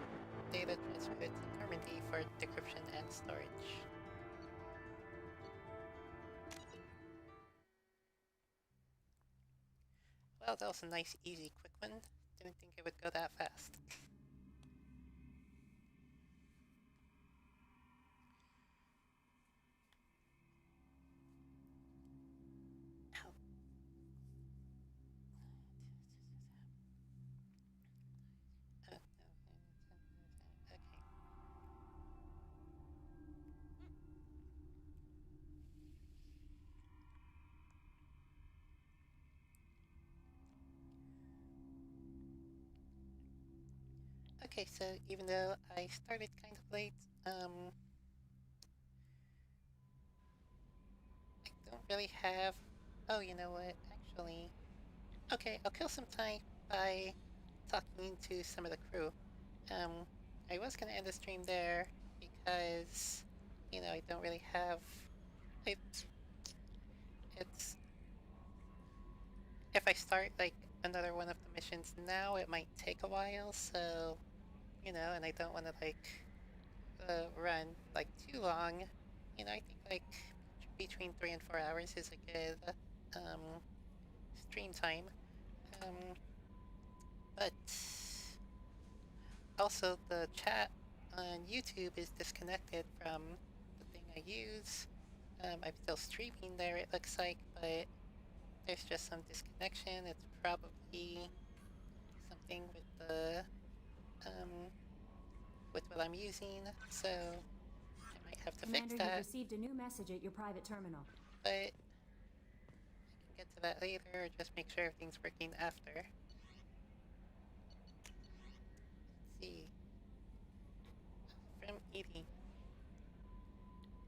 data transmitted to Normandy for decryption and storage. Well, that was a nice, easy, quick one. Didn't think it would go that fast. Okay, so even though I started kind of late, I don't really have... Oh, you know what? Actually... Okay, I'll kill some time by talking to some of the crew. I was gonna end the stream there because, you know, I don't really have... It's... If I start, like, another one of the missions now, it might take a while, so... You know, and I don't want to, like, run, like, too long. You know, I think, like, between 3 and 4 hours is a good, stream time. But also the chat on YouTube is disconnected from the thing I use. I'm still streaming there, it looks like, but there's just some disconnection. It's probably something with the, with what I'm using, so I might have to Commander, fix that. you've received a new message at your private terminal. But I can get to that later, or just make sure everything's working after. Let's see. From Edie.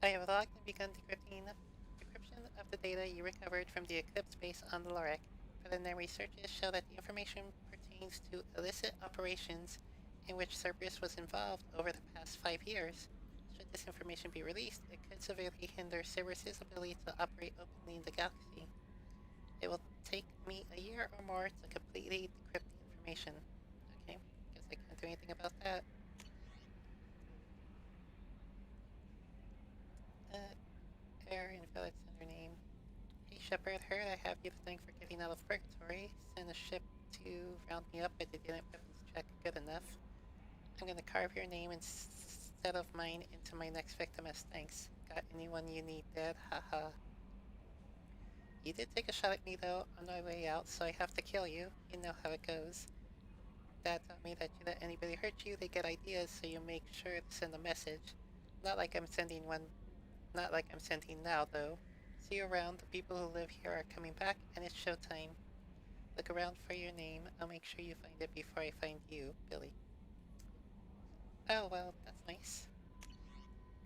I have logged and begun decryption of the data you recovered from the Eclipse base on the Lorek. Preliminary searches show that the information pertains to illicit operations in which Cerberus was involved over the past 5 years. Should this information be released, it could severely hinder Cerberus's ability to operate openly in the galaxy. It will take me a year or more to completely decrypt the information. Okay, guess I can't do anything about that. Air invalid sender name. Hey Shepard, heard I have you to thank for getting out of purgatory. Send a ship to round me up, but they didn't weapons check good enough. I'm gonna carve your name instead of mine into my next victim as thanks. Got anyone you need dead? Haha. You did take a shot at me though on my way out, so I have to kill you. You know how it goes. Dad taught me that you let anybody hurt you, they get ideas, so you make sure to send a message. Not like I'm sending now though. See you around, the people who live here are coming back, and it's showtime. Look around for your name, I'll make sure you find it before I find you, Billy. Oh well, that's nice.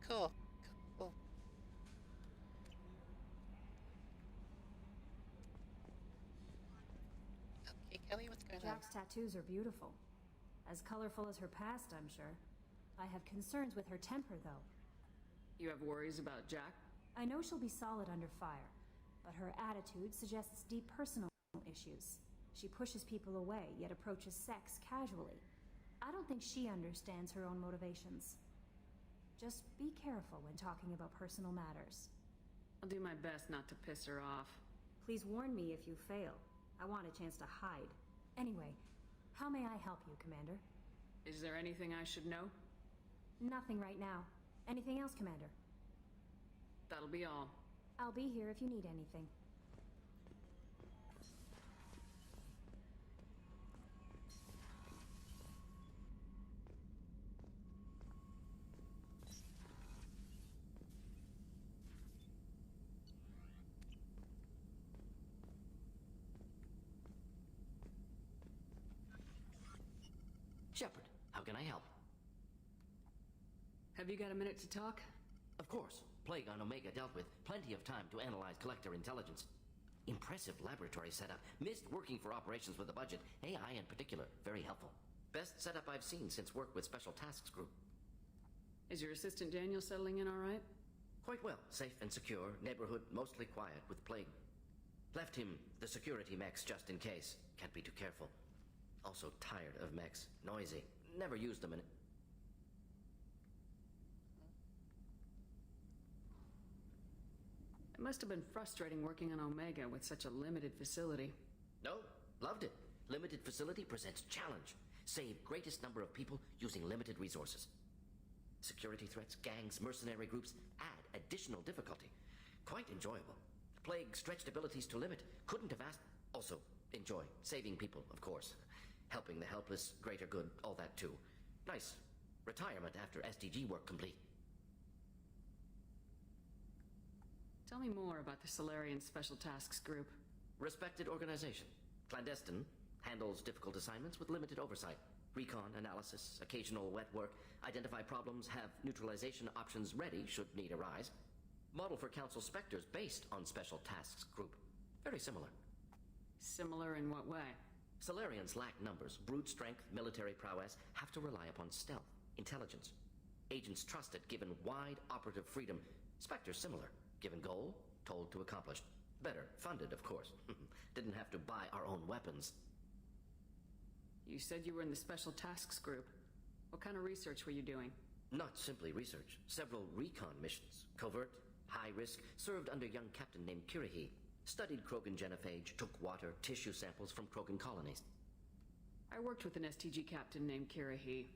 Cool. Okay, Kelly, what's going on? Jack's tattoos are beautiful. As colorful as her past, I'm sure. I have concerns with her temper, though. You have worries about Jack? I know she'll be solid under fire, but her attitude suggests deep personal issues. She pushes people away, yet approaches sex casually. I don't think she understands her own motivations. Just be careful when talking about personal matters. I'll do my best not to piss her off. Please warn me if you fail. I want a chance to hide. Anyway, how may I help you, Commander? Is there anything I should know? Nothing right now. Anything else, Commander? That'll be all. I'll be here if you need anything. Shepard, how can I help? Have you got a minute to talk? Of course. Plague on Omega dealt with. Plenty of time to analyze collector intelligence. Impressive laboratory setup. Missed working for operations with a budget. AI in particular. Very helpful. Best setup I've seen since work with Special Tasks Group. Is your assistant Daniel settling in all right? Quite well. Safe and secure. Neighborhood mostly quiet with Plague. Left him the security mechs just in case. Can't be too careful. Also tired of mechs. Noisy. Never used them in... It must have been frustrating working on Omega with such a limited facility. No, loved it. Limited facility presents challenge. Save greatest number of people using limited resources. Security threats, gangs, mercenary groups add additional difficulty. Quite enjoyable. Plague stretched abilities to limit. Couldn't have asked... Also, enjoy. Saving people, of course. Helping the helpless, greater good, all that too. Nice. Retirement after SDG work complete. Tell me more about the Solarian Special Tasks Group. Respected organization. Clandestine. Handles difficult assignments with limited oversight. Recon, analysis, occasional wet work. Identify problems, have neutralization options ready should need arise. Model for Council Spectres based on Special Tasks Group. Very similar. Similar in what way? Solarians lack numbers, brute strength, military prowess, have to rely upon stealth, intelligence. Agents trusted, given wide operative freedom. Spectres similar, given goal, told to accomplish. Better, funded, of course. Didn't have to buy our own weapons. You said you were in the Special Tasks Group. What kind of research were you doing? Not simply research. Several recon missions. Covert, high risk, served under a young captain named Kirihi. Studied Krogan genophage, took water, tissue samples from Krogan colonies. I worked with an STG captain named Kirihi.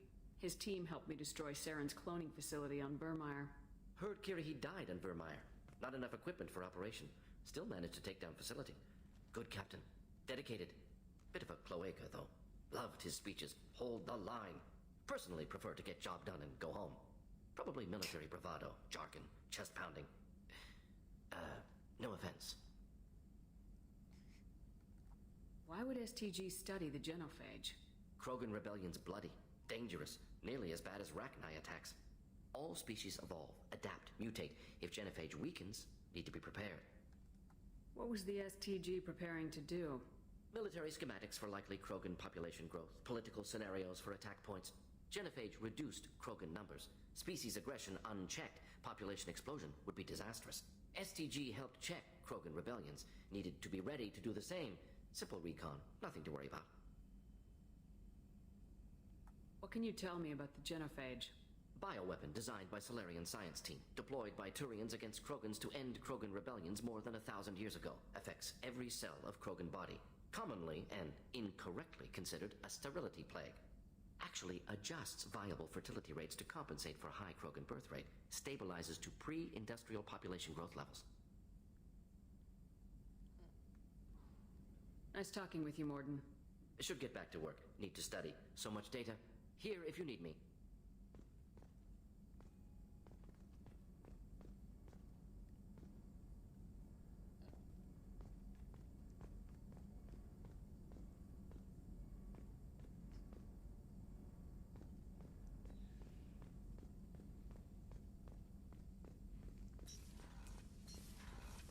His team helped me destroy Saren's cloning facility on Burmire. Heard Kirihi died on Vermeer. Not enough equipment for operation. Still managed to take down facility. Good captain. Dedicated. Bit of a cloaca, though. Loved his speeches. Hold the line. Personally prefer to get job done and go home. Probably military bravado, jargon, chest pounding. No offense. Why would STG study the genophage? Krogan rebellion's bloody, dangerous, nearly as bad as Rachni attacks. All species evolve, adapt, mutate. If genophage weakens, need to be prepared. What was the STG preparing to do? Military schematics for likely Krogan population growth, political scenarios for attack points. Genophage reduced Krogan numbers. Species aggression unchecked, population explosion would be disastrous. STG helped check Krogan rebellions, needed to be ready to do the same. Simple recon, nothing to worry about. What can you tell me about the genophage? Bioweapon designed by Solarian science team, deployed by Turians against Krogans to end Krogan rebellions more than 1,000 years ago. Affects every cell of Krogan body. Commonly and incorrectly considered a sterility plague. Actually adjusts viable fertility rates to compensate for high Krogan birth rate. Stabilizes to pre-industrial population growth levels. Nice talking with you, Morden. Should get back to work. Need to study. So much data. Here if you need me.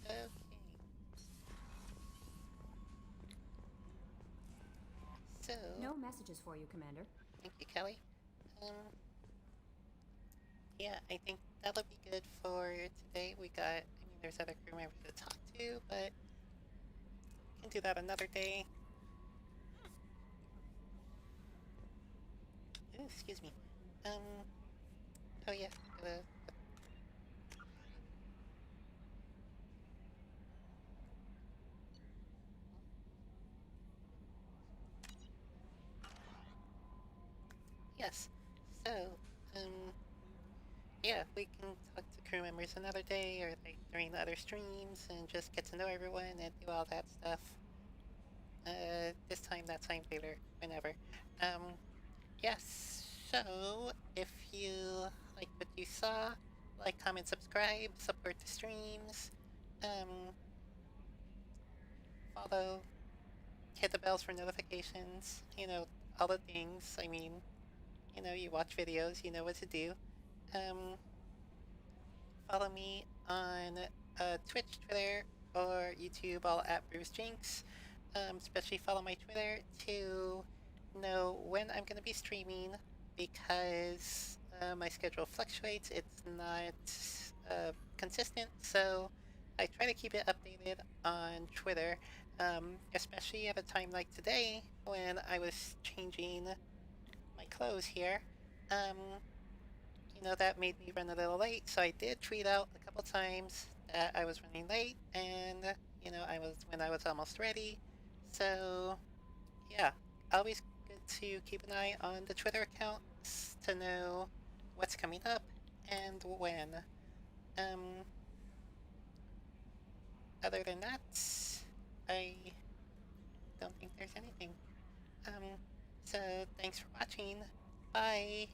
Okay. So... No messages for you, Commander. Thank you, Kelly. Yeah, I think that'll be good for today. There's other crew members to talk to, but we can do that another day. Ooh, excuse me. Oh yeah, yes. So, yeah, we can talk to crew members another day or like during the other streams and just get to know everyone and do all that stuff. This time, that time, later, whenever. Yes, so if you like what you saw, like, comment, subscribe, support the streams, follow, hit the bells for notifications, all the things. You watch videos, you know what to do. Follow me on Twitch, Twitter, or YouTube, all at Bruce Jinx. Especially follow my Twitter to know when I'm going to be streaming, because my schedule fluctuates. It's not consistent, so I try to keep it updated on Twitter. Especially at a time like today when I was changing my clothes here. Um, that made me run a little late, so I did tweet out a couple times that I was running late, and I was almost ready. So yeah, always good to keep an eye on the Twitter accounts to know what's coming up and when. Um, Other than that, I don't think there's anything. So thanks for watching. Bye.